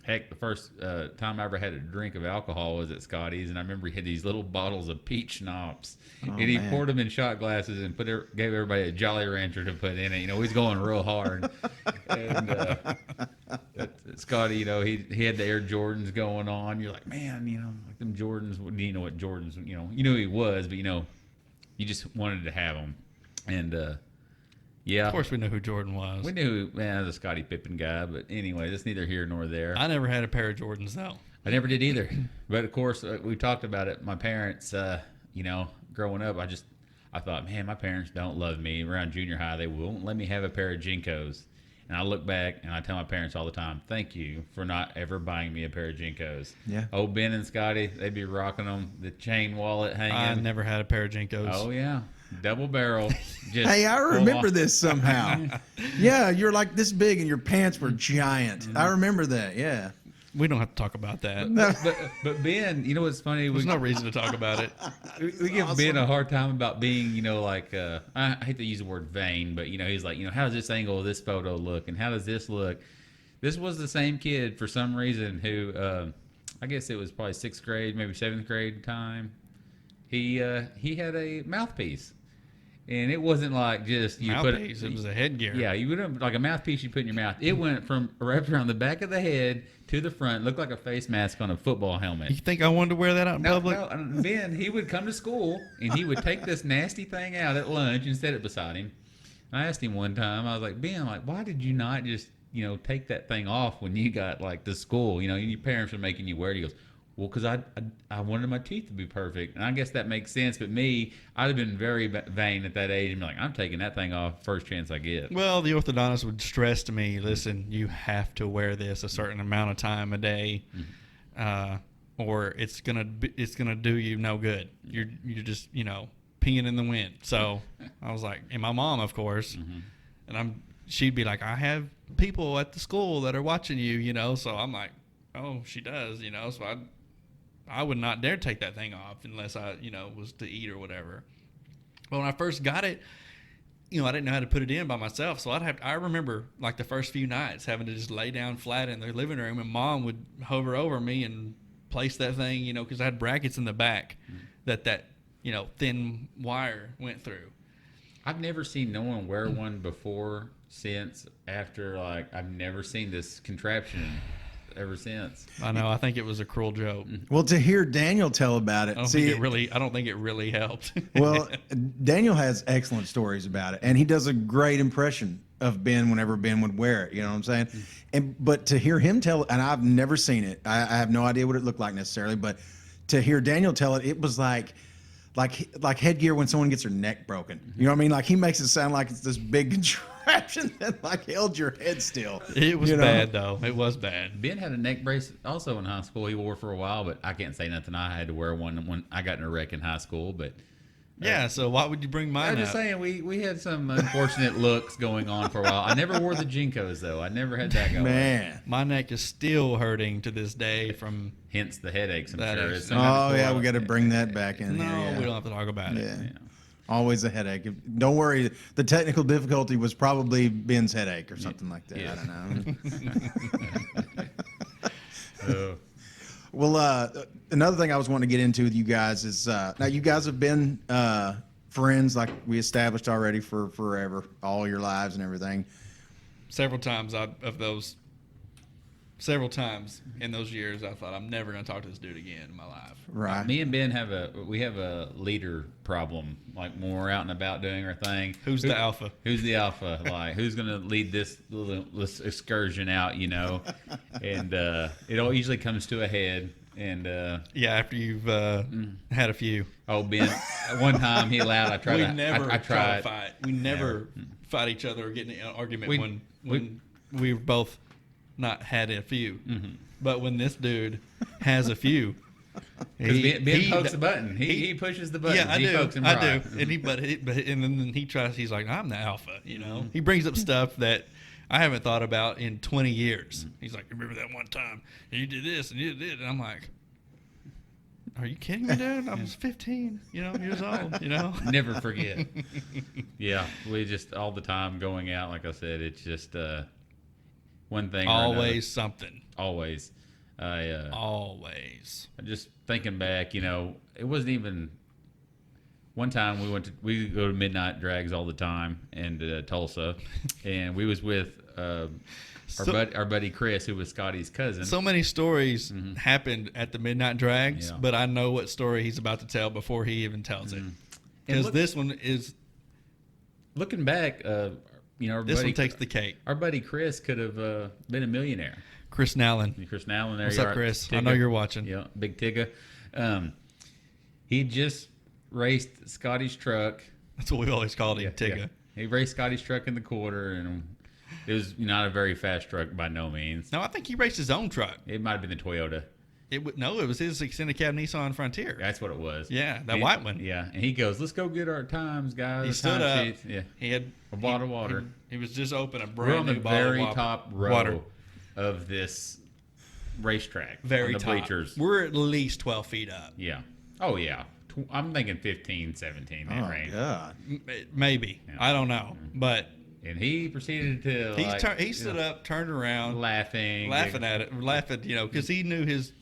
Heck, the first time I ever had a drink of alcohol was at Scotty's, and I remember he had these little bottles of peach schnapps, and he poured them in shot glasses and gave everybody a Jolly Rancher to put in it. You know, he's going real hard. And Scotty, you know, he had the Air Jordans going on. You're like, man, you know, like them Jordans. You know what Jordans? You know who he was, but you know, you just wanted to have them, and. Yeah. Of course we knew who Jordan was. We knew, the Scottie Pippen guy, but anyway, that's neither here nor there. I never had a pair of Jordans, though. I never did either. But, of course, we talked about it. My parents, you know, growing up, I thought, man, my parents don't love me. Around junior high, they won't let me have a pair of Jinkos. And I look back, and I tell my parents all the time, thank you for not ever buying me a pair of Jinkos. Yeah. Old Ben and Scotty, they'd be rocking them, the chain wallet hanging. I never had a pair of Jinkos. Oh, yeah. Double barrel. Just hey, I remember this somehow. Yeah, you're like this big and your pants were giant. I remember that, yeah. We don't have to talk about that. But Ben, you know what's funny? There's no reason to talk about it. We give awesome. Ben a hard time about being, you know, like, I hate to use the word vain, but, you know, he's like, you know, how does this angle of this photo look? And how does this look? This was the same kid for some reason who, I guess it was probably 6th grade, maybe 7th grade time. He had a mouthpiece. And it wasn't like just you mouthpiece, it was a headgear. Yeah, you wouldn't like a mouthpiece you put in your mouth. It went from wrapped around the back of the head to the front, looked like a face mask on a football helmet. You think I wanted to wear that out in public? No, Ben, he would come to school and he would take this nasty thing out at lunch and set it beside him. I asked him one time, I was like, Ben, like, why did you not just, you know, take that thing off when you got like to school? You know, your parents were making you wear it. He goes, well, because I wanted my teeth to be perfect. And I guess that makes sense. But me, I'd have been very vain at that age and be like, I'm taking that thing off first chance I get. Well, the orthodontist would stress to me, listen, you have to wear this a certain amount of time a day, or it's gonna do you no good. You're just, you know, peeing in the wind. So I was like, and my mom, of course, and she'd be like, I have people at the school that are watching you, you know. So I'm like, oh, she does, you know. So I would not dare take that thing off unless I, you know, was to eat or whatever. But when I first got it, you know, I didn't know how to put it in by myself. So I remember like the first few nights having to just lay down flat in their living room, and Mom would hover over me and place that thing, you know, because I had brackets in the back that, you know, thin wire went through. I've never seen no one wear one before, since, after, like, I've never seen this contraption ever since. I know. I think it was a cruel joke. Well, to hear Daniel tell about it, I don't think it really helped. Well, Daniel has excellent stories about it, and he does a great impression of Ben whenever Ben would wear it. You know what I'm saying? But to hear him tell, and I've never seen it, I have no idea what it looked like necessarily, but to hear Daniel tell it, it was like headgear when someone gets their neck broken. You know what I mean? Like he makes it sound like it's this big contraption that like held your head still. It was bad though. It was bad. Ben had a neck brace also in high school. He wore for a while, but I can't say nothing. I had to wear one when I got in a wreck in high school. But yeah, so why would you bring mine I'm just saying we had some unfortunate looks going on for a while. I never wore the Jinkos though. I never had that going. Man, my neck is still hurting to this day from. Hence the headaches. I'm sure. Oh yeah, we got to bring that back in. No, here, yeah. we don't have to talk about it. Yeah. Always a headache. Don't worry. The technical difficulty was probably Ben's headache or something like that. I don't know. Well, another thing I was wanting to get into with you guys is now you guys have been friends, like we established already, for forever, all your lives and everything. Several times in those years, I thought I'm never going to talk to this dude again in my life. Right. Me and Ben have a leader problem. Like when we're out and about doing our thing. Who's the alpha? Who's the alpha? Like who's going to lead this excursion out? You know, and it all usually comes to a head. And yeah, after you've had a few. Oh, Ben! One time he allowed. I tried. We never I try to fight. We never fight each other or get in an argument when we both not had a few. Mm-hmm. But when this dude has a few, Ben pokes the button. He pushes the button. Yeah, I he do. Pokes him I right. do. And then he tries. He's like, I'm the alpha. You know. He brings up stuff that I haven't thought about in 20 years. He's like, remember that one time you did this and you did it, and I'm like, are you kidding me, dude? I was 15, years old, Never forget. Yeah, we just all the time going out. Like I said, it's just one thing. Always something. Always. Always. Just thinking back, it wasn't even. One time we go to midnight drags all the time in Tulsa, and we was with our buddy Chris, who was Scotty's cousin. So many stories happened at the midnight drags, but I know what story he's about to tell before he even tells it. Because this one is looking back. This one takes the cake. Our buddy Chris could have been a millionaire. Chris Nallen. There. What's up, Chris? Tigga. I know you're watching. Yeah, big Tigga. He just raced Scotty's truck. That's what we always called him, Tigga. Yeah. He raced Scotty's truck in the quarter, and it was not a very fast truck by no means. No, I think he raced his own truck. It might have been the Toyota. It was his extended cab Nissan Frontier. That's what it was. Yeah, that white one. Yeah, and he goes, "Let's go get our times, guys." He stood up. Sheets. Yeah, he had a bottle of water. He was just open a We're on brand the new bottle very of top row water. of this racetrack. Very on the top. bleachers. We're at least 12 feet up. Yeah. Oh yeah. I'm thinking 15, 17. That range. God. Maybe. Yeah. I don't know, but. And he proceeded to. He stood up, turned around, laughing at it, because he knew his.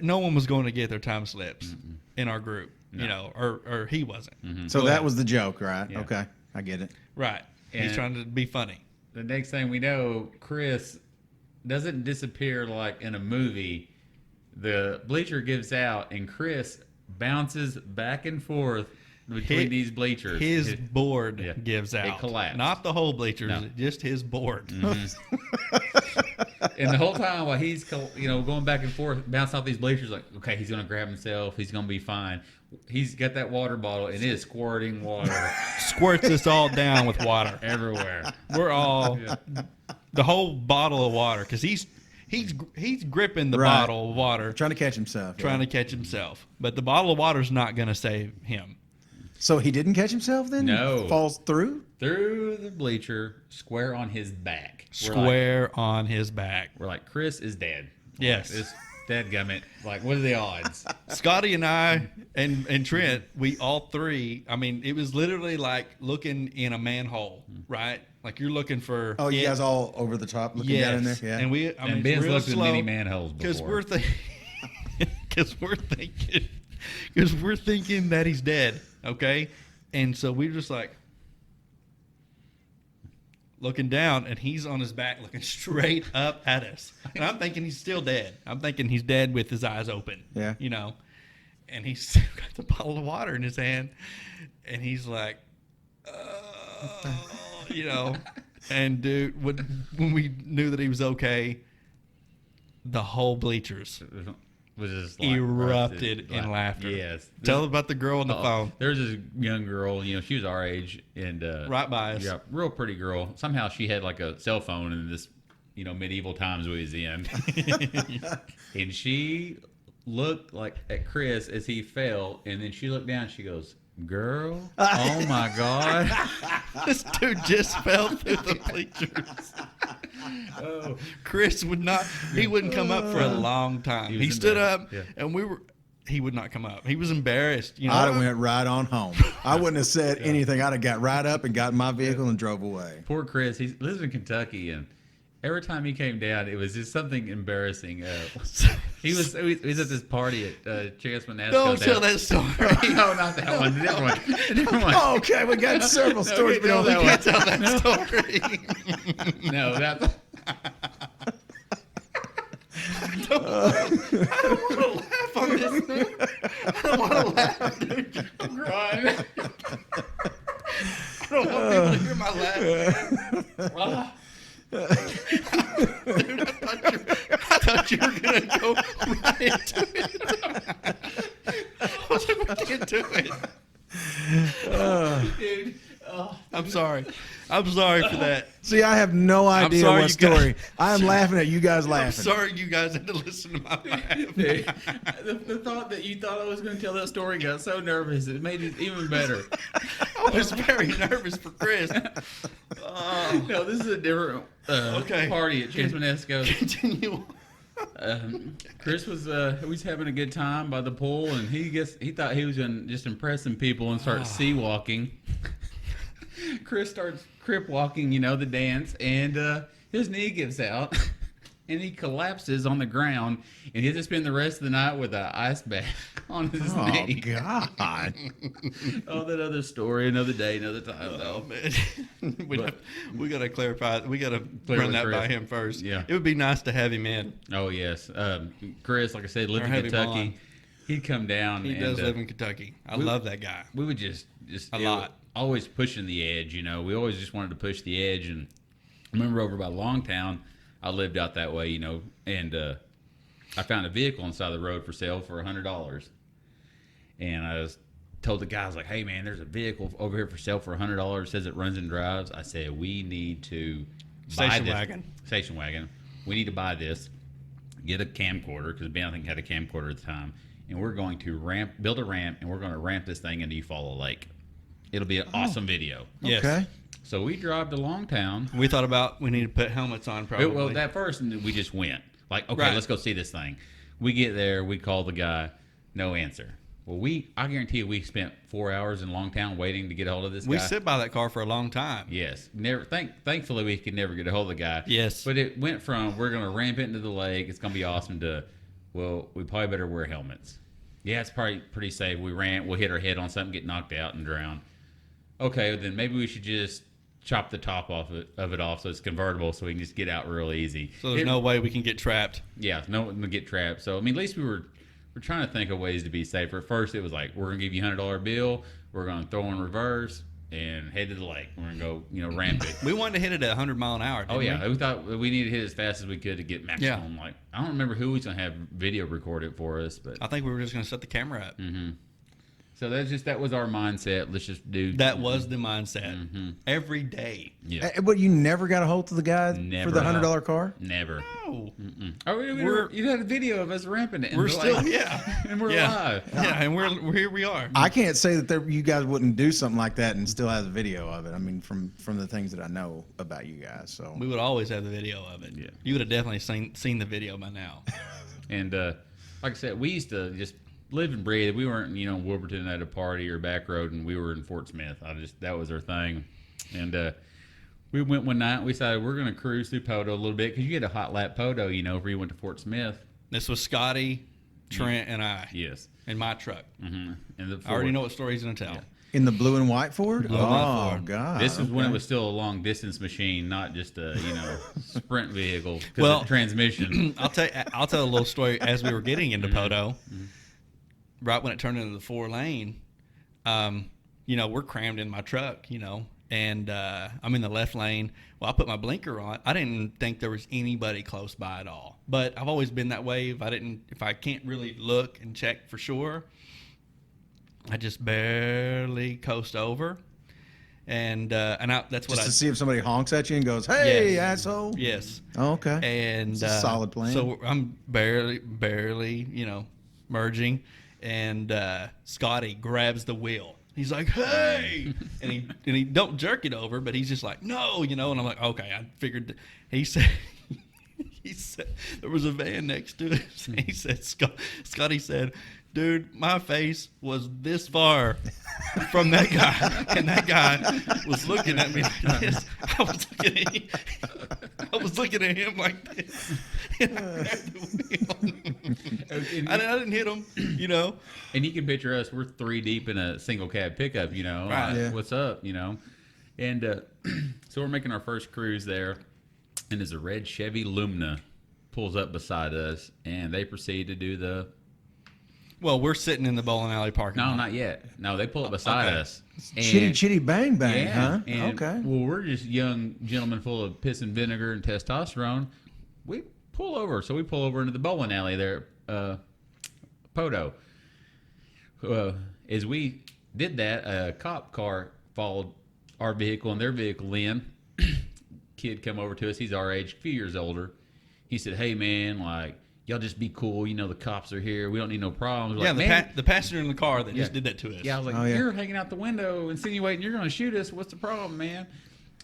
No one was going to get their time slips in our group, or he wasn't. Mm-hmm. So that was the joke, right? Yeah. Okay, I get it. Right. And he's trying to be funny. The next thing we know, Chris doesn't disappear like in a movie. The bleacher gives out, and Chris bounces back and forth between these bleachers. His board gives out. It collapsed. Not the whole bleachers, just his board. And the whole time while he's going back and forth, bouncing off these bleachers, like, okay, he's going to grab himself. He's going to be fine. He's got that water bottle, and it is squirting water. Squirts us all down with water. Everywhere. We're all, the whole bottle of water, because he's gripping the bottle of water. Trying to catch himself. But the bottle of water is not going to save him. So he didn't catch himself then? No. Falls through? Through the bleacher, square on his back. On his back. We're like, Chris is dead. Yes. This dadgummit. Like, what are the odds? Scotty and I and Trent, we all three, it was literally like looking in a manhole, right? Like you're looking for. Oh, you guys all over the top looking down in there? Yeah. And Ben's looked in many manholes before. Because we're thinking that he's dead, okay? And so we're just like looking down, and he's on his back looking straight up at us. And I'm thinking he's still dead. I'm thinking he's dead with his eyes open. Yeah. And he's still got the bottle of water in his hand, and he's like, And dude, when we knew that he was okay, the whole bleachers was just erupted in laughter. Yes. Tell about the girl on the phone. There was this young girl, she was our age, and right by us. Yeah, real pretty girl. Somehow she had like a cell phone in this, medieval times we was in. And she looked at Chris as he fell, and then she looked down and she goes, "Girl, oh my God." This dude just fell through the bleachers. Oh, Chris wouldn't come up for a long time. He stood up, and he would not come up. He was embarrassed. I'd have went right on home. I wouldn't have said anything. I'd have got right up and got in my vehicle and drove away. Poor Chris. He lives in Kentucky, and every time he came down, it was just something embarrassing. He was at this party at Chance Monasco's Don't tell house. that story. No, not that one. A different one. A different one. Oh, okay, we got several stories. we But don't only know Tell that story. No, that's. I don't want to laugh on this, dude. I don't want to laugh, dude. I'm crying. I don't want people to hear my laugh. Dude, I thought you were going to go right into it. I was like, we can't do it. Dude. I'm sorry. I'm sorry for that. See, I have no idea sorry what you guys- story. I am laughing at you guys I'm laughing. sorry you guys had to listen to my laugh. Dude, the thought that you thought I was going to tell that story got so nervous. It made it even better. I was very nervous for Chris. No, this is a different Okay. party at Chance Monasco's. Continue. Chris was having a good time by the pool, and he thought he was going to just impress some people and start sea walking. Chris starts crip walking, the dance, and his knee gives out, and he collapses on the ground, and he has to spend the rest of the night with an ice bath on his Oh knee. God! Oh, that other story, another day, another time. Oh though. man, we gotta clarify. We gotta Clear run with that by Chris. him first. Yeah. It would be nice to have him in. Oh yes, Chris, like I said, lived Or in have him on. Kentucky. He'd come down. He and, does live in Kentucky. I love that guy. We would just A lot. always pushing the edge. We always just wanted to push the edge. And I remember over by Longtown, I lived out that way, and I found a vehicle on the side of the road for sale for $100. And I told the guys, like, hey man, there's a vehicle over here for sale for $100. It says it runs and drives. I said, we need to buy Station this wagon. station wagon. We need to buy this, get a camcorder, because Ben, I think, had a camcorder at the time, and we're going to build a ramp, and we're going to ramp this thing into Eufaula Lake. It'll be an awesome video. Yes. Okay. So we drive to Longtown. We thought about we need to put helmets on probably. Well, that first we just went like, okay, Right. let's go see this thing. We get there, we call the guy, no answer. Well, I guarantee you, we spent 4 hours in Longtown waiting to get a hold of this we guy. sit by that car for a long time. Yes, never. Thankfully, we could never get a hold of the guy. Yes. but it went from we're going to ramp it into the lake, it's going to be awesome, to well, we probably better wear helmets. Yeah, it's probably pretty safe. We'll hit our head on something, get knocked out, and drown. Okay, then maybe we should just chop the top of it off so it's convertible, so we can just get out real easy. So there's no way we can get trapped. Yeah, no one will get trapped. So I mean, at least we're trying to think of ways to be safer. At first, it was like, we're gonna give you $100 bill, we're gonna throw in reverse and head to the lake. We're gonna go, ramp it. We wanted to hit it at 100 mile an hour. Didn't Oh yeah, we? we thought we needed to hit as fast as we could to get maximum. Yeah. Like, I don't remember who was gonna have video record it for us, but I think we were just going to set the camera up. so that was our mindset. Let's just do That was the mindset. Every day. yeah. But you never got a hold of the guy Never. for the $100 car? Never. No. Oh, you had a video of us ramping it. And We're still, like, yeah. and we're yeah. live. Yeah, and we're here we are. I can't say that you guys wouldn't do something like that and still have a video of it. I mean, from the things that I know about you guys. So We would always have the video of it. Yeah. You would have definitely seen the video by now. And like I said, we used to just live and breathe. We weren't, in Wilburton at a party or back road, and we were in Fort Smith. That was our thing. And we went one night, and we decided we're going to cruise through Poteau a little bit, because you get a hot lap Poteau, where you went to Fort Smith. This was Scotty, Trent, and I Yes. in my truck. Mm-hmm. And I already know what story he's going to tell. Yeah. in the blue and white Ford? Blue and white Oh Ford. God. This is when it okay. was still a long distance machine, not just a sprint vehicle. 'Cause Well- of the transmission. I'll tell a little story as we were getting into Poteau. Right when it turned into the 4-lane, we're crammed in my truck, and I'm in the left lane. Well, I put my blinker on. I didn't think there was anybody close by at all. But I've always been that way. If I can't really look and check for sure, I just barely coast over, and that's what Just I to see if somebody honks at you and goes, "Hey, Yes. asshole." yes. Oh, okay. And It's a solid plan. So I'm barely, merging, and Scotty grabs the wheel. He's like, "Hey!" and he don't jerk it over, but he's just like, "No," And I'm like, "Okay." I figured. He said there was a van next to us. And he said, Scotty said, "Dude, my face was this far from that guy, and that guy was looking at me like this." I was was looking at him like this. And I grabbed the wheel. I didn't hit him, you know. And you can picture us, we're 3 deep in a single cab pickup, you know. Right. Like, Yeah. what's up, you know? And so we're making our first cruise there, and there's a red Chevy Lumina pulls up beside us, and they proceed to do the... Well, we're sitting in the bowling alley parking No, lot. not yet. No, they pull up beside Okay. us. Chitty chitty bang bang, huh? And, Okay. Well, we're just young gentlemen full of piss and vinegar and testosterone. We pull over. So we pull over into the bowling alley there, Poteau. As we did that, a cop car followed our vehicle and their vehicle in. Kid come over to us. He's our age, a few years older. He said, "Hey, man, like, y'all just be cool. You know, the cops are here. We don't need no problems." Yeah, Like, the passenger in the car that Yeah. just did that to us. yeah, I was like, Oh, yeah. "You're hanging out the window, insinuating you're going to shoot us. What's the problem, man?"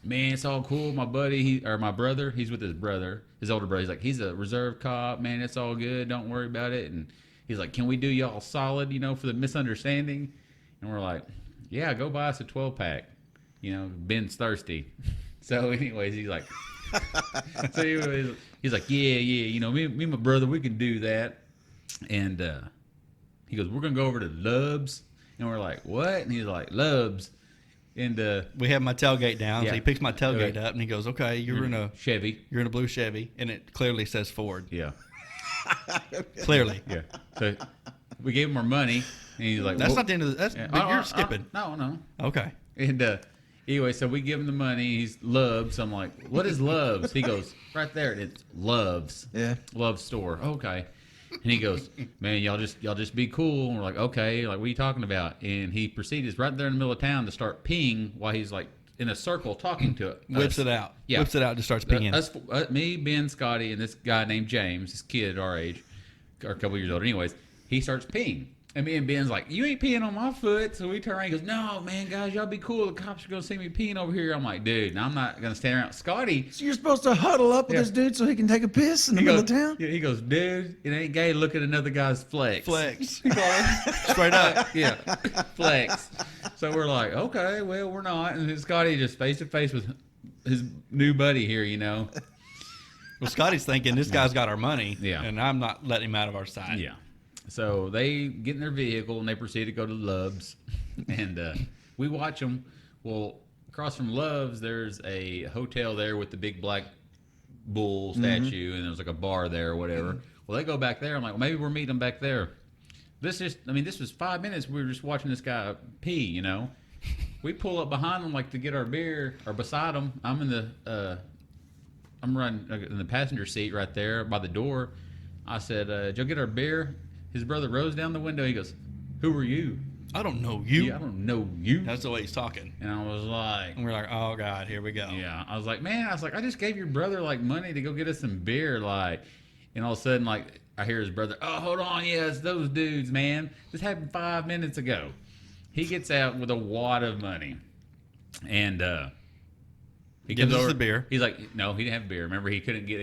Man, it's all cool. My buddy, my brother, he's with his brother, his older brother. He's like, he's a reserve cop. Man, it's all good. Don't worry about it. And he's like, "Can we do y'all solid, you know, for the misunderstanding?" And we're like, "Yeah, go buy us a 12-pack. You know, Ben's thirsty." So, anyways, he's like, he's like, yeah, you know, me and my brother, we can do that. And he goes, "We're gonna go over to Lubs," and we're like, "What?" And he's like, "Lubs," and We have my tailgate down, Yeah. so he picks my tailgate Okay. up, and he goes, "Okay, you're in a Chevy. blue Chevy," and it clearly says Ford. Yeah, Clearly, yeah. So we gave him our money, and he's like, that's "Well," not the end of the. That's yeah, but you're skipping. No. Okay. And anyway, so we give him the money. He's Loves. I'm like, "What is Loves?" He goes, "Right there. It's Loves. Yeah. Love store." Okay. And he goes, "Man, y'all just be cool." And we're like, "Okay." Like, what are you talking about? And he proceeds right there in the middle of town to start peeing while he's like in a circle talking to it. Whips it out. Yeah. Whips it out and just starts peeing. Me, Ben, Scotty, and this guy named James, this kid our age, or a couple years older. Anyways, he starts peeing. And me and Ben's like, "You ain't peeing on my foot." So we turn around and he goes, "No, man, guys, y'all be cool. The cops are going to see me peeing over here." I'm like, "Dude, I'm not going to stand around." Scotty, So you're supposed to huddle up with Yeah. this dude so he can take a piss in the he middle goes, of town? yeah, he goes, "Dude, it ain't gay to look at another guy's flex." Flex. Straight up. Yeah, flex. So we're like, "Okay, well, we're not." And then Scotty just face to face with his new buddy here, you know. Well, Scotty's thinking this guy's got our money, Yeah. and I'm not letting him out of our sight. Yeah. So they get in their vehicle and they proceed to go to Love's, and we watch them. Well, across from Love's, there's a hotel there with the big black bull statue, and there's like a bar there or whatever. Well, they go back there. I'm like, well, maybe we're meeting them back there. This was 5 minutes. We were just watching this guy pee, you know. We pull up behind him like to get our beer, or beside him. I'm in the I'm running in the passenger seat right there by the door. I said, "Did y'all get our beer?" His brother rose down the window. He goes, "Who are you?" I don't know you. "Yeah, I don't know you." That's the way he's talking. And I was like, And we're like, oh God, here we go. yeah. I was like, man, I just gave your brother like money to go get us some beer. Like, and all of a sudden, like, I hear his brother, "Oh, hold on. Yeah, it's those dudes, man. This happened 5 minutes ago." He gets out with a wad of money. And he Gives comes us over. the beer. He's like, no, he didn't have beer. Remember, they couldn't get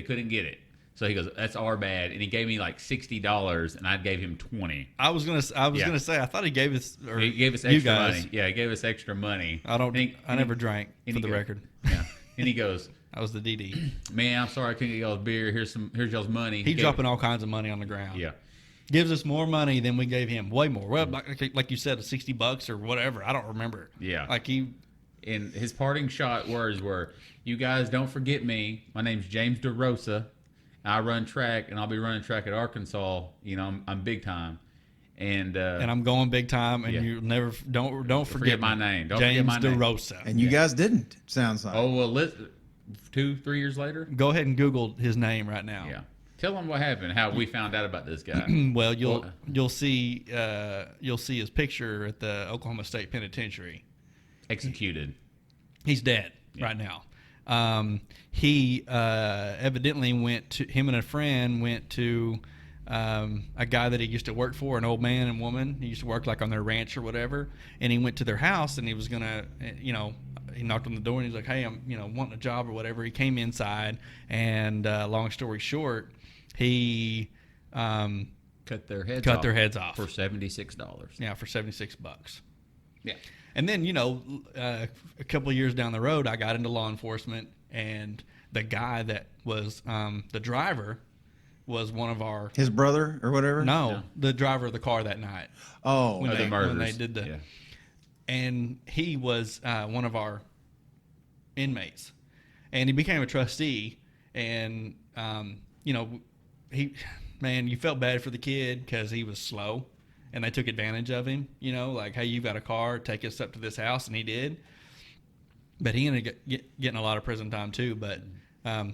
it. So he goes, "That's our bad." And he gave me like $60, and I gave him 20. I was gonna say I thought he gave us or He gave us you extra guys. money. Yeah, he gave us extra money. I don't. And I never drank and for he the goes- record. Yeah. And he goes, I was the DD. "Man, I'm sorry I couldn't get y'all's beer. Here's y'all's money." He gave- dropping all kinds of money on the ground. Yeah. Gives us more money than we gave him. Way more. Well, like you said, $60 or whatever. I don't remember. Yeah. Like he. And his parting shot words were, "You guys don't forget me. My name's James DeRosa. I run track, and I'll be running track at Arkansas. You know, I'm big time." And I'm going big time, and Yeah. you never don't forget my name. Don't James forget my name. DeRosa. And you guys didn't, it sounds like. oh well, 2-3 years later. Go ahead and Google his name right now. Yeah. Tell him what happened. How we found out about this guy. Well, you'll see his picture at the Oklahoma State Penitentiary. Executed. He's dead right now. He evidently him and a friend went to a guy that he used to work for, an old man and woman. He used to work like on their ranch or whatever. And he went to their house, and he was gonna, he knocked on the door and he's like, "Hey, I'm, wanting a job or whatever." He came inside, and long story short, he Cut their heads off for $76. Yeah, for $76. Yeah. And then, a couple of years down the road, I got into law enforcement, and the guy that was the driver was one of our His brother or whatever. no, the driver of the car that night. Oh, When the they murders. did the Yeah. and he was one of our inmates, and he became a trustee. And you know, you felt bad for the kid because he was slow, and they took advantage of him. You know, like, hey, you've got a car, take us up to this house, and he did. But he ended up getting a lot of prison time too. But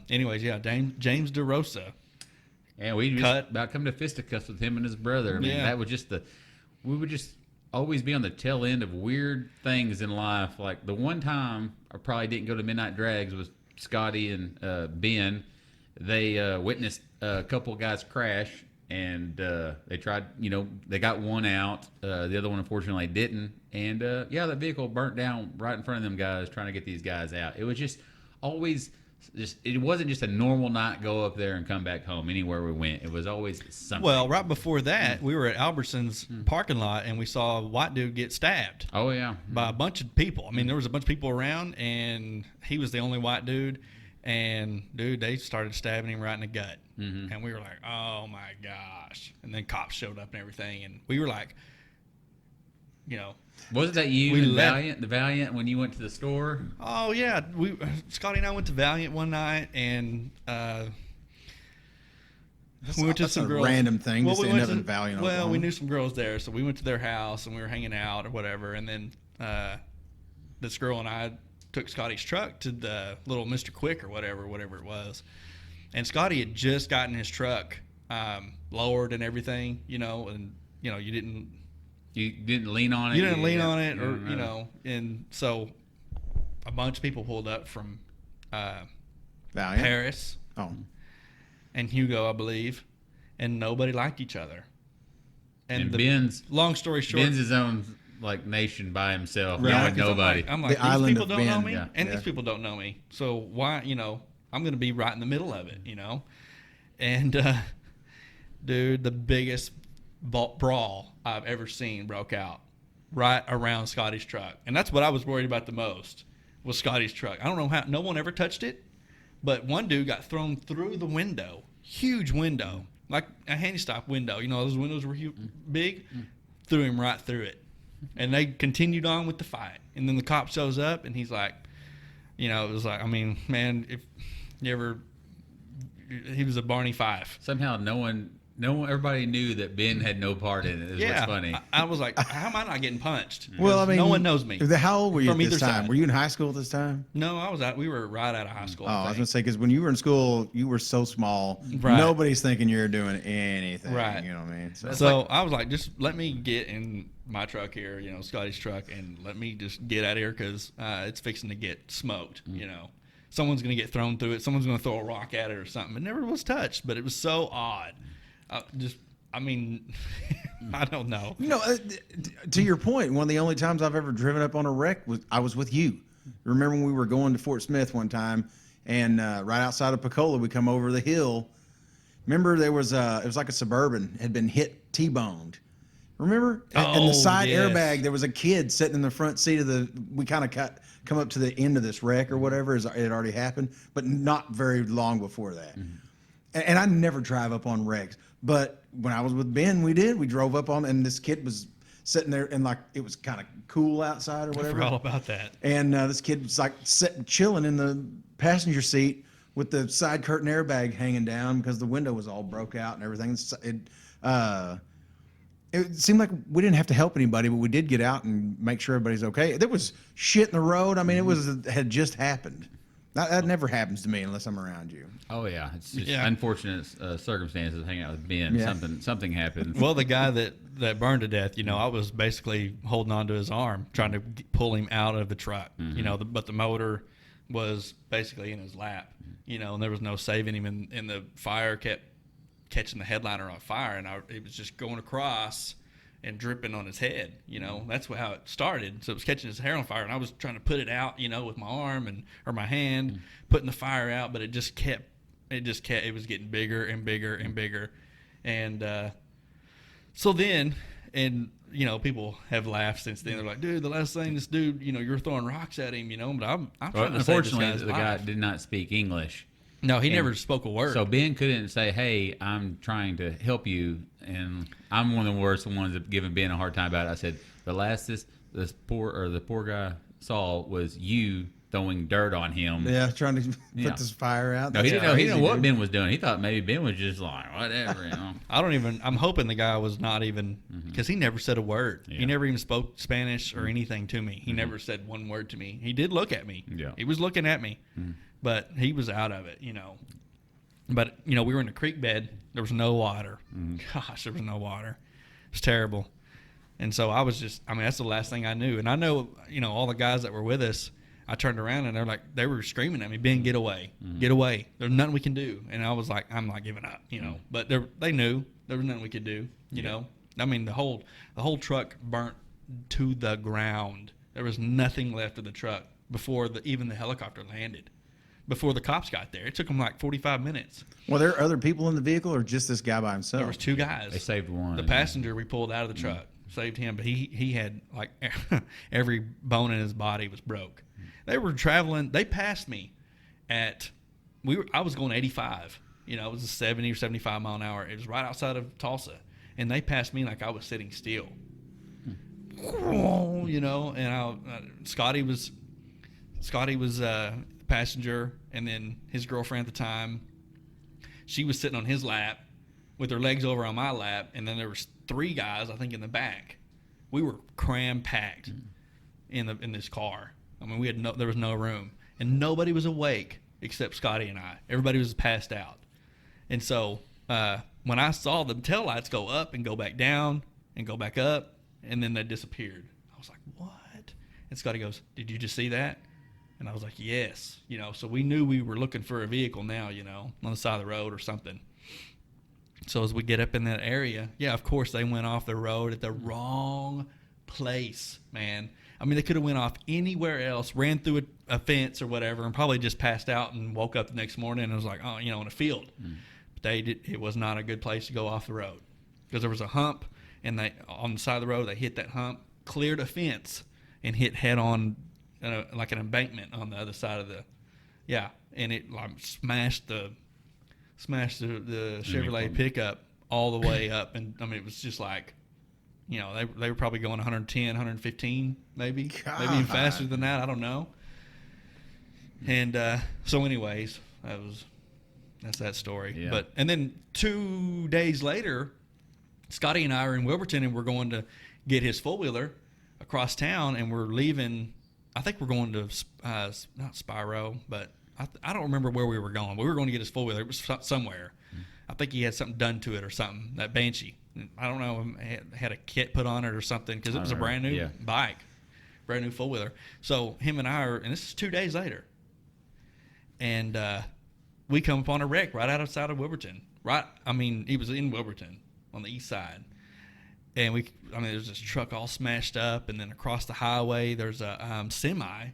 anyways, yeah, James DeRosa. And we just Cut. about come to fisticuffs with him and his brother. I mean, Yeah. that was just we would just always be on the tail end of weird things in life. Like the one time I probably didn't go to Midnight Drags was Scotty and Ben. They witnessed a couple of guys crash, and they tried, they got one out. The other one, unfortunately, didn't. And, that vehicle burnt down right in front of them guys trying to get these guys out. It was just always it wasn't just a normal night, go up there and come back home anywhere we went. It was always something. Well, right before that, we were at Albertson's parking lot, and we saw a white dude get stabbed. Oh, yeah. By a bunch of people. I mean, there was a bunch of people around, and he was the only white dude. And, dude, they started stabbing him right in the gut. Mm-hmm. And we were like, oh, my gosh. And then cops showed up and everything. And we were like, Wasn't that you We and left- the Valiant, when you went to the store? oh, yeah. Scotty and I went to Valiant one night, and we went to That's some a girls. random thing, just to we end went up in Valiant, Well, we Oklahoma. knew some girls there, so we went to their house, and we were hanging out or whatever. And then this girl and I took Scotty's truck to the little Mr. Quick or whatever it was. And Scotty had just gotten his truck lowered and everything, and you didn't lean on it. you didn't lean on it, Yeah, or no. and so a bunch of people pulled up from Valiant. Paris Oh, and Hugo, I believe, and nobody liked each other. And Ben's long story short, Ben's his own nation by himself. Right, Knowing 'cause nobody. I'm like The these island people of don't Ben, know me, yeah. and Yeah. these people don't know me. So why, I'm going to be right in the middle of it, And, dude, the biggest brawl I've ever seen broke out right around Scotty's truck. And that's what I was worried about the most, was Scotty's truck. I don't know how, no one ever touched it, but one dude got thrown through the window, huge window, like a handy stop window. Those windows were big, threw him right through it. And they continued on with the fight. And then the cop shows up, and he's like, it was like, I mean, man, if you ever, he was a Barney Fife. Somehow no one, everybody knew that Ben had no part in it. Is what's funny. I was like, how am I not getting punched? well, I Because mean, no one knows me. How old were you From at this either time? side. Were you in high school at this time? No, we were right out of high school. Oh, I was think. gonna say, because when you were in school, you were so small, Right. nobody's thinking you're doing anything. Right. You know what I mean? So I was like, just let me get in my truck here, Scotty's truck, and let me just get out of here because it's fixing to get smoked. Someone's going to get thrown through it. Someone's going to throw a rock at it or something. It never was touched, but it was so odd. I don't know. To your point, one of the only times I've ever driven up on a wreck I was with you. Remember when we were going to Fort Smith one time, and right outside of Poteau, we come over the hill. Remember there was it was like a Suburban had been hit T-boned. Remember? And Oh, the side yes. airbag, there was a kid sitting in the front seat of we kind of come up to the end of this wreck or whatever, it had already happened, but not very long before that. Mm-hmm. And I never drive up on wrecks, but when I was with Ben, we drove up on, and this kid was sitting there, and like it was kind of cool outside or I whatever. forgot all about that. And this kid was like sitting, chilling in the passenger seat with the side curtain airbag hanging down because the window was all broke out and everything. It seemed like we didn't have to help anybody, but we did get out and make sure everybody's okay. There was shit in the road. I mean, it had just happened. That never happens to me unless I'm around you. Oh yeah, it's just Yeah. unfortunate circumstances. Hanging out with Ben, Yeah. something happened. Well, the guy that burned to death, I was basically holding onto his arm, trying to pull him out of the truck. But the motor was basically in his lap. And there was no saving him, and the fire kept catching the headliner on fire, and it was just going across and dripping on his head. That's how it started. So it was catching his hair on fire, and I was trying to put it out, with my arm or my hand, putting the fire out, but it was getting bigger and bigger and bigger. And so then And people have laughed since then. They're like, dude, the last thing this dude, you're throwing rocks at him, but I'm trying to save this unfortunately, guy's the life. guy did not speak English. No, he never spoke a word. So Ben couldn't say, "Hey, I'm trying to help you," and I'm one of the worst ones that giving Ben a hard time about it. I said, "The last the poor guy saw was you throwing dirt on him." Yeah, trying to put this fire out. No, he That's didn't know. He didn't know what dude. Ben was doing. He thought maybe Ben was just like whatever. I'm hoping the guy was not even, because he never said a word. Yeah. He never even spoke Spanish or anything to me. He never said one word to me. He did look at me. Yeah. He was looking at me, but he was out of it, But, we were in a creek bed. There was no water. Gosh, there was no water. It was terrible. And so I was that's the last thing I knew. And I know, all the guys that were with us, I turned around and they were screaming at me, Ben, get away. Get away. There's nothing we can do. And I was like, I'm not giving up, But they knew there was nothing we could do, I mean, the whole truck burnt to the ground. There was nothing left of the truck before even the helicopter landed. Before the cops got there. It took them like 45 minutes. Well, there other people in the vehicle or just this guy by himself? There was two guys. They saved one. The passenger we pulled out of the truck, saved him, but he had like every bone in his body was broke. They were traveling. They passed me I was going 85. It was a 70 or 75 mile an hour. It was right outside of Tulsa, and they passed me like I was sitting still. And Scotty was passenger, and then his girlfriend at the time, she was sitting on his lap with her legs over on my lap, and then there was three guys I think in the back. We were cram packed in this car. I mean, there was no room, and nobody was awake except Scotty and I. Everybody was passed out. And so when I saw the taillights go up and go back down and go back up, and then they disappeared, I was like, what? And Scotty goes, did you just see that? And I was like, yes. So we knew we were looking for a vehicle now, on the side of the road or something. So as we get up in that area, yeah, of course they went off the road at the wrong place, man. I mean, they could have went off anywhere else, ran through a fence or whatever, and probably just passed out and woke up the next morning and was like, oh, in a field. But it was not a good place to go off the road, because there was a hump, and on the side of the road, they hit that hump, cleared a fence, and hit head on like an embankment on the other side of and it like smashed the Chevrolet pickup all the way up, and I mean it was just like, they were probably going 110, 115 maybe even faster than that. I don't know. And so anyways, that's that story. Yeah. And then 2 days later, Scotty and I are in Wilburton, and we're going to get his four-wheeler across town, and we're leaving. I think we're going to not Spyro, but I don't remember where we were going. We were going to get his four-wheeler. It was somewhere. I think he had something done to it or something, that Banshee. I don't know, had a kit put on it or something, because it was a brand new bike, brand new four-wheeler. So him and I and this is 2 days later, and we come upon a wreck right outside of Wilburton. He was in Wilburton on the east side. And there's this truck all smashed up, and then across the highway, there's a semi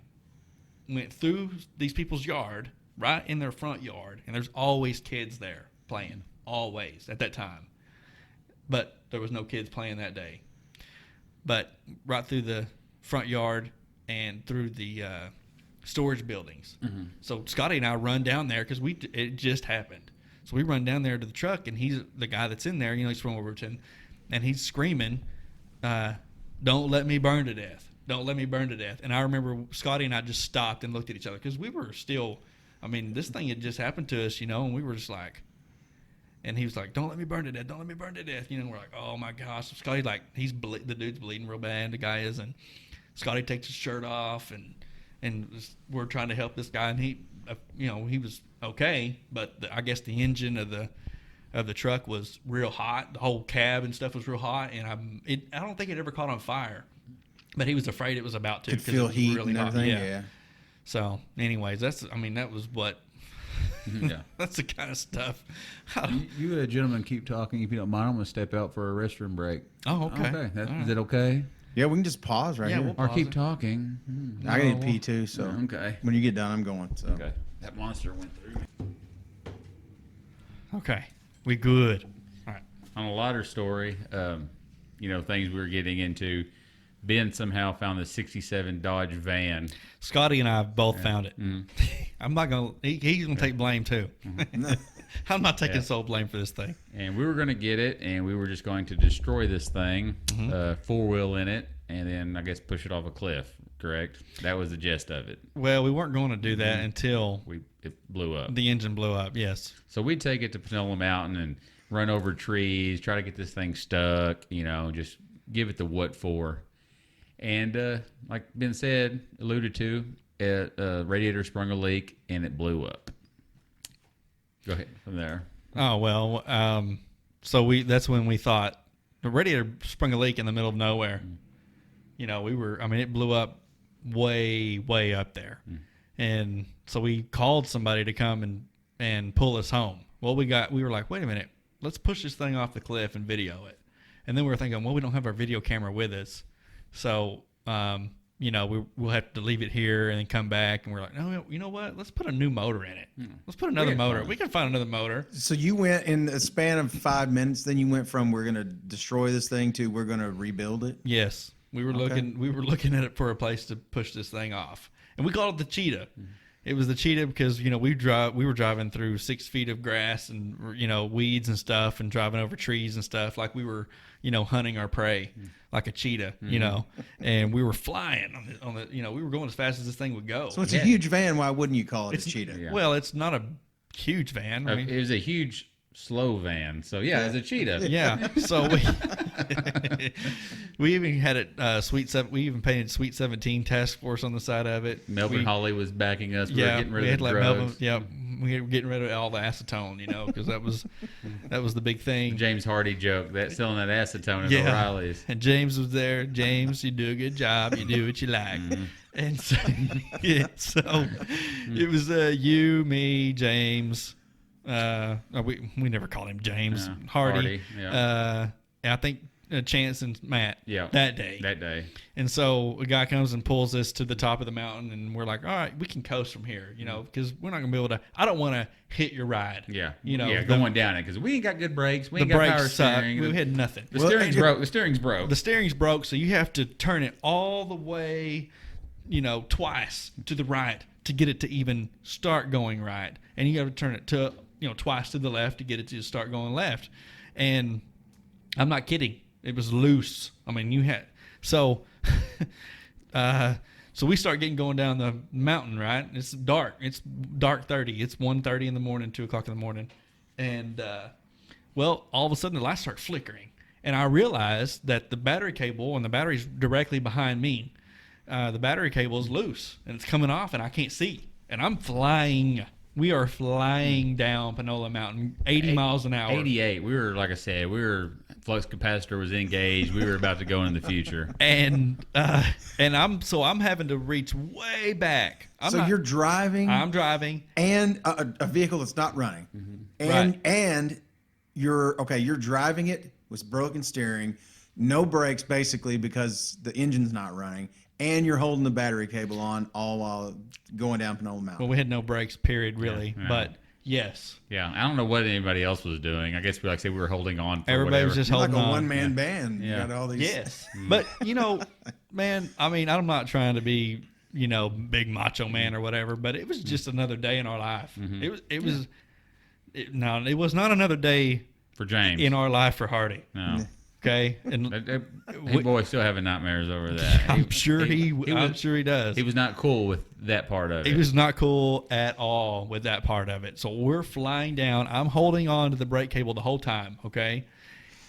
went through these people's yard, right in their front yard, and there's always kids there playing, always at that time. But there was no kids playing that day. But right through the front yard and through the storage buildings. Mm-hmm. So Scotty and I run down there because it just happened. So we run down there to the truck, and he's the guy that's in there. He's from Overton. And he's screaming, don't let me burn to death. Don't let me burn to death. And I remember Scotty and I just stopped and looked at each other, because we were still, this thing had just happened to us, and we were just like, and he was like, don't let me burn to death. Don't let me burn to death. We're like, oh my gosh. So Scotty, the dude's bleeding real bad. The guy is. And Scotty takes his shirt off, and we're trying to help this guy. And he was okay. But I guess the engine of the truck was real hot. The whole cab and stuff was real hot, and I don't think it ever caught on fire, but he was afraid it was about to. Could feel heat really and everything. Yeah. So, anyways, that was what. Yeah. That's the kind of stuff. You gentlemen keep talking if you don't mind. I'm going to step out for a restroom break. Oh, okay. Is that okay? Yeah, we can just pause right here. Or keep talking. I need to pee too, so okay. When you get done, I'm going. So. Okay. That monster went through me. Okay. We good. All right. On a lighter story, things we were getting into. Ben somehow found the 67 Dodge van. Scotty and I both found it. I'm not going to, he's going to take blame too. I'm not taking sole blame for this thing. And we were going to get it, and we were just going to destroy this thing, four-wheel in it, and then I guess push it off a cliff, correct? That was the gist of it. Well, we weren't going to do that until It blew up. the engine blew up, yes. So we'd take it to Pamplona Mountain and run over trees, try to get this thing stuck, just give it the what for. And like Ben said, alluded to, radiator sprung a leak, and it blew up. Go ahead from there. Oh, well, so that's when we thought the radiator sprung a leak in the middle of nowhere. It blew up way, way up there. And so we called somebody to come and pull us home. Well, we were like, wait a minute, let's push this thing off the cliff and video it. And then we were thinking, well, we don't have our video camera with us. So, we'll have to leave it here and then come back. And we're like, no, you know what? Let's put a new motor in it. Let's put another motor. We can find another motor. So you went in a span of 5 minutes. Then you went from we're going to destroy this thing to we're going to rebuild it. Yes, we were looking at it for a place to push this thing off, and we called it the Cheetah. It was the Cheetah because we were driving through 6 feet of grass and weeds and stuff, and driving over trees and stuff like we were hunting our prey like a cheetah, and we were flying on the we were going as fast as this thing would go. So it's a huge van. Why wouldn't you call it a Cheetah? Yeah. Well, it's not a huge van. It was a huge slow van. So yeah, it's a Cheetah. Yeah. So we even had it we even painted Sweet 17 Task Force on the side of it. Melvin Hawley was backing us. We were getting rid of the drugs. We were getting rid of all the acetone, because that was the big thing. James Hardy joke that selling that acetone at O'Reilly's. And James was there. James, you do a good job. You do what you like. And so, it was you, me, James. We never called him James. Hardy. I think Chance and Matt. That day. And so a guy comes and pulls us to the top of the mountain, and we're like, all right, we can coast from here, because we're not gonna be able to. I don't want to hit your ride. Going down it because we ain't got good brakes. We ain't got power steering. We had nothing. The steering's broke. The steering's broke. So you have to turn it all the way, twice to the right to get it to even start going right, and you have to turn it to twice to the left to get it to start going left. And I'm not kidding. It was loose. I mean, so we start going down the mountain, right? It's dark. It's dark 30. It's 1:30 in the morning, 2 o'clock in the morning. And, all of a sudden the lights start flickering. And I realized that the battery cable, and the battery's directly behind me, the battery cable is loose and it's coming off and I can't see. And I'm flying. We are flying down Pamplona Mountain, 80 miles an hour. 88. We were, like I said, flux capacitor was engaged. We were about to go into the future. And I'm having to reach way back. You're driving. I'm driving. And a vehicle that's not running. And you're driving it with broken steering, no brakes basically because the engine's not running. And you're holding the battery cable on all while going down Pamplona Mountain. Well, we had no brakes, period, really. Yeah. But yes. Yeah, I don't know what anybody else was doing. I guess we were holding on. Everybody was just holding on. Like a one-man band. Yeah. You got all these. Yes. But man, I mean, I'm not trying to be big macho man or whatever, but it was just another day in our life. It was not another day for James in our life for Hardy. No. Okay, and boy, still having nightmares over that. I'm sure he does. He was not cool with that part of it. He was not cool at all with that part of it. So we're flying down. I'm holding on to the brake cable the whole time. Okay,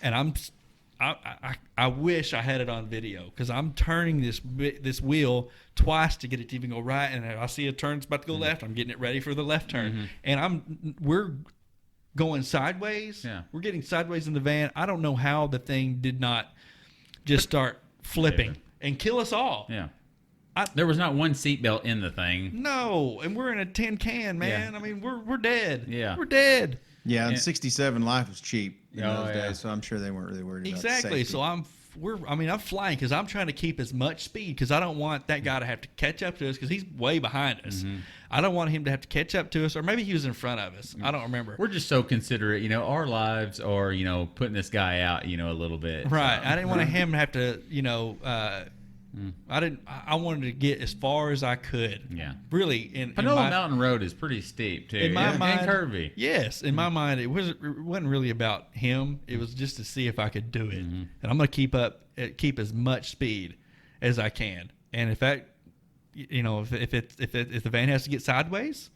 and I wish I had it on video because I'm turning this wheel twice to get it to even go right, and I see a turn's about to go left. I'm getting it ready for the left turn, and we're going sideways. Yeah. We're getting sideways in the van. I don't know how the thing did not just start flipping and kill us all. Yeah. There was not one seatbelt in the thing. No, and we're in a tin can, man. Yeah. I mean, we're dead. Yeah. We're dead. Yeah, and 67 life was cheap in those yeah. days, so I'm sure they weren't really worried about exactly. safety. So I'm I'm flying because I'm trying to keep as much speed because I don't want that guy to have to catch up to us because he's way behind us. I don't want him to have to catch up to us, or maybe he was in front of us. I don't remember. We're just so considerate. Our lives are, putting this guy out, a little bit. Right. So. I didn't want him to have to, I wanted to get as far as I could. Yeah. Really. Panola Mountain Road is pretty steep, too. In my mind, and curvy. Yes. In my mind, it wasn't really about him. It was just to see if I could do it. And I'm going to keep as much speed as I can. And if that, if the van has to get sideways,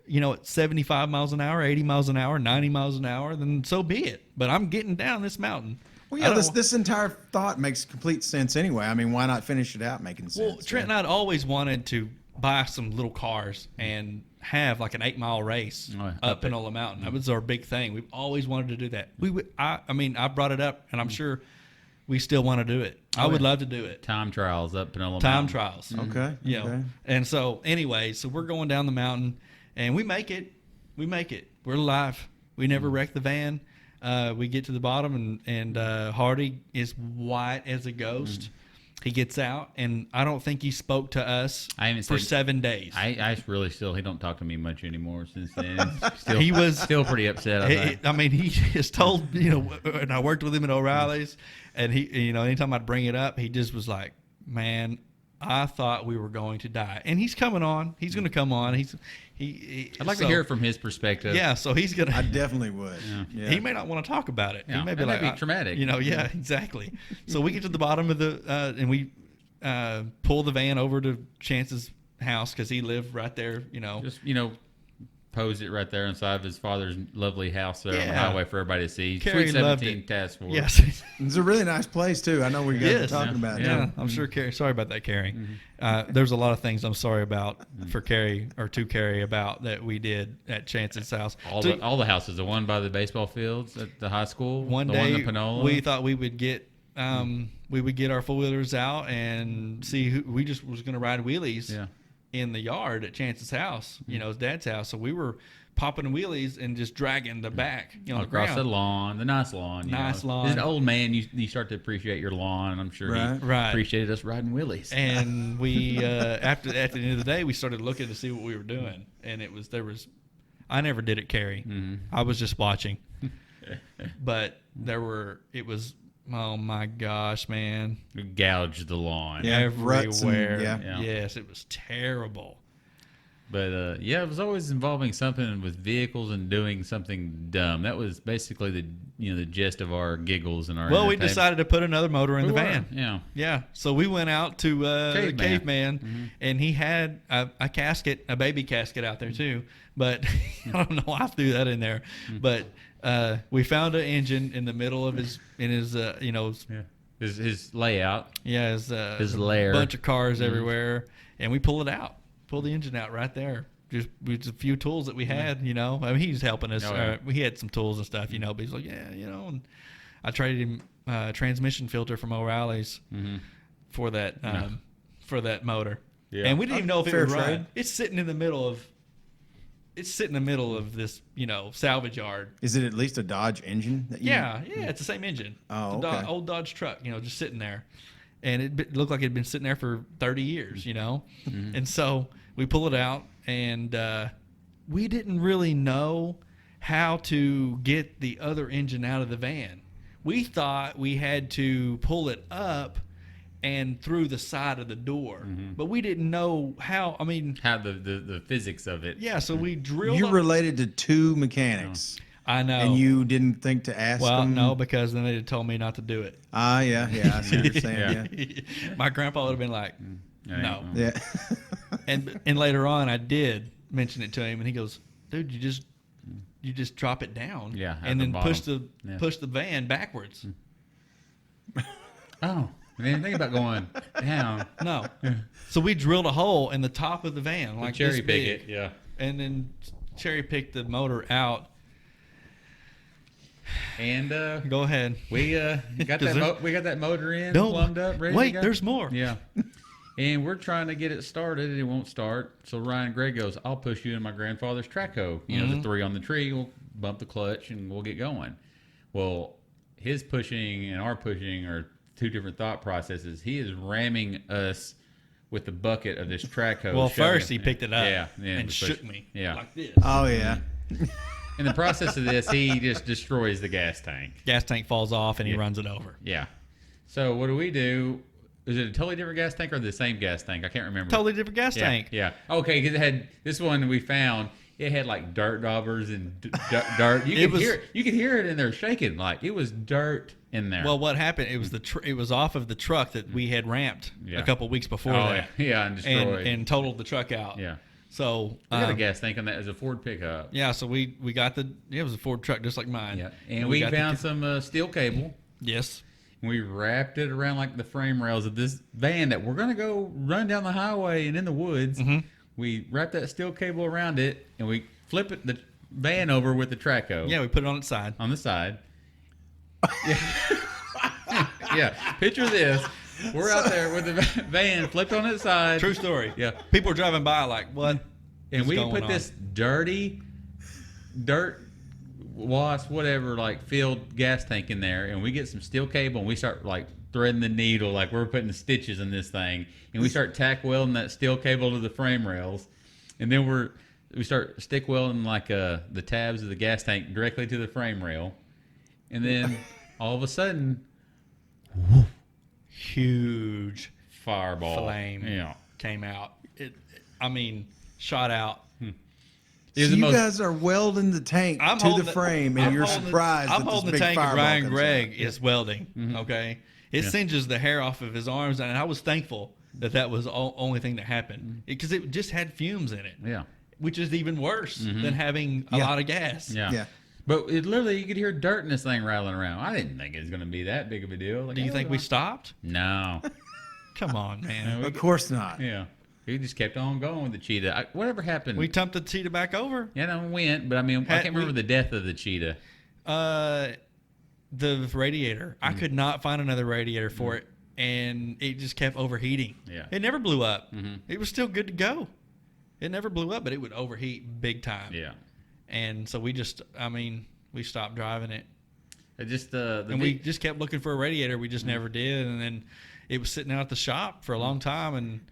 at 75 miles an hour, 80 miles an hour, 90 miles an hour, then so be it. But I'm getting down this mountain. Well, yeah, this entire thought makes complete sense anyway. I mean, why not finish it out making sense? Well, Trent and I'd always wanted to buy some little cars and have like an 8-mile race up Panola Mountain. That was our big thing. We've always wanted to do that. I brought it up, and I'm sure we still want to do it. I would love to do it. Time trials up Panola Mountain. Time trials. Okay. Okay. And so, anyway, we're going down the mountain, and we make it. We're alive. We never wrecked the van. We get to the bottom, and Hardy is white as a ghost. He gets out, and I don't think he spoke to us for 7 days. I really he don't talk to me much anymore since then. He was still pretty upset. He just told, and I worked with him at O'Reilly's, and he, anytime I'd bring it up, he just was like, man, I thought we were going to die. And he's coming on. He's going to come on. I'd like to hear it from his perspective. Yeah, so he's going to. I definitely would. Yeah. He may not want to talk about it. Yeah. He may be be traumatic. Yeah, exactly. So we get to the bottom of the, and we pull the van over to Chance's house because he lived right there, Just, pose it right there inside of his father's lovely house there on the highway for everybody to see. Carrie Sweet 17 loved it. Task Force. Yes. It's a really nice place, too. I know we guys are talking about it. Yeah, I'm sure Carrie. Sorry about that, Carrie. There's a lot of things I'm sorry about for Carrie or to Carrie about that we did at Chance's house. All the houses, the one by the baseball fields at the high school, One the day one in Panola. we thought we would get our 4-wheelers out and see who we just was going to ride wheelies in the yard at Chance's house, his dad's house. So we were popping wheelies and just dragging the back, across the lawn, the nice lawn. Lawn. As an old man, you start to appreciate your lawn, and I'm sure he appreciated us riding wheelies. And we after the end of the day, we started looking to see what we were doing, and I never did it, Carrie. I was just watching, but it was. Oh my gosh, man! We gouged the lawn everywhere. Yeah. Yes, it was terrible. But it was always involving something with vehicles and doing something dumb. That was basically the gist of our giggles and our. Well, we decided to put another motor in the van. Yeah. So we went out to Caveman, and he had a casket, a baby casket out there too. But I don't know why I threw that in there. But we found an engine in the middle of his his layout. Yeah, his lair. Bunch of cars everywhere, and we pull it out. Pull the engine out right there. Just with a few tools that we had, he's helping us. We had some tools and stuff, but he's like, and I traded him transmission filter from O'Reilly's for that motor. Yeah. And we didn't even know if it would run. It's sitting in the middle of this, salvage yard. Is it at least a Dodge engine? It's the same engine. Oh, okay. Old Dodge truck, just sitting there. And it looked like it had been sitting there for 30 years, And so we pull it out, and we didn't really know how to get the other engine out of the van. We thought we had to pull it up and through the side of the door, but we didn't know how. How the physics of it. Yeah, so we drilled. You related to 2 mechanics. I know. And you didn't think to ask them? Well, no, because then they told me not to do it. Yeah, I see what you're saying. Yeah. My grandpa would have been like, no. Yeah. and later on, I did mention it to him, and he goes, "Dude, you just drop it down, and then push the van backwards." Oh, I didn't think about going down. No. So we drilled a hole in the top of the van, like cherry this pick big, it, and then cherry picked the motor out. And go ahead. We got that motor in, plumbed up, ready to go. There's more. Yeah. And we're trying to get it started, and it won't start. So Ryan and Greg goes, "I'll push you in my grandfather's track hoe. The 3 on the tree. We'll bump the clutch, and we'll get going." Well, his pushing and our pushing are two different thought processes. He is ramming us with the bucket of this track hose. Well, shoving first he picked it up and push- shook me like this. Oh yeah. In the process of this, he just destroys the gas tank. Gas tank falls off and he runs it over. Yeah. So what do? Is it a totally different gas tank or the same gas tank? I can't remember. Totally different gas Yeah, tank. Yeah. Okay, because it had this one we found. It had like dirt daubers and dirt. You could hear it in there shaking. Like it was dirt in there. Well, what happened? It was it was off of the truck that we had ramped a couple weeks before that. Yeah, and destroyed and totaled the truck out. Yeah. So we got a gas tank on that as a Ford pickup. Yeah, so we got it was a Ford truck just like mine. Yeah, and we found some steel cable. Yes. And we wrapped it around like the frame rails of this van that we're gonna go run down the highway and in the woods. Mm-hmm. We wrapped that steel cable around it, and we flip the van over with the track hose. Yeah, we put it on its side. On the side. Yeah. Yeah. Picture this. We're out there with the van flipped on its side. True story. Yeah. People are driving by like, what? And we put on? this dirt wasp, whatever, like filled gas tank in there, and we get some steel cable and we start like threading the needle like we're putting stitches in this thing, and we start tack welding that steel cable to the frame rails, and then we start stick welding like the tabs of the gas tank directly to the frame rail, and then all of a sudden, huge fireball flame came out. Shot out. So you guys are welding the tank to the frame, and you're surprised I'm that this holding the big tank, and fireball Ryan comes Gregg out. is welding. Mm-hmm. Okay, it singes the hair off of his arms, and I was thankful that was the only thing that happened because it just had fumes in it. Yeah, which is even worse than having a lot of gas. Yeah. But it literally, you could hear dirt in this thing rattling around. I didn't think it was going to be that big of a deal. Like, Do you think we stopped? No. Come on, man. Of course not. Yeah. We just kept on going with the cheetah. Whatever happened? We tumped the cheetah back over. Yeah, no, we went, but I mean, I can't remember the death of the cheetah. The radiator. I could not find another radiator for it, and it just kept overheating. Yeah. It never blew up. It was still good to go. It never blew up, but it would overheat big time. Yeah. And so we stopped driving it. It just we just kept looking for a radiator. We just never did. And then it was sitting out at the shop for a long time,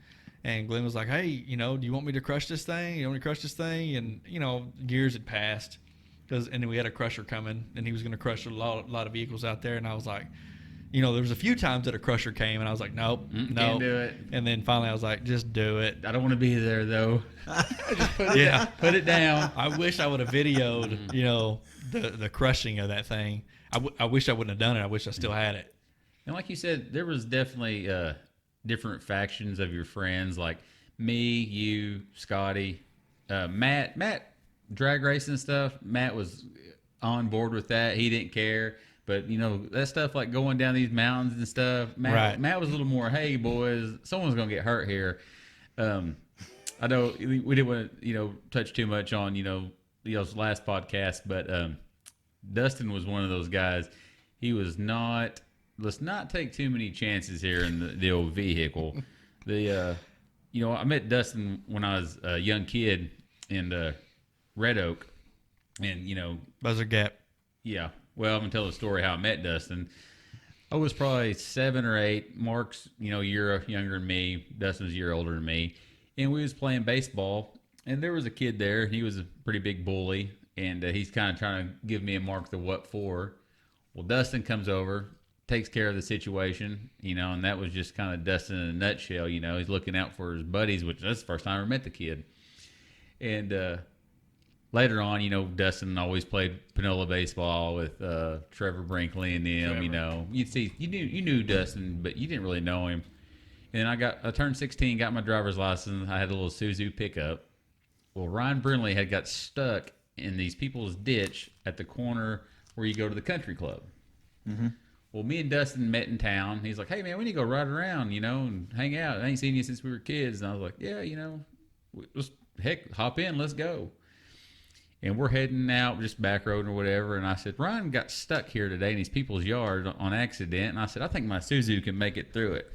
and Glenn was like, "Hey, do you want me to crush this thing? You want me to crush this thing?" And years had passed, and then we had a crusher coming, and he was going to crush a lot of vehicles out there. And I was like, there was a few times that a crusher came, and I was like, "Nope, no, can't do it." And then finally, I was like, "Just do it." I don't want to be there though. Just put it down. I wish I would have videoed, the crushing of that thing. I wish I wouldn't have done it. I wish I still had it. And like you said, there was definitely different factions of your friends, like me, you, Scotty, Matt, drag racing stuff. Matt was on board with that. He didn't care. But, that stuff like going down these mountains and stuff, Matt was a little more, hey, boys, someone's going to get hurt here. I know we didn't want to, touch too much on, last podcast, but Dustin was one of those guys. He was not, let's not take too many chances here in the old vehicle. I met Dustin when I was a young kid in Red Oak, and, Buzzer Gap. Yeah. Well, I'm going to tell the story how I met Dustin. I was probably 7 or 8. Mark's, a year younger than me. Dustin's a year older than me. And we was playing baseball, and there was a kid there. He was a pretty big bully, and he's kind of trying to give me and Mark the what for. Well, Dustin comes over, takes care of the situation, and that was just kind of Dustin in a nutshell. He's looking out for his buddies, which that's the first time I ever met the kid. And later on, Dustin always played Panola baseball with Trevor Brinkley and them. You knew Dustin, but you didn't really know him. And I turned 16, got my driver's license. I had a little Suzu pickup. Well, Ryan Brinkley had got stuck in these people's ditch at the corner where you go to the country club. Mm-hmm. Well, me and Dustin met in town. He's like, "Hey, man, we need to go ride around, and hang out. I ain't seen you since we were kids." And I was like, "Yeah, let's hop in. Let's go." And we're heading out just back road or whatever. And I said, Ryan got stuck here today in these people's yard on accident. And I said, I think my Suzu can make it through it.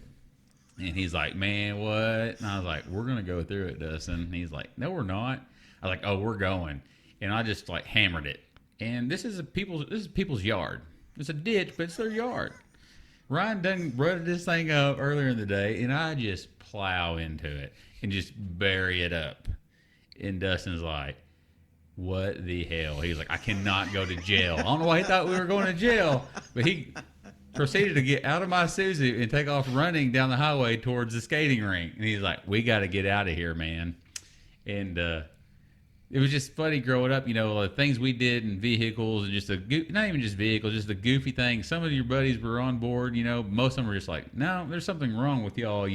And he's like, man, what? And I was like, we're going to go through it, Dustin. And he's like, no, we're not. I was like, oh, we're going. And I just like hammered it. And this is people's yard. It's a ditch, but it's their yard. Ryan done rutted this thing up earlier in the day, and I just plow into it and just bury it up. And Dustin's like, what the hell? He's like, I cannot go to jail. I don't know why he thought we were going to jail, but he proceeded to get out of my Suzu and take off running down the highway towards the skating rink. And he's like, we got to get out of here, man. And it was just funny growing up, the things we did in vehicles and just not even just vehicles, just the goofy things. Some of your buddies were on board, most of them were just like, no, there's something wrong with y'all,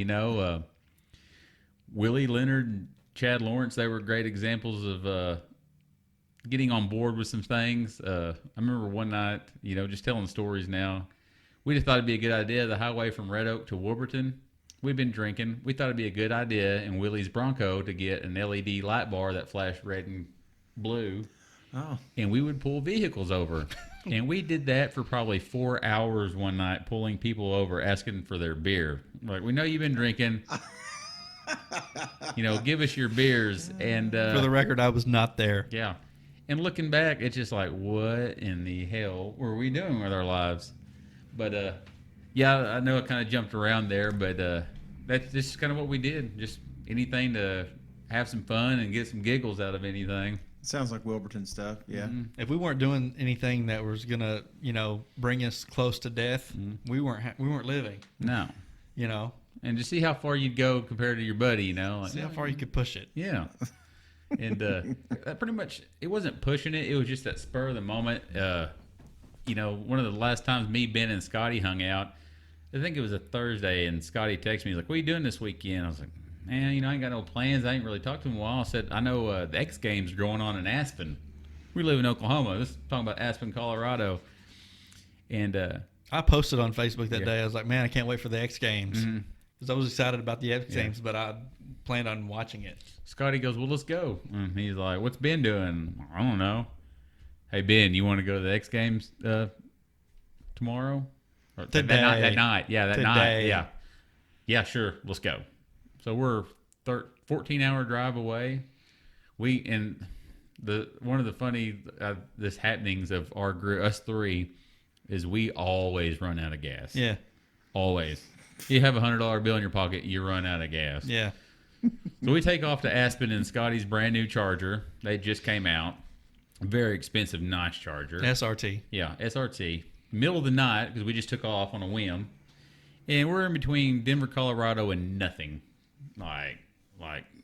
Willie Leonard and Chad Lawrence, they were great examples of getting on board with some things. I remember one night, just telling stories now. We just thought it'd be a good idea, the highway from Red Oak to Wolverton. We'd been drinking. We thought it'd be a good idea in Willie's Bronco to get an LED light bar that flashed red and blue. Oh. And we would pull vehicles over. And we did that for probably 4 hours one night, pulling people over, asking for their beer. Like, we know you've been drinking. Give us your beers. And for the record, I was not there. Yeah. And looking back, it's just like, what in the hell were we doing with our lives? But, yeah, I know I kind of jumped around there, but that's just kind of what we did. Just anything to have some fun and get some giggles out of anything. Sounds like Wilburton stuff, yeah. Mm-hmm. If we weren't doing anything that was gonna, bring us close to death, we weren't living. No. And just see how far you'd go compared to your buddy, Like, See how far you could push it. Yeah. And that pretty much, it wasn't pushing it. It was just that spur of the moment. One of the last times me, Ben, and Scotty hung out, I think it was a Thursday, and Scotty texted me. He's like, what are you doing this weekend? I was like, man, I ain't got no plans. I ain't really talked to him in a while. I said, I know the X Games are going on in Aspen. We live in Oklahoma. This is talking about Aspen, Colorado. And I posted on Facebook that day. I was like, man, I can't wait for the X Games. Because I was excited about the X Games, but I planned on watching it. Scotty goes, well, let's go. And he's like, what's Ben doing? I don't know. Hey, Ben, you want to go to the X Games tomorrow? Or Today. That night. Yeah, that Today. night. Yeah. Yeah, sure. Let's go. So we're 14-hour drive away. One of the funny this happenings of our group, us three, is we always run out of gas. Yeah. Always. You have $100 bill in your pocket, you run out of gas. Yeah. So we take off to Aspen in Scotty's brand new Charger. They just came out. Very expensive, nice Charger. SRT. Yeah, SRT. Middle of the night, because we just took off on a whim. And we're in between Denver, Colorado, and nothing. Like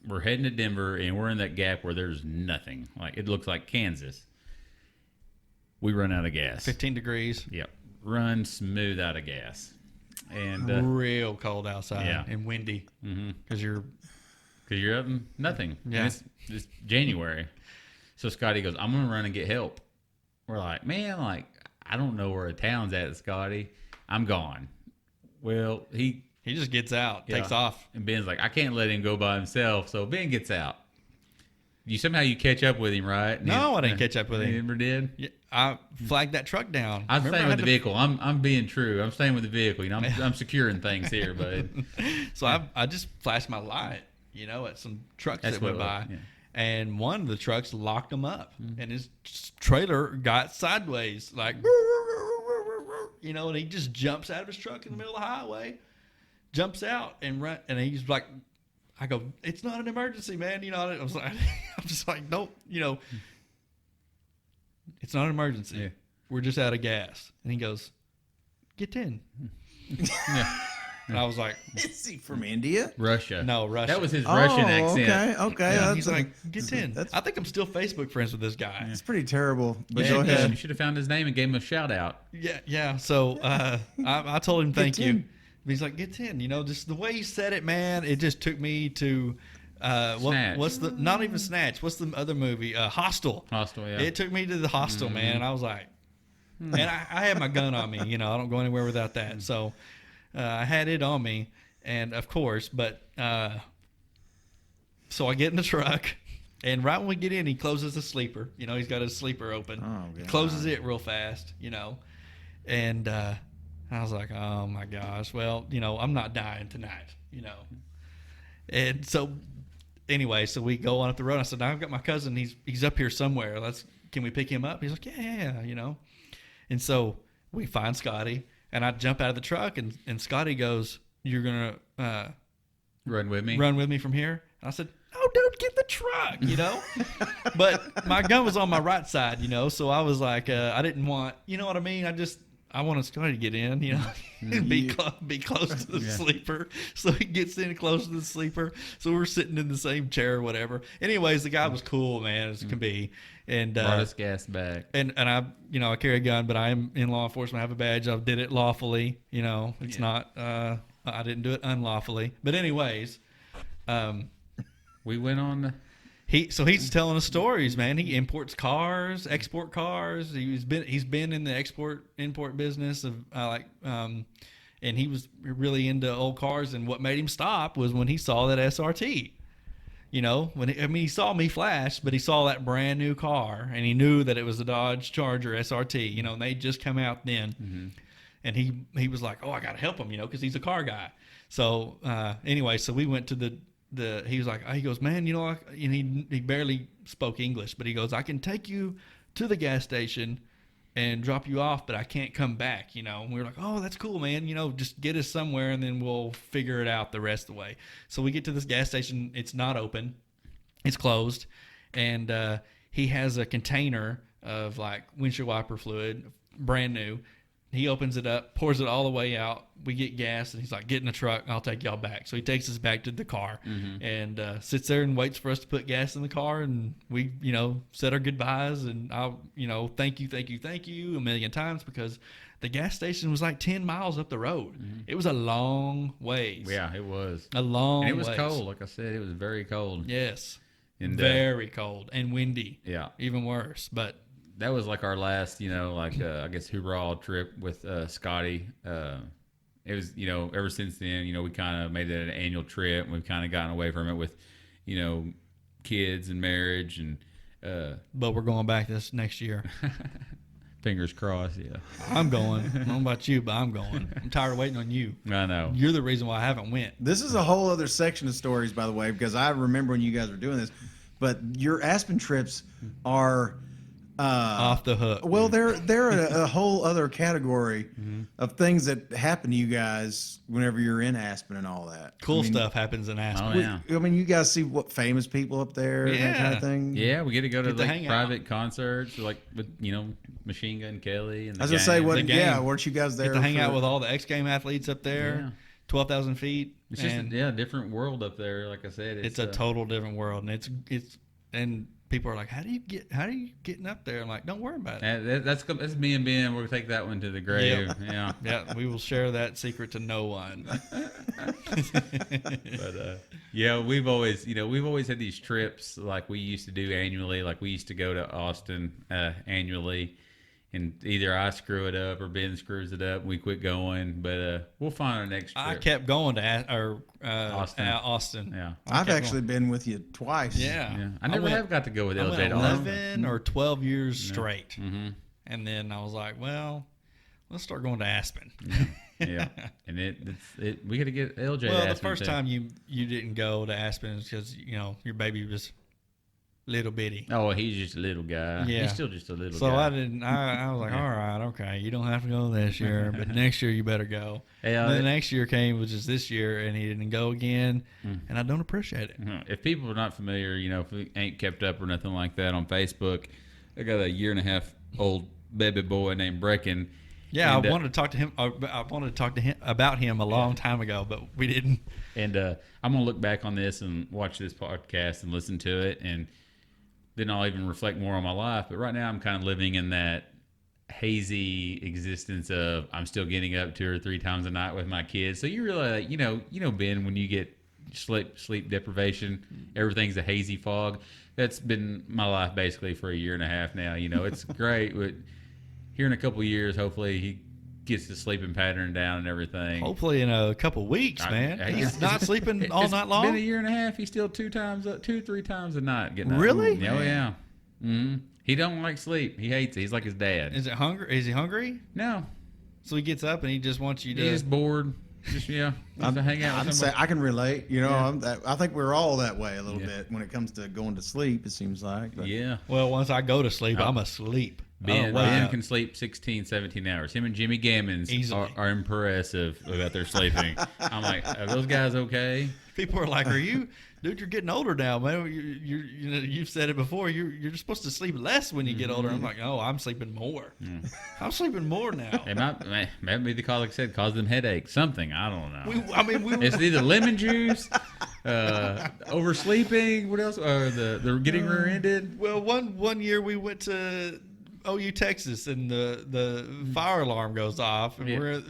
we're heading to Denver, and we're in that gap where there's nothing. Like, it looks like Kansas. We run out of gas. 15 degrees. Yep. Run smooth out of gas. And real cold outside. Yeah. And windy. Because you're up in nothing. Yeah. And it's January. So Scotty goes, I'm going to run and get help. We're like, man, I don't know where a town's at, Scotty. I'm gone. Well, he just gets out, takes off. And Ben's like, I can't let him go by himself. So Ben gets out. You catch up with him, right? No, I didn't catch up with him. You never did? Yeah, I flagged that truck down. I'm staying with the vehicle. I'm being true. I'm staying with the vehicle. I'm securing things here, bud. So I just flashed my light, at some trucks that went by. Yeah. And one of the trucks locked him up. And his trailer got sideways, and he just jumps out of his truck in the middle of the highway, jumps out and run, and he's like, I go, it's not an emergency, man. I was like, I'm just like, nope, it's not an emergency. Yeah. We're just out of gas. And he goes, get in. Yeah. And I was like, Is he from India? Russia. No, Russia. That was his Russian accent. Okay. Yeah, That's he's like, get in. I think I'm still Facebook friends with this guy. It's pretty terrible. But Yeah, go ahead. You should have found his name and gave him a shout out. Yeah. So I told him thank Get you. in. He's like, get in. Just the way he said it, man. It just took me to Snatch. what's the not even Snatch? What's the other movie? Hostel. Hostel, yeah. It took me to the Hostel, man. And I was like, and I had my gun on me. I don't go anywhere without that. So I had it on me, and of course, but so I get in the truck. And right when we get in, he closes the sleeper. He's got his sleeper open. Oh, He God. closes it real fast, And I was like, oh, my gosh. Well, I'm not dying tonight, And so anyway, so we go on up the road. I said, I've got my cousin. He's up here somewhere. Can we pick him up? He's like, yeah. And so we find Scotty. And I jump out of the truck, and Scotty goes, "You're gonna Run with me. run with me from here?" And I said, "No, dude, get the truck," But my gun was on my right side, so I was like, I didn't want, you know what I mean? I wanted Scotty to get in, and be close to the sleeper. So he gets in close to the sleeper. So we're sitting in the same chair or whatever. Anyways, the guy was cool, man, as can be. And brought us gas back. And I, I carry a gun, but I am in law enforcement. I have a badge. I did it lawfully. It's not, I didn't do it unlawfully. But anyways, we went on. He's telling us stories, man. He imports cars, export cars. He's been in the import business of and he was really into old cars. And what made him stop was when he saw that SRT. He saw me flash, but he saw that brand new car, and he knew that it was a Dodge Charger SRT. And they just come out then, and he was like, "Oh, I gotta help him," because he's a car guy. So anyway, so we went to he was like, he goes, "Man, and he barely spoke English, but he goes, I can take you to the gas station and drop you off, but I can't come back, And we were like, "Oh, that's cool, man. Just get us somewhere and then we'll figure it out the rest of the way." So we get to this gas station. It's not open. It's closed. And he has a container of like windshield wiper fluid, brand new. He opens it up, pours it all the way out. We get gas, and he's like, "Get in the truck, I'll take y'all back." So he takes us back to the car and sits there and waits for us to put gas in the car. And we, said our goodbyes. And I'll, thank you a million times, because the gas station was like 10 miles up the road. It was a long ways. Yeah, it was. A long And it was ways. cold. Like I said, it was very cold. Yes. And, very cold and windy. Yeah. Even worse. But that was like our last, I guess hoorah trip with Scotty. It was, ever since then, we kind of made it an annual trip. And we've kind of gotten away from it with, kids and marriage and. But we're going back this next year. Fingers crossed. Yeah. I'm going. I don't know about you, but I'm going. I'm tired of waiting on you. I know. You're the reason why I haven't went. This is a whole other section of stories, by the way, because I remember when you guys were doing this. But your Aspen trips are off the hook. Well, they're a whole other category of things that happen to you guys whenever you're in Aspen and all that. Cool stuff happens in Aspen. Oh, yeah. I mean, you guys see what famous people up there and that kind of thing. Yeah, we get to go to like hang private out. concerts, like with Machine Gun Kelly and the I was gonna say, The gang. weren't you guys there? Get to hang out for- with all the X Game athletes up there. Yeah. 12,000 feet. It's just and a different world up there. Like I said, it's a total different world, and it's and people are like, how do you getting up there? I'm like, don't worry about it. That's me and Ben. We'll take that one to the grave. Yep. Yeah. Yeah, we will share that secret to no one. But yeah, we've always had these trips like we used to do annually. Like we used to go to Austin annually, and either I screw it up or Ben screws it up. And we quit going, but we'll find our next trip. I kept going to Austin. Yeah. I've actually been with you twice. Yeah. Yeah. I never went- have got to go with I LJ went to Austin. 11 or 12 years straight. Mm-hmm. And then I was like, well, let's start going to Aspen. Yeah, and we got to get LJ. to Well, the Aspen first too. time you didn't go to Aspen is because, your baby was little bitty. Oh, he's just a little guy. Yeah. He's still just a little So guy. I was like, all right, okay, you don't have to go this year, but next year you better go. Hey, And then the next year came, which is this year, and he didn't go again, and I don't appreciate it. If people are not familiar, if we ain't kept up or nothing like that on Facebook, I got a 1.5-year-old baby boy named Brecken. Yeah, And, I wanted to talk to him. I wanted to talk to him about him a long time ago, but we didn't. And I'm gonna look back on this and watch this podcast and listen to it, and then I'll even reflect more on my life. But right now, I'm kind of living in that hazy existence of I'm still getting up 2 or 3 times a night with my kids. So you realize, Ben, when you get sleep deprivation, everything's a hazy fog. That's been my life basically for 1.5 years now. It's great. But here in a couple of years, hopefully he gets the sleeping pattern down and everything. Hopefully in a couple weeks, man. He's not sleeping all night long. It's been 1.5 years. He's still 2 or 3 times a night getting up. Really? Oh yeah. Mm-hmm. He don't like sleep. He hates it. He's like his dad. Is he hungry? No, So he gets up and he just wants you to. he's just bored. Just to hang out I'm with say somebody. I can relate. I think we're all that way a little bit when it comes to going to sleep. It seems like. But Yeah. Well, once I go to sleep, I'm asleep. Ben, wow. Ben can sleep 16, 17 hours. Him and Jimmy Gammons are impressive about their sleeping. I'm like, are those guys okay? People are like, "Are you, dude? You're getting older now, man. You've said it before. You're supposed to sleep less when you get older." I'm like, "Oh, I'm sleeping more. I'm sleeping more now." It might be the cause, like I said, cause them headaches. Something, I don't know. We It's either lemon juice, oversleeping. What else? Or the getting rear-ended. well, one year we went to OU, Texas, and the fire alarm goes off, and we're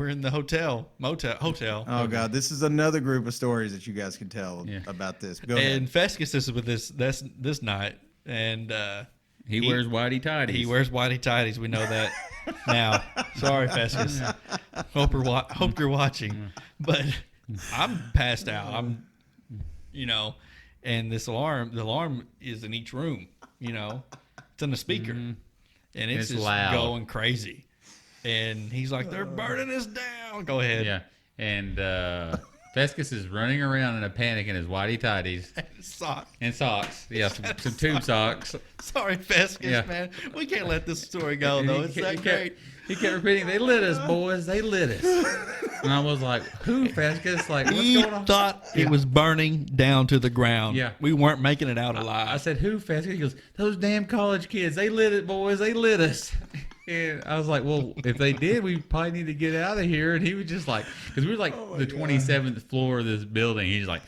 in the hotel. Oh God, this is another group of stories that you guys can tell about this. Go ahead. And Fescus is with this night, and He wears whitey tighties. He wears whitey tighties. We know that now. Sorry, Fescus. Hope you're watching, but I'm passed out. And the alarm is in each room. It's in the speaker. And it's just loud. Going crazy. And he's like, they're burning us down. Go ahead. Yeah. And Fescus is running around in a panic in his whitey tighties. And socks. Yeah, some tube socks. Sorry, Fescus, man. We can't let this story go, though. It's that great. He kept repeating, they lit us, boys. They lit us. And I was like, who, Fescus? Like, what's going on? He thought it was burning down to the ground. Yeah. We weren't making it out alive. I said, who, Fescus? He goes, those damn college kids. They lit it, boys. They lit us. And I was like, well, if they did, we probably need to get out of here. And he was just like, because we were like the 27th floor of this building. He's like,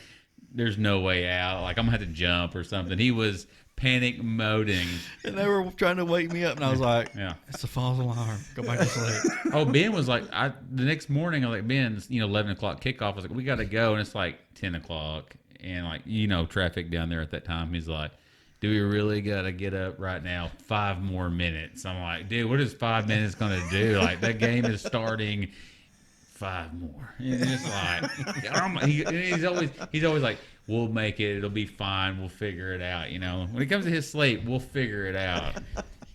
there's no way out. Like, I'm going to have to jump or something. He was panic moding. And they were trying to wake me up. And I was like, yeah, it's a false alarm. Go back to sleep. Oh, Ben was like, the next morning, I was like, Ben, 11 o'clock kickoff. I was like, we got to go. And it's like 10 o'clock. And like, traffic down there at that time. He's like, do we really got to get up right now? 5 more minutes. I'm like, dude, what is 5 minutes going to do? Like, that game is starting. 5 more. And it's like, he's always like, we'll make it. It'll be fine. We'll figure it out. When it comes to his sleep, we'll figure it out.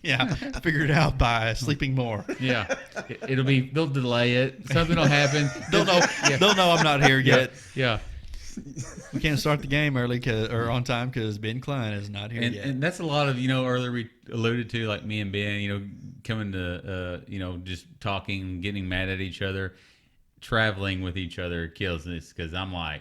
Yeah, figure it out by sleeping more. Yeah, they'll delay it. Something will happen. They'll know I'm not here yet. Yeah. We can't start the game early or on time because Ben Klein is not here yet. And that's a lot of, earlier we alluded to, like me and Ben, coming to, just talking, getting mad at each other, traveling with each other kills this, because I'm like,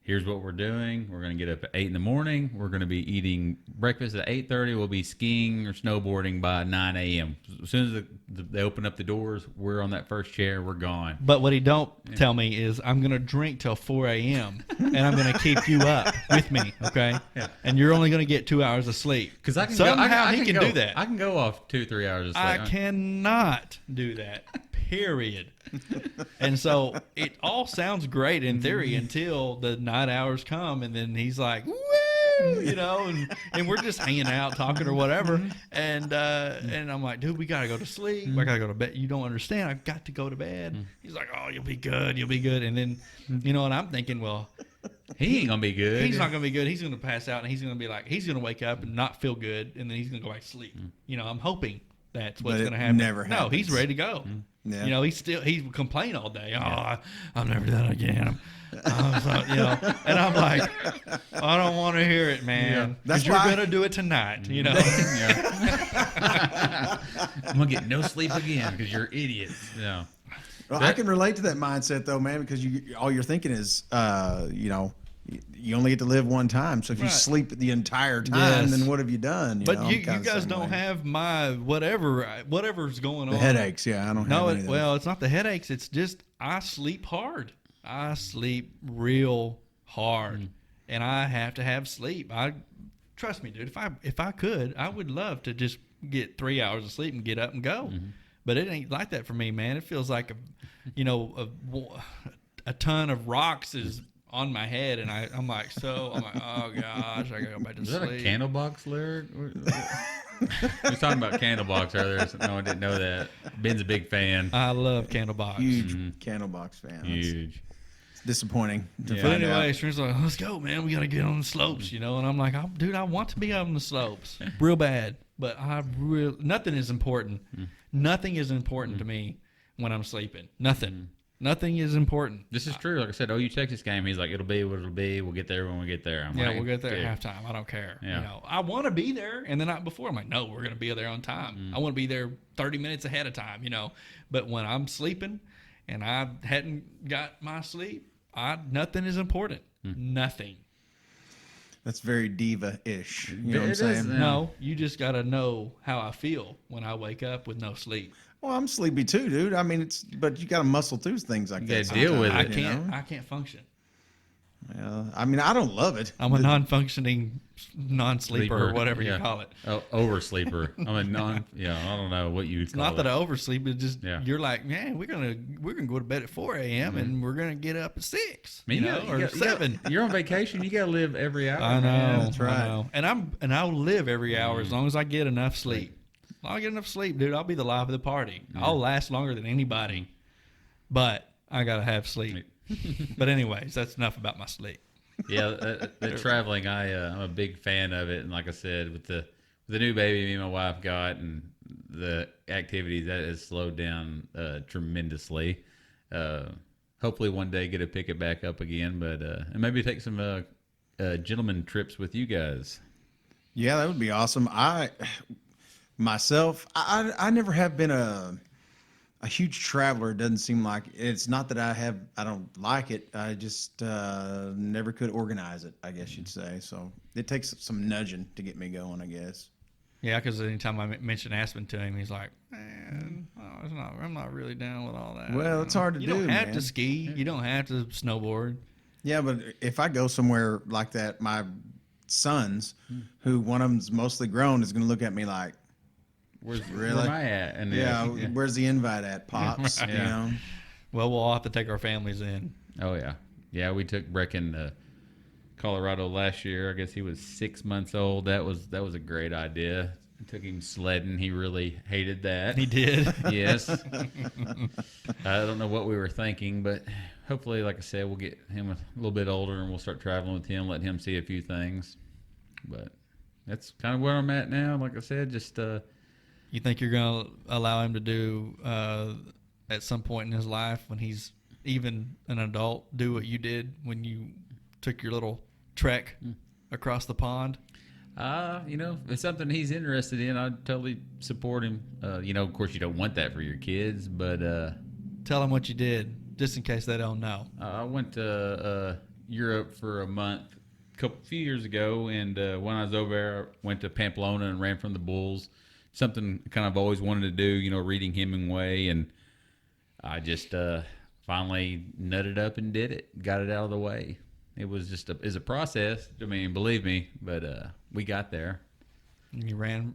here's what we're doing. We're going to get up at 8 in the morning. We're going to be eating breakfast at 8:30. We'll be skiing or snowboarding by 9 a.m. As soon as they open up the doors, we're on that first chair. We're gone. But what he don't tell me is I'm going to drink till 4 a.m. and I'm going to keep you up with me, okay? Yeah. And you're only going to get 2 hours of sleep. Because I can Somehow he can do that. I can go off 2-3 hours of sleep. I cannot do that, period. And so it all sounds great in theory until the night hours come, and then he's like, woo, and we're just hanging out, talking or whatever. And I'm like, dude, we got to go to sleep. I got to go to bed. You don't understand. I've got to go to bed. He's like, oh, you'll be good. You'll be good. And then, and I'm thinking, well, he ain't going to be good. He's not going to be good. He's going to pass out, and he's going to be like, he's going to wake up and not feel good, and then he's going to go back to sleep. I'm hoping that's what's going to happen. Never happens. No, he's ready to go. Yeah. He complain all day. Oh, I'll never do that again. And I'm like, I don't want to hear it, man. Because you're going to do it tonight, I'm going to get no sleep again because you're idiots. Yeah. Well, I can relate to that mindset though, man, because all you're thinking is, you only get to live one time. So if you sleep the entire time, then what have you done? But you guys don't have my whatever's going on. The headaches, I don't have any of those. Well, it's not the headaches. It's just I sleep hard. I sleep real hard, and I have to have sleep. Trust me, dude. If I could, I would love to just get 3 hours of sleep and get up and go. But it ain't like that for me, man. It feels like a ton of rocks is on my head, and I'm like, oh gosh, I gotta go back to sleep. Is that a Candlebox lyric? We were talking about Candlebox earlier. So no, I didn't know that. Ben's a big fan. I love Candlebox. Huge Candlebox fan. Huge. It's disappointing to But find anyway, out. She's like, let's go, man. We gotta get on the slopes, And I'm like, dude, I want to be on the slopes real bad, but nothing is important. Nothing is important to me when I'm sleeping. Nothing. Nothing is important. This is true. Like I said, OU Texas game. He's like, it'll be what it'll be. We'll get there when we get there. I'm Yeah, like, we'll get there "Good." at halftime. I don't care. Yeah. You know, I want to be there. And the night before, I'm like, no, we're going to be there on time. I want to be there 30 minutes ahead of time, you know. But when I'm sleeping and I hadn't got my sleep, nothing is important. Nothing. That's very diva-ish. You know what I'm It is, saying? yeah. No, you just got to know how I feel when I wake up with no sleep. Well, I'm sleepy too, dude. I mean, but you got to muscle through things like that. gotta deal with sometimes, it. you know? I can't function. I mean, I don't love it. I'm a non-functioning non-sleeper or whatever you call it. Oh, oversleeper. I'm a non. Yeah, I don't know what you'd It's call not it. that I oversleep. It's just Yeah. you're like, man, we're gonna go to bed at 4 a.m. and we're gonna get up at 6, Man, or 7. You're on vacation. You gotta live every hour. I know, man. That's right. I know. And I'll live every hour as long as I get enough sleep. As long as I get enough sleep, dude, I'll be the life of the party. I'll last longer than anybody, but I gotta have sleep. But anyways, that's enough about my sleep. Yeah, that traveling, I'm a big fan of it. And like I said, with the new baby me and my wife got, and the activities, that has slowed down tremendously. Hopefully one day get to pick it back up again, but and maybe take some gentleman trips with you guys. Yeah, that would be awesome. I never have been a huge traveler. It doesn't seem like it's not that I don't like it. I just never could organize it, I guess you'd say. So it takes some nudging to get me going, I guess. Yeah, because anytime I mention Aspen to him, he's like, man, I'm not really down with all that. Well, it's hard to you do, don't have man. to ski. You don't have to snowboard. Yeah, but if I go somewhere like that, my sons, who one of them's mostly grown, is going to look at me like, Where Really? am I at? And yeah, where's the invite at, Pops? You know? Well, we'll all have to take our families in. Oh yeah, yeah. We took Brecken to Colorado last year. I guess he was 6 months old. That was a great idea. I took him sledding. He really hated that. He did. Yes. I don't know what we were thinking, but hopefully, like I said, we'll get him a little bit older and we'll start traveling with him, let him see a few things. But that's kind of where I'm at now. Like I said, just You think you're going to allow him to do, at some point in his life when he's even an adult, do what you did when you took your little trek across the pond? if it's something he's interested in, I'd totally support him. Of course, you don't want that for your kids, but Tell him what you did, just in case they don't know. I went to Europe for a month a few years ago, and when I was over there, I went to Pamplona and ran from the bulls. Something kind of always wanted to do, reading Hemingway, and I just finally nutted up and did it, got it out of the way. It was just a process. I mean, believe me, but we got there. You ran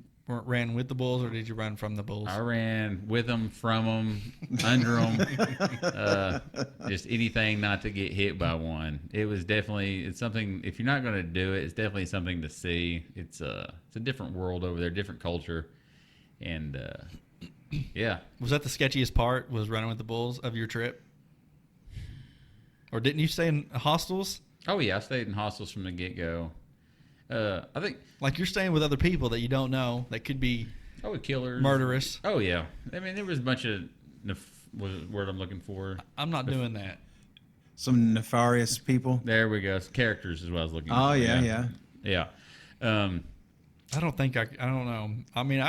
with the bulls, or did you run from the bulls? I ran with them, from them, under them, just anything not to get hit by one. It's something, if you're not going to do it, it's definitely something to see. It's a different world over there, different culture. And, yeah. Was that the sketchiest part, was running with the bulls of your trip? Or didn't you stay in hostels? Oh, yeah, I stayed in hostels from the get-go. I think... Like, you're staying with other people that you don't know that could be killers. murderous. Oh, yeah. I mean, there was a bunch of... was the word I'm looking for. I'm not doing that. Some nefarious people. There we go. Characters is what I was looking for. Oh, yeah. Yeah. I don't think I don't know. I mean,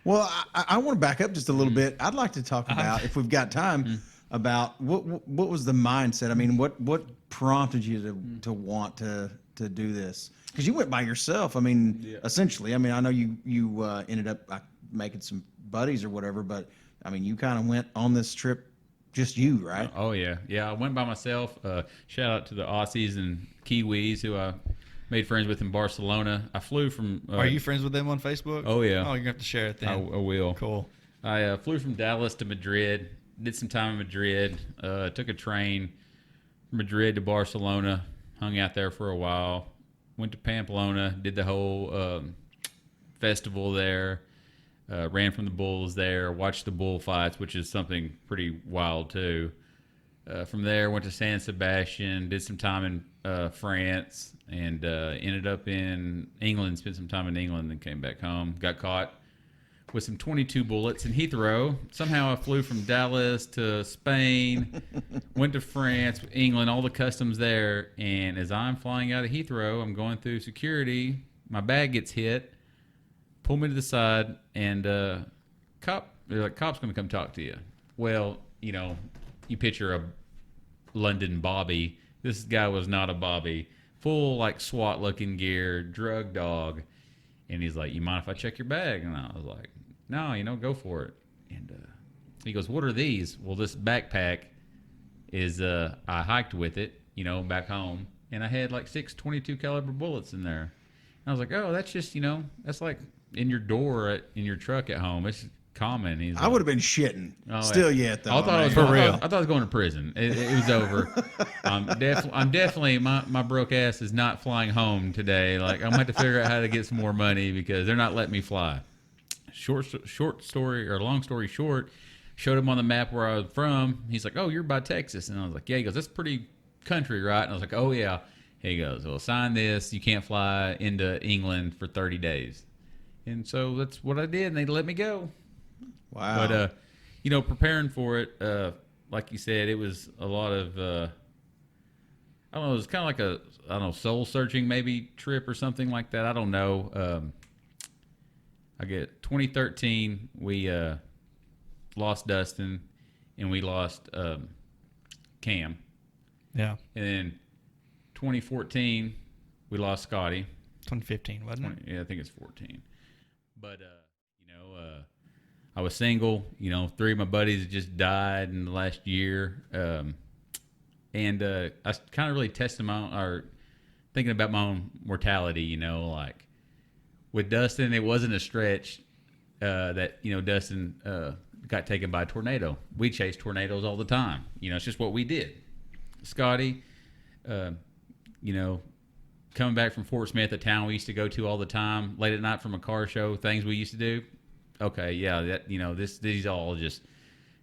Well, I want to back up just a little bit. I'd like to talk about, if we've got time, about what was the mindset. I mean, what prompted you to want to do this? Because you went by yourself. I mean, essentially. I mean, I know you ended up making some buddies or whatever, but I mean, you kind of went on this trip just you, right? Oh, yeah. Yeah, I went by myself. Shout out to the Aussies and Kiwis who I made friends with in Barcelona. I flew from... are you friends with them on Facebook? Oh, yeah. Oh, you're going to have to share it then. I will. Cool. I flew from Dallas to Madrid, did some time in Madrid, took a train from Madrid to Barcelona, hung out there for a while, went to Pamplona, did the whole festival there, ran from the bulls there, watched the bull fights, which is something pretty wild too. From there, went to San Sebastian, did some time in France, and ended up in England, spent some time in England, then came back home. Got caught with some 22 bullets in Heathrow. Somehow I flew from Dallas to Spain, went to France, England, all the customs there. And as I'm flying out of Heathrow, I'm going through security. My bag gets hit, pull me to the side, and they're like, cop's going to come talk to you. Well, you know, you picture a London Bobby. This guy was not a Bobby. Full, like, SWAT-looking gear, drug dog. And he's like, you mind if I check your bag? And I was like, no, you know, go for it. And he goes, what are these? Well, this backpack is, I hiked with it, you know, back home. And I had like 6 22 caliber bullets in there. And I was like, oh, that's just, you know, that's like in your door in your truck at home. It's common. He's I would have been shitting. Oh, Still yet, though. I thought I was For going, real. I thought I was going to prison. It was over. I'm definitely my broke ass is not flying home today. Like, I'm gonna have to figure out how to get some more money because they're not letting me fly. Short story or long story short, showed him on the map where I was from. He's like, "Oh, you're by Texas," and I was like, "Yeah." He goes, "That's pretty country, right?" And I was like, "Oh yeah." He goes, "Well, sign this. You can't fly into England for 30 days." And so that's what I did, and they let me go. Wow. But, you know, preparing for it, like you said, it was a lot of, I don't know, it was kind of like a, I don't know, soul-searching maybe trip or something like that. I don't know. I get 2013, we lost Dustin, and we lost Cam. Yeah. And then 2014, we lost Scotty. 2015, wasn't it? Yeah, I think it's 14. But, you know, I was single. You know, 3 of my buddies had just died in the last year. And I kind of really tested thinking about my own mortality, you know, like with Dustin, it wasn't a stretch that, you know, Dustin got taken by a tornado. We chased tornadoes all the time. You know, it's just what we did. Scotty, you know, coming back from Fort Smith, a town we used to go to all the time, late at night from a car show, things we used to do. Okay, yeah, that, you know, these all just,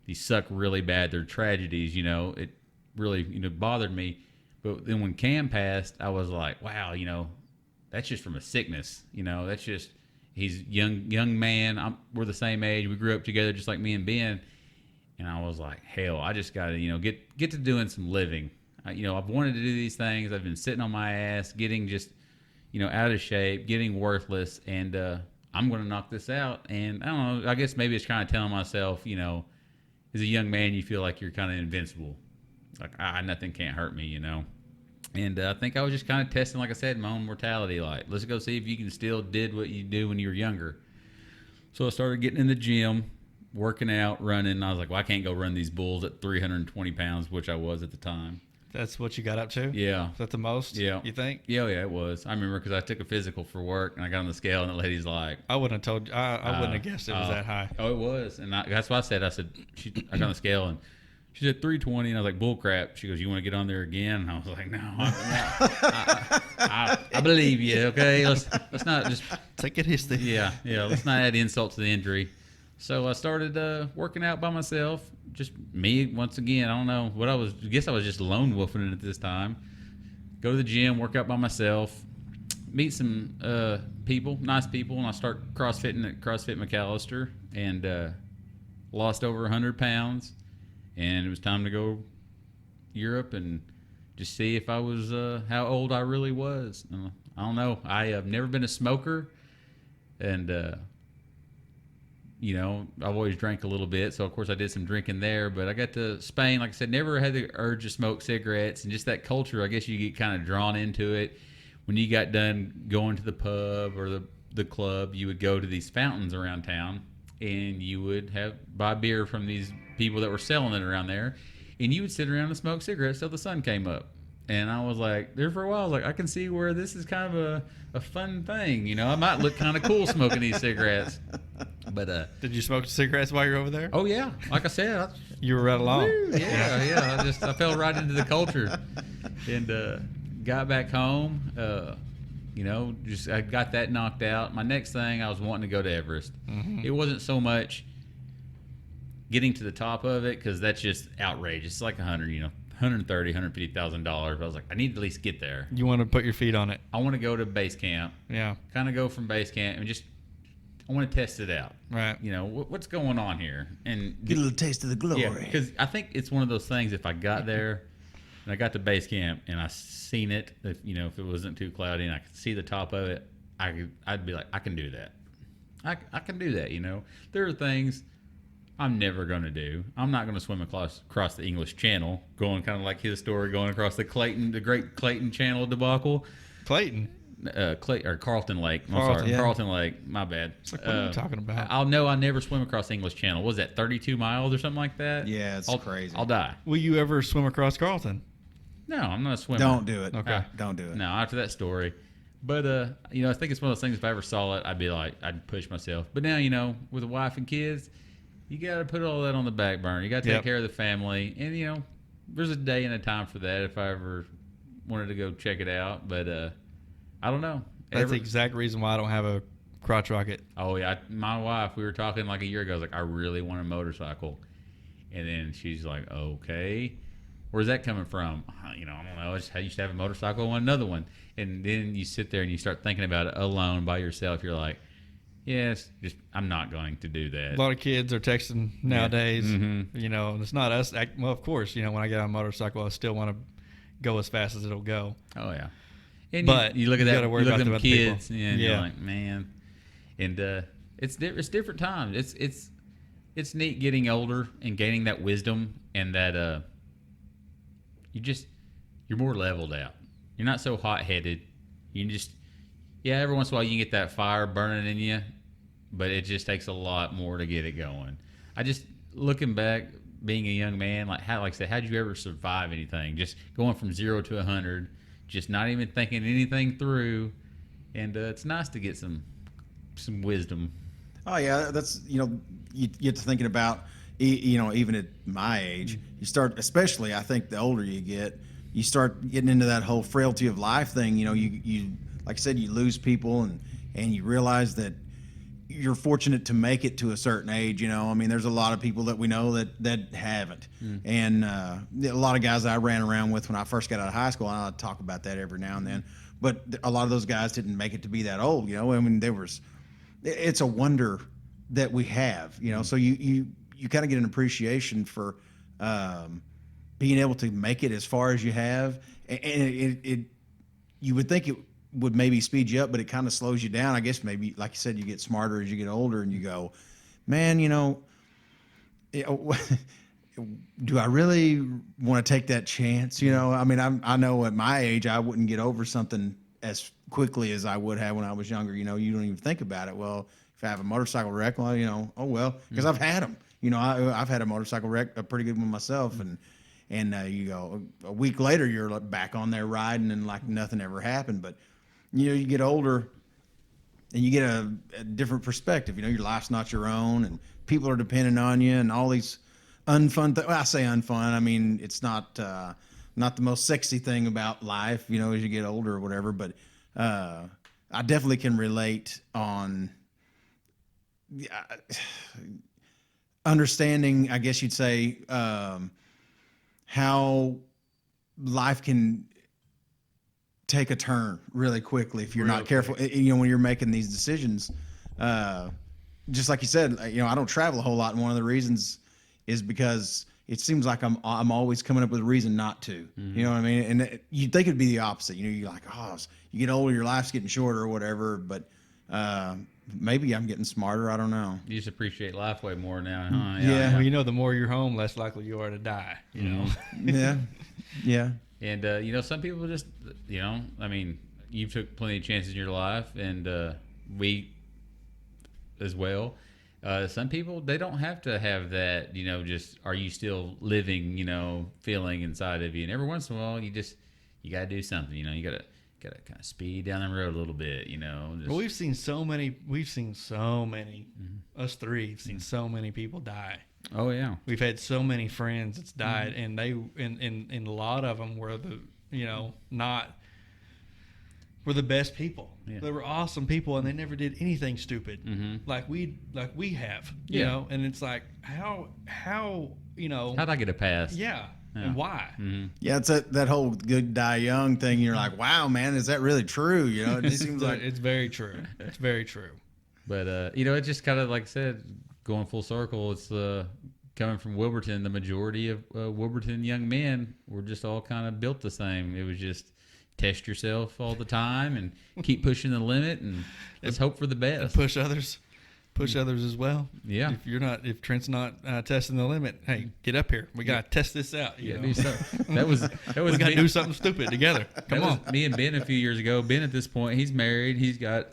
these suck really bad. They're tragedies, you know. It really, you know, bothered me. But then when Cam passed, I was like, wow, you know, that's just from a sickness, you know. That's just, he's young man. We're the same age. We grew up together just like me and Ben. And I was like, hell, I just got to, you know, get to doing some living. You know, I've wanted to do these things. I've been sitting on my ass, getting just, you know, out of shape, getting worthless, and I'm going to knock this out. And I don't know, I guess maybe it's kind of telling myself, you know, as a young man, you feel like you're kind of invincible. Like, nothing can't hurt me, you know. And I think I was just kind of testing, like I said, my own mortality. Like, let's go see if you can still did what you do when you were younger. So I started getting in the gym, working out, running. I was like, well, I can't go run these bulls at 320 pounds, which I was at the time. That's what you got up to? Yeah. Is that the most? Yeah. You think? Yeah, it was. I remember because I took a physical for work, and I got on the scale, and the lady's like, I wouldn't have told you. I wouldn't have guessed it was that high. Oh, it was. And that's what I said. I got on the scale, and she said 320, and I was like, bull crap. She goes, you want to get on there again? And I was like, no. I believe you, okay? Let's not just... Take it easy. Yeah. Let's not add insult to the injury. So I started working out by myself. Just me, once again. I don't know what I was. I guess I was just lone wolfing it at this time. Go to the gym, work out by myself, meet some people, nice people, and I start CrossFitting at CrossFit McAllister, and lost over 100 pounds. And it was time to go Europe and just see if I was how old I really was. I don't know. I have never been a smoker, and you know, I've always drank a little bit, so of course I did some drinking there. But I got to Spain, like I said, never had the urge to smoke cigarettes, and just that culture, I guess you get kind of drawn into it. When you got done going to the pub or the club, you would go to these fountains around town, and you would buy beer from these people that were selling it around there, and you would sit around and smoke cigarettes till the sun came up. And I was like, there for a while, I was like, I can see where this is kind of a fun thing. You know, I might look kind of cool smoking these cigarettes. But did you smoke cigarettes while you were over there? Oh yeah, like I said, You were right along. yeah. I fell right into the culture, and got back home. You know, just I got that knocked out. My next thing, I was wanting to go to Everest. Mm-hmm. It wasn't so much getting to the top of it, because that's just outrageous. It's like $130,000, $150,000. I was like, I need to at least get there. You want to put your feet on it. I want to go to base camp. Yeah. Kind of go from base camp and just to test it out. Right. You know, what's going on here? And Get a little taste of the glory. yeah, because I think it's one of those things. If I got there and I got to base camp and I seen it, if it wasn't too cloudy and I could see the top of it, I'd be like, I can do that. I can do that. There are things I'm never going to do. I'm not going to swim across the English Channel, going kind of like his story, going across the Great Clayton Channel debacle. Clayton. Carlton Lake. I'm Carlton, sorry, yeah. Carlton Lake. My bad. It's like, what are you talking about? I never swim across the English Channel. What was that, 32 miles or something like that? Yeah, it's crazy. I'll die. Will you ever swim across Carlton? No, I'm not a swimmer. Don't do it. Okay. Don't do it. No, after that story. But, I think it's one of those things, if I ever saw it, I'd be like, I'd push myself. But now, with a wife and kids, you got to put all that on the back burner. You got to take care of the family. And, there's a day and a time for that if I ever wanted to go check it out. But I don't know. That's the exact reason why I don't have a crotch rocket. Oh, yeah. My wife, we were talking like a year ago. I was like, I really want a motorcycle. And then she's like, okay. Where's that coming from? I don't know. I used to have a motorcycle. I want another one. And then you sit there and you start thinking about it alone by yourself. You're like, yes, I'm not going to do that. A lot of kids are texting nowadays. Yeah. Mm-hmm. And it's not us. Well, of course, when I get on a motorcycle, I still want to go as fast as it'll go. Oh, yeah. And but you look at that, you look at them kids, people. and you're like, man. And it's different times. It's neat getting older and gaining that wisdom and that you're more leveled out. You're not so hot-headed. You just, every once in a while you can get that fire burning in you, but it just takes a lot more to get it going. Looking back, being a young man, like I said, how'd you ever survive anything? Just going from 0 to 100, just not even thinking anything through, and it's nice to get some wisdom. Oh yeah, that's you get to thinking about even at my age, you start, especially I think the older you get, you start getting into that whole frailty of life thing. You like I said, you lose people and you realize that you're fortunate to make it to a certain age. There's a lot of people that we know that haven't. And a lot of guys that I ran around with when I first got out of high school, and I'll talk about that every now and then, but a lot of those guys didn't make it to be that old. It's a wonder that we have, so you kind of get an appreciation for being able to make it as far as you have, and you would think it would maybe speed you up, but it kind of slows you down. I guess maybe, like you said, you get smarter as you get older, and you go, man, do I really want to take that chance? I know at my age I wouldn't get over something as quickly as I would have when I was younger. You don't even think about it. Well, if I have a motorcycle wreck, well, oh well, because I've had them. I've had a motorcycle wreck, a pretty good one myself, and you go a week later, you're like back on there riding and like nothing ever happened. But you get older and you get a different perspective. Your life's not your own, and people are depending on you, and all these unfun things. Well, I say unfun. I mean, it's not the most sexy thing about life, as you get older or whatever. But I definitely can relate on understanding, I guess you'd say, how life can take a turn really quickly if you're not careful. When you're making these decisions, just like you said, I don't travel a whole lot, and one of the reasons is because it seems like I'm always coming up with a reason not to. Mm-hmm. You know what I mean? And you'd think it'd be the opposite. You're like, you get older, your life's getting shorter or whatever. But maybe I'm getting smarter. I don't know. You just appreciate life way more now, huh? Yeah. Well, the more you're home, less likely you are to die. Yeah. Yeah. And some people just, you took plenty of chances in your life, and we as well. Some people, they don't have to have that, just, are you still living, feeling inside of you. And every once in a while, you got to do something, you got to kind of speed down the road a little bit, Well, we've seen so many, us three have seen so many people die. Oh yeah. We've had so many friends that's died, and they, and a lot of them were were the best people. Yeah. They were awesome people, and they never did anything stupid, like we have, you know. And it's like, how how'd I get a pass? Yeah. And why? Mm-hmm. Yeah, it's that whole good die young thing. You're like, wow, man, is that really true? It just seems like it's very true. It's very true. But it's just kind of like I said, going full circle. It's coming from Wilburton. The majority of Wilburton young men were just all kind of built the same. It was just test yourself all the time and keep pushing the limit, and let's hope for the best. Push others as well. Yeah. If Trent's not testing the limit, hey, get up here. We gotta test this out. You know? Do something. That was We gotta do something stupid together. Come on. Me and Ben a few years ago. Ben at this point, he's married. He's got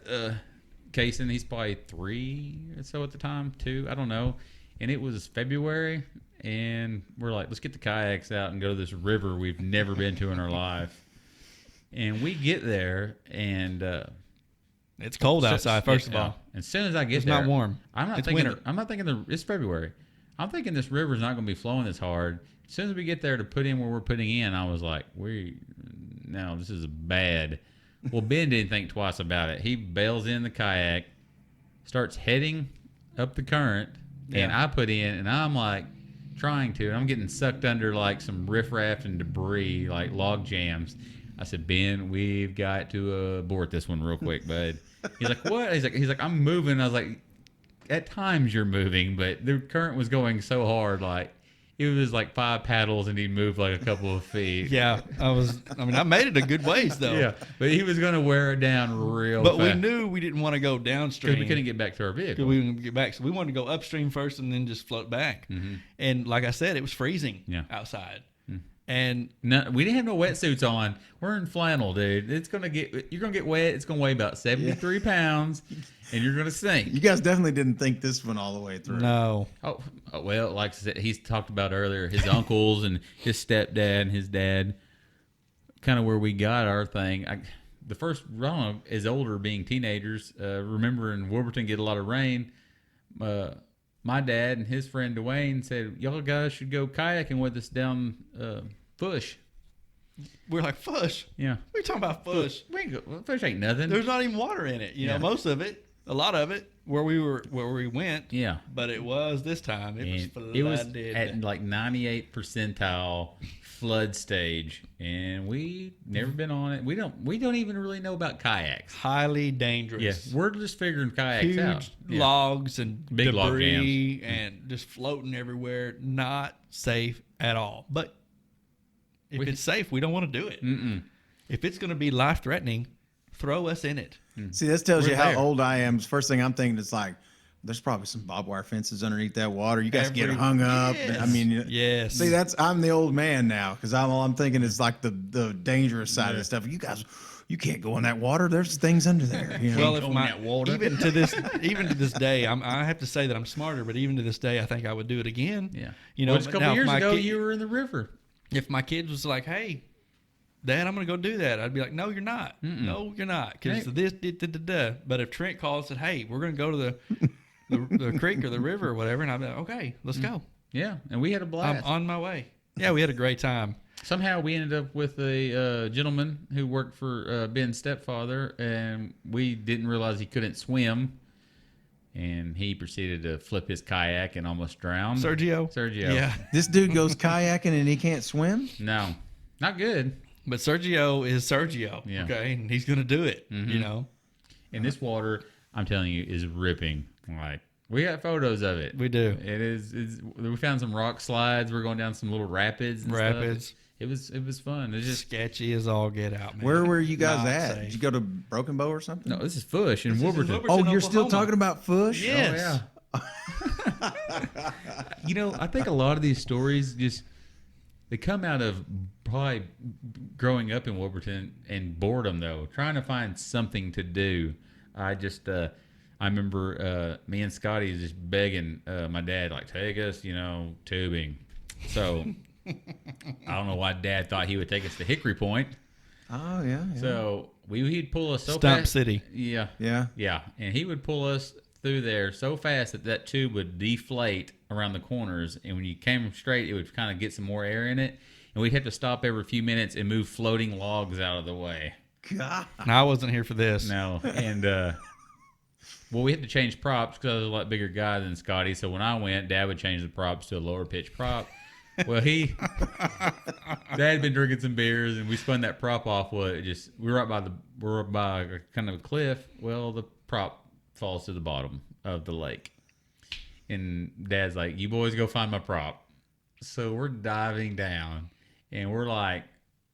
Kaysen. He's probably 3 or so at the time, 2. I don't know. And it was February, and we're like, let's get the kayaks out and go to this river we've never been to in our life. And we get there, and It's cold outside. First of all, as soon as I get it's there, not warm. It's winter. I'm not thinking it's February. I'm thinking this river's not going to be flowing this hard. As soon as we get there to put in where we're putting in, I was like, no, this is bad. Well, Ben didn't think twice about it. He bails in the kayak, starts heading up the current, and I put in, and I'm like trying to, and I'm getting sucked under like some riffraff and debris, like log jams. I said, Ben, we've got to abort this one real quick, bud. He's like, what? He's like, I'm moving. I was like, at times you're moving, but the current was going so hard, like it was like 5 paddles, and he'd move like a couple of feet. Yeah, I made it a good ways though. Yeah, but he was going to wear it down real But fast. we knew we didn't want to go downstream. Because we couldn't get back to our vehicle. We couldn't get back, so we wanted to go upstream first and then just float back. Mm-hmm. And like I said, it was freezing outside. And no, we didn't have no wetsuits on. We're in flannel, dude. You're gonna get wet. It's gonna weigh about 73 pounds, and you're gonna sink. You guys definitely didn't think this one all the way through. no, Oh well, like I said, he's talked about earlier, his uncles and his stepdad and his dad, kind of where we got our thing. The first run is older, being teenagers. Remember in Wilburton get a lot of rain. My dad and his friend Dwayne said, y'all guys should go kayaking with us down Fush. we're like Fush. Yeah. What are you talking about Fush? Fush ain't nothing. There's not even water in it. You know, most of it, a lot of it, where we went. Yeah. But it was this time. It was flooded. It was at like 98th percentile flood stage, and we never been on it. We don't even really know about kayaks. Highly dangerous. Yes, we're just figuring kayaks Huge out. Yeah. logs and Big log debris and just floating everywhere. Not safe at all. But if it's safe, we don't want to do it. Mm-mm. If it's going to be life threatening, throw us in it. See, this tells We're you how there. old I am. First thing I'm thinking is like, there's probably some barbed wire fences underneath that water. You guys get hung up. Yes. I mean, yes. See, I'm the old man now because all I'm thinking is like the dangerous side of the stuff. You guys, you can't go in that water. There's things under there. You know? Well, if Going my that water. even to this day, I have to say that I'm smarter. But even to this day, I think I would do it again. Yeah. You know, Well, just a but couple now if years my ago, kid- you were in the river. if my kid was like, "Hey, Dad, I'm going to go do that," I'd be like, "No, you're not. Mm-mm. No, you're not." Because Hey. this, But if Trent calls and said, "Hey, we're going to go to the creek or the river or whatever," and I'd be like, "Okay, let's go. Yeah, and we had a blast. I'm on my way." Yeah, we had a great time. Somehow we ended up with a gentleman who worked for Ben's stepfather, and we didn't realize he couldn't swim. And he proceeded to flip his kayak and almost drowned. Sergio. Yeah, This dude goes kayaking and he can't swim. No, not good. but Sergio is Sergio. Yeah. Okay, and he's going to do it. Mhm. You know, And this water, I'm telling you, is ripping. Like, we got photos of it. we do. It is. We found some rock slides. We're going down some little rapids. And Rapids. Stuff. It was fun. It's just Sketchy as all get out, man. Where were you guys Not at? safe. Did you go to Broken Bow or something? no. This is Fush in This is in Wilburton. Wilburton. Oh, you're still Oklahoma. talking about Fush? Yes. Oh, yeah. You know, I think a lot of these stories they come out of probably growing up in Wilburton and boredom, though, trying to find something to do. I remember me and Scotty just begging my dad, like, take us, tubing. So I don't know why Dad thought he would take us to Hickory Point. Oh, yeah. So he'd pull us so Stump fast. City. Yeah. Yeah. Yeah, and he would pull us through there so fast that tube would deflate around the corners, and when you came straight, it would kind of get some more air in it, and we'd have to stop every few minutes and move floating logs out of the way. God. And I wasn't here for this. No, and well, we had to change props because I was a lot bigger guy than Scotty, so when I went, Dad would change the props to a lower pitch prop. Well, Dad had been drinking some beers, and we spun that prop off. We were right by kind of a cliff. Well, the prop falls to the bottom of the lake. And Dad's like, you boys go find my prop. So we're diving down, and we're like,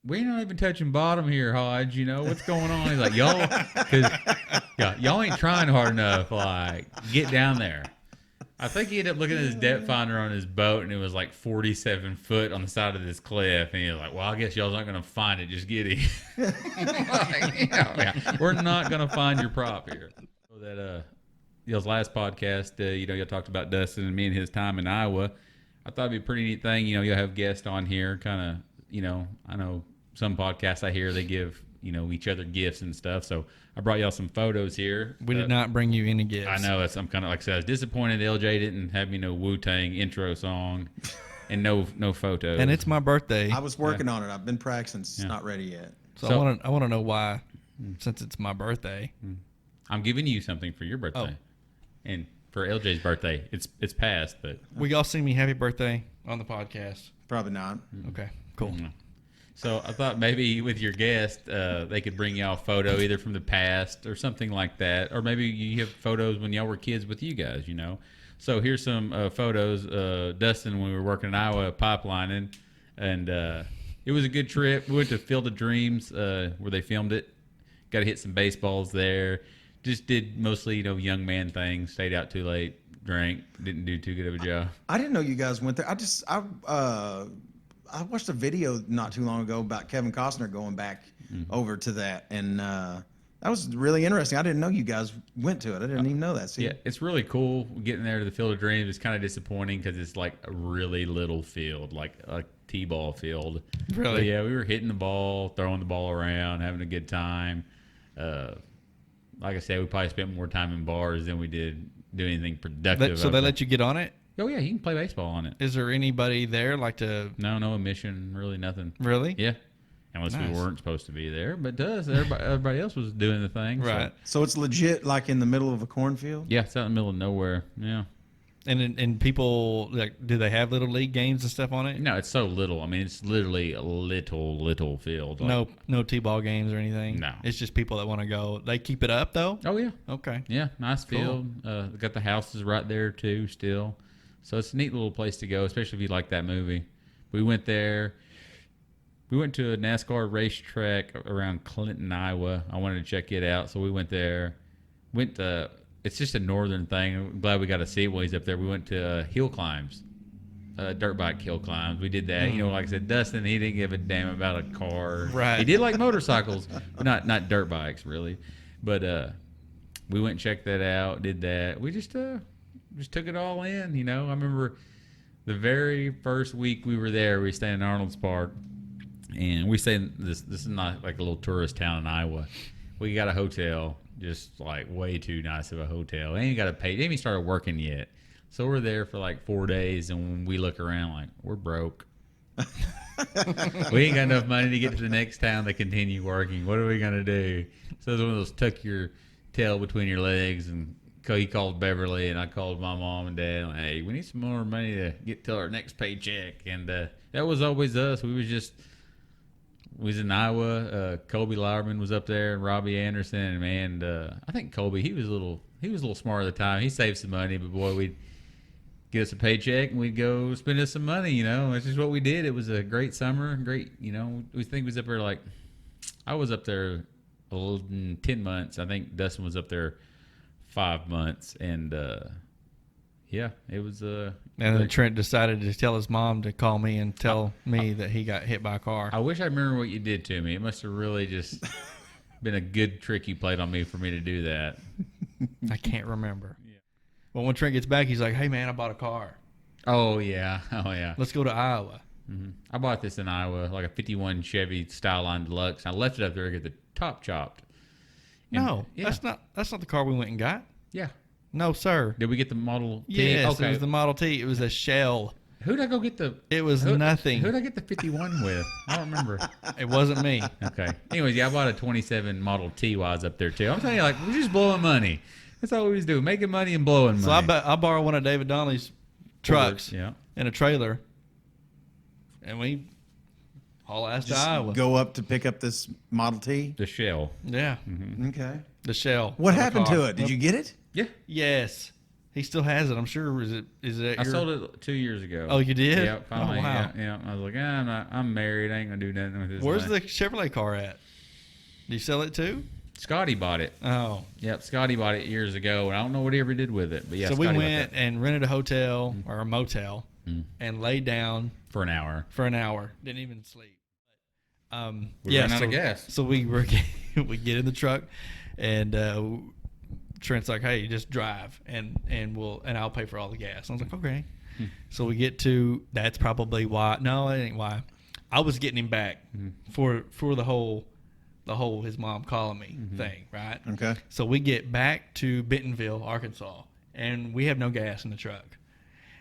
we ain't not even touching bottom here, Hodge. You know, what's going on? He's like, y'all ain't trying hard enough. Like, get down there. I think he ended up looking at his depth finder on his boat, and it was like 47 foot on the side of this cliff. And he was like, well, I guess y'all's not going to find it. Just get it. We're not going to find your prop here. So that, y'all's last podcast, y'all talked about Dustin and me and his time in Iowa. I thought it'd be a pretty neat thing. You'll have guests on here, kind of, I know some podcasts I hear, they give, each other gifts and stuff. So I brought y'all some photos here. We did not bring you any gifts. I know. I'm kind of, like I said, I was disappointed LJ didn't have me no Wu-Tang intro song and no photos. And it's my birthday. I was working on it. I've been practicing. It's not ready yet. So I want to know why, since it's my birthday. I'm giving you something for your birthday. Oh. And for LJ's birthday, it's past, but Will y'all sing me happy birthday on the podcast? Probably not. Okay, cool. So I thought maybe with your guest, they could bring y'all a photo either from the past or something like that, or maybe you have photos when y'all were kids with you guys. So here's some photos. Dustin, when we were working in Iowa pipelining, and it was a good trip. We went to Field of Dreams where they filmed it. Got to hit some baseballs there. Just did mostly, young man things. Stayed out too late, drank, didn't do too good of a job. I didn't know you guys went there. I watched a video not too long ago about Kevin Costner going back over to that, and that was really interesting. I didn't know you guys went to it. I didn't even know that. See? Yeah, it's really cool getting there to the Field of Dreams. It's kind of disappointing because it's like a really little field, like a T-ball field. Really? But yeah, we were hitting the ball, throwing the ball around, having a good time. Like I said, we probably spent more time in bars than we did do anything productive. So they let you get on it? Oh yeah, you can play baseball on it. Is there anybody there like to? No emission, really nothing. Really? Yeah, unless we weren't supposed to be there. But everybody else was doing the thing. Right. So it's legit, like in the middle of a cornfield. Yeah, it's out in the middle of nowhere. Yeah. And people, like, do they have little league games and stuff on it? No, it's so little. I mean, it's literally a little field. Like, No T-ball games or anything? No. It's just people that want to go. They keep it up, though? Oh, yeah. Okay. Yeah, nice Cool. field. They got the houses right there, too, still. So it's a neat little place to go, especially if you like that movie. We went there. We went to a NASCAR racetrack around Clinton, Iowa. I wanted to check it out, so we went there. It's just a northern thing. I'm glad we got to see it while he's up there. We went to hill climbs, dirt bike hill climbs. We did that. Like I said, Dustin, he didn't give a damn about a car. Right. He did like motorcycles, but not dirt bikes really. But we went and checked that out. Did that. We just took it all in. I remember the very first week we were there. We stayed in Arnold's Park, and we stayed. This is not like a little tourist town in Iowa. We got a hotel. Just like way too nice of a hotel. Ain't got to pay. They ain't even started working yet. So we're there for like 4 days, and when we look around, like, we're broke. We ain't got enough money to get to the next town to continue working. What are we gonna do? So it's one of those tuck your tail between your legs, and he called Beverly, and I called my mom and dad. Like, hey, we need some more money to get till our next paycheck, and that was always us. We was in Iowa. Colby Lauerman was up there, and Robbie Anderson, and I think Colby, he was a little smart at the time. He saved some money, but boy, we'd get us a paycheck and we'd go spend us some money. It's just what we did. It was a great summer, great. We think we was up there like I was up there 10 months. I think Dustin was up there 5 months, and yeah, it was. And then Trent decided to tell his mom to call me and tell me that he got hit by a car. I wish I remember what you did to me. It must have really just been a good trick you played on me for me to do that. I can't remember. Yeah. Well, when Trent gets back, he's like, "Hey, man, I bought a car. Oh yeah. Let's go to Iowa." Mm-hmm. I bought this in Iowa, like a '51 Chevy Styline Deluxe. I left it up there to get the top chopped. And, that's not the car we went and got. Yeah. No, sir. Did we get the Model T? Yes, okay. It was the Model T. It was a shell. Who'd I go get the? It was nothing. Who'd I get the 51 with? I don't remember. It wasn't me. Okay. Anyways, yeah, I bought a 27 Model T while I was up there too. I'm telling you, like, we're just blowing money. That's all we was doing, making money and blowing money. So I borrowed one of David Donnelly's trucks in a trailer, and we haul ass to Iowa. Go up to pick up this Model T. The shell. Yeah. Mm-hmm. Okay. The shell. What happened to it? Did you get it? Yeah. Yes. He still has it. I'm sure. Is it? I sold it 2 years ago. Oh, you did? Yeah, finally. Oh, wow. Yeah. I was like, I'm married. I ain't gonna do nothing with this. Where's thing. the Chevrolet car at? Did you sell it too? Scotty bought it. Oh. Yep, Scotty bought it years ago, and I don't know what he ever did with it. But yeah, So Scotty we bought went that. and rented a hotel or a motel and laid down For an hour. for an hour. Didn't even sleep. We ran out of gas. So we we get in the truck, and Trent's like, "Hey, just drive, and I'll pay for all the gas." I was like, "Okay." So we get to. That's probably why. No, it ain't why. I was getting him back for the whole his mom calling me thing, right? Okay. So we get back to Bentonville, Arkansas, and we have no gas in the truck.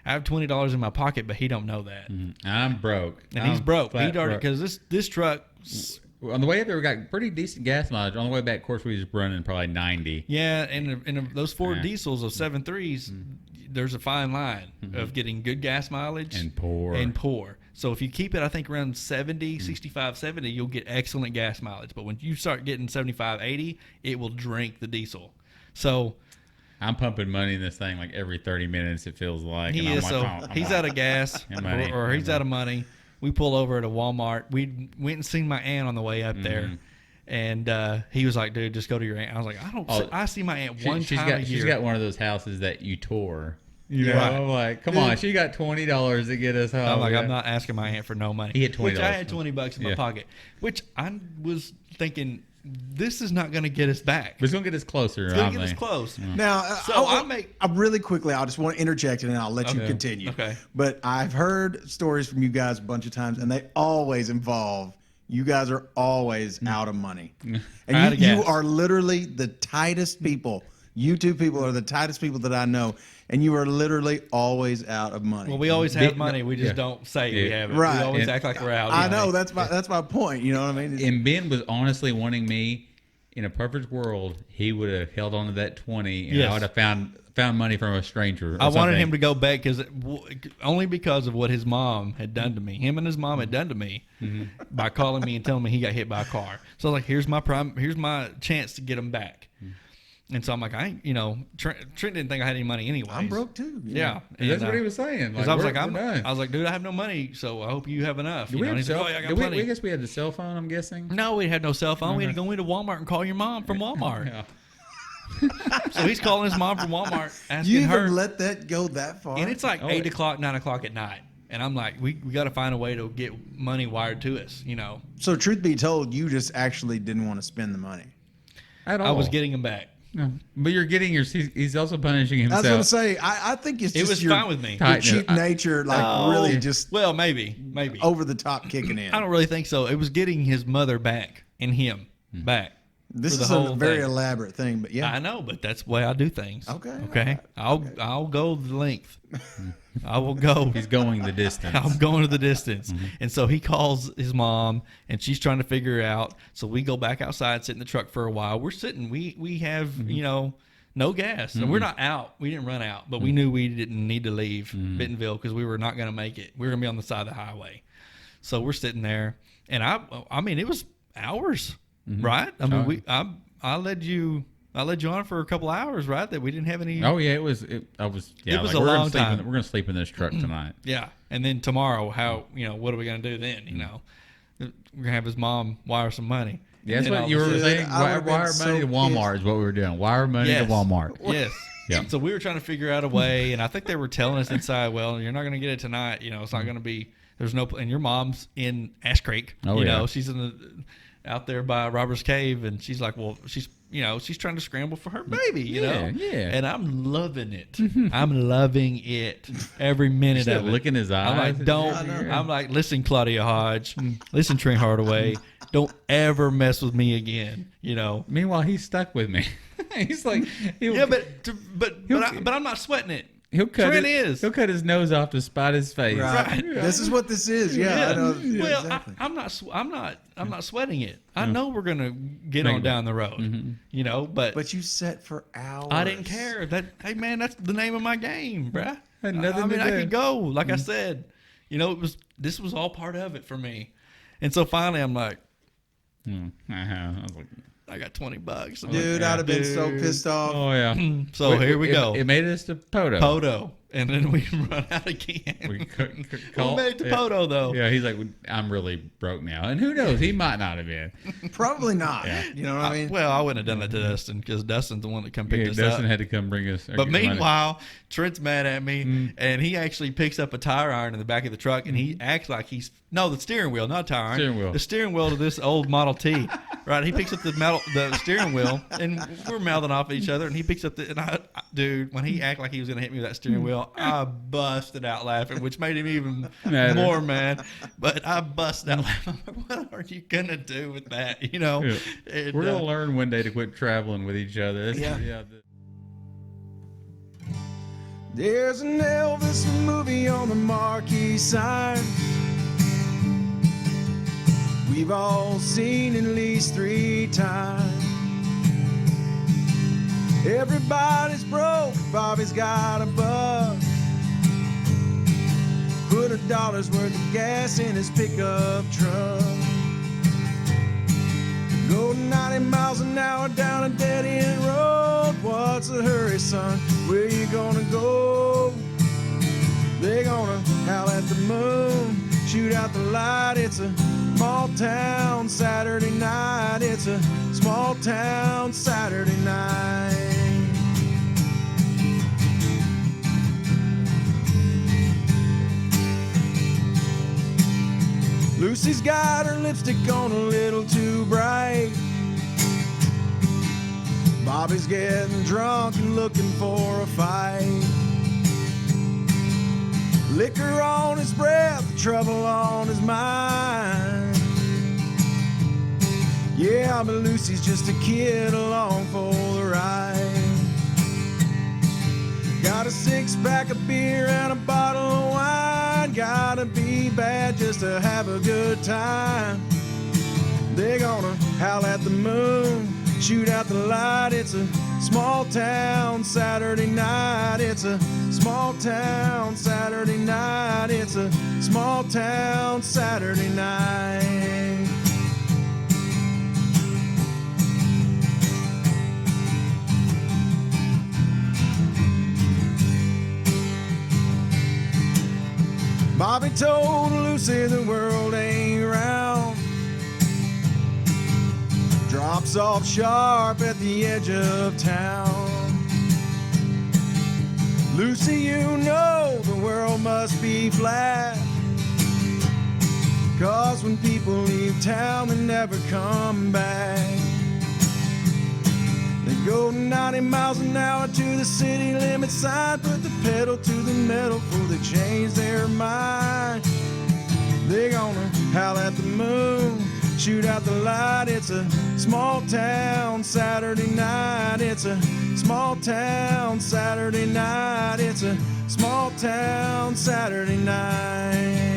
I have $20 in my pocket, but he don't know that, I'm broke. and he's broke. He flat already broke. because this truck. On the way up there, we got pretty decent gas mileage. On the way back, of course, we was running probably 90. Yeah, and those Ford Yeah. diesels of 7.3s, there's a fine line of getting good gas mileage And poor. So if you keep it, I think around 70, 65, 70, you'll get excellent gas mileage. But when you start getting 75, 80, it will drink the diesel. So I'm pumping money in this thing like every 30 minutes, it feels like. he and is. I'm So like, he's out of gas, And money. or he's out of money. We pull over at a Walmart. We went and seen my aunt on the way up there. And he was like, "Dude, just go to your aunt." I was like, I see my aunt one time a year. She's got one of those houses that you tore. You know, Right. I'm like, come on, she got $20 to get us home. I'm like, Yeah. I'm not asking my aunt for no money. He had $20. Which I had $20 in my Yeah. pocket, which I was thinking, this is not going to get us back. But it's going to get us closer. It's going to get us close. Now, So I really quickly, I just want to interject and then I'll let you continue. Okay. But I've heard stories from you guys a bunch of times, and they always involve you guys are always out of money, Out and of you gas. are literally the tightest people. You two people are the tightest people that I know, and you are literally always out of money. Well, we always have money. We just don't say we have it. Right. We always And act like we're out. I of know money. that's my point. You know what I mean? And Ben was honestly wanting me, in a perfect world, he would have held on to that 20, and Yes. I would have found money from a stranger. Or I wanted something. him to go back only because of what his mom had done to me. Him and his mom had done to me by calling me and telling me he got hit by a car. So I was like, here's my chance to get him back. And so I'm like, Trent didn't think I had any money anyway. I'm broke too. Yeah, And that's what he was saying. Because Like, I was we're like, done. I was like, dude, I have no money, so I hope you have enough. Do You we know? have And he's like, cell? oh, yeah, I got do we, plenty. I guess we had the cell phone. I'm guessing. No, we had no cell phone. We had to go into Walmart and call your mom from Walmart. Yeah. So he's calling his mom from Walmart, asking You even her. let that go that far? And it's like Oh, 8 o'clock, 9 o'clock at night. And I'm like, we got to find a way to get money wired to us, So truth be told, you just actually didn't want to spend the money. At all. I was getting him back. No. But you're getting your. He's also punishing I himself. was going to say, I think it's It just was your, fine with me. your Tighten it. cheap nature, like really just Well, maybe. over the top kicking in. I don't really think so. It was getting his mother back and him back. This for the is a whole very thing. elaborate thing, but yeah. I know, but that's the way I do things. Okay, Okay. I'll go the length. I will go. He's going the distance. I'm going to the distance. And so he calls his mom, and she's trying to figure out. So we go back outside, sit in the truck for a while. We're sitting. We have, no gas. So we're not out. We didn't run out, but we knew we didn't need to leave Bentonville because we were not going to make it. We were going to be on the side of the highway. So we're sitting there, and I mean, it was hours, right? I mean, I led you on for a couple hours, right? That we didn't have any. Oh yeah, it was. Yeah, It was like, a we're gonna long sleep time. we're gonna sleep in this truck tonight. Yeah, and then tomorrow, what are we gonna do then? We're gonna have his mom wire some money. Yeah, that's And then what you were Dude, saying. I would've Wire been money so to Walmart is what we were doing. Wire money Yes. to Walmart. Yes. Yeah. So we were trying to figure out a way, and I think they were telling us inside, well, you're not gonna get it tonight. It's not gonna be. There's no. And your mom's in Ash Creek. Oh, yeah. She's out there by Robert's Cave, and she's like, well, she's trying to scramble for her baby. Yeah. And I'm loving it. I'm loving it every minute Still of it. licking his eyes. I'm like, I'm like, listen, Claudia Hodge, listen, Trent Hardaway, don't ever mess with me again. Meanwhile, he's stuck with me. He's like, Yeah, but I'm not sweating it. he'll cut Trent is. He'll cut his nose off to spite his face. Right. This is what this is. Yeah, I know. Well, exactly. I'm not sweating it. I know we're gonna get on down the road. But you set for hours. I didn't care. Hey man, that's the name of my game, bruh. Had nothing I mean, to I do. could go. Like I said, this was all part of it for me. And so finally, I'm like, I was like, I got $20. I'm Dude, Yeah. I'd have been so pissed off. Oh yeah. So here we go. It made us to Poteau. Poteau. And then we run out again. We couldn't We call. made it to Poteau, though. Yeah, he's like, I'm really broke now, and who knows? He might not have been. Probably not. Yeah. You know what I mean? Well, I wouldn't have done that to Dustin because Dustin's the one that come pick Yeah, us Dustin up. had to come bring us. But meanwhile, Trent's mad at me, and he actually picks up a tire iron in the back of the truck, and he acts like he's the steering wheel, not tire iron. Steering wheel. The steering wheel to this old Model T, right? He picks up the steering wheel, and we're mouthing off at each other, and he picks up dude, when he acted like he was gonna hit me with that steering wheel, I busted out laughing, which made him even more mad. But I busted out laughing. I'm like, what are you gonna do with that? You know, Yeah. And, We're gonna learn one day to quit traveling with each other. Yeah. There's an Elvis movie on the marquee sign. We've all seen at least 3 times. Everybody's broke, Bobby's got a buck. Put $1 worth of gas in his pickup truck. Go 90 miles an hour down a dead-end road. What's the hurry, son? Where you gonna go? They're gonna howl at the moon, shoot out the light. It's a small town Saturday night. It's a small town Saturday night. Lucy's got her lipstick on a little too bright. Bobby's getting drunk and looking for a fight. Liquor on his breath, trouble on his mind. Yeah, but Lucy's just a kid along for the ride. Got a 6-pack of beer and a bottle of wine. Gotta be bad just to have a good time. They're gonna howl at the moon, shoot out the light. It's a small town Saturday night. It's a small town Saturday night. It's a small town Saturday night. Bobby told Lucy the world ain't round. Drops off sharp at the edge of town. Lucy, you know the world must be flat. 'Cause when people leave town, they never come back. They go 90 miles an hour to the city limit sign. Put the pedal to the metal before they change their mind. They're gonna howl at the moon, shoot out the light. It's a small town Saturday night. It's a small town Saturday night. It's a small town Saturday night.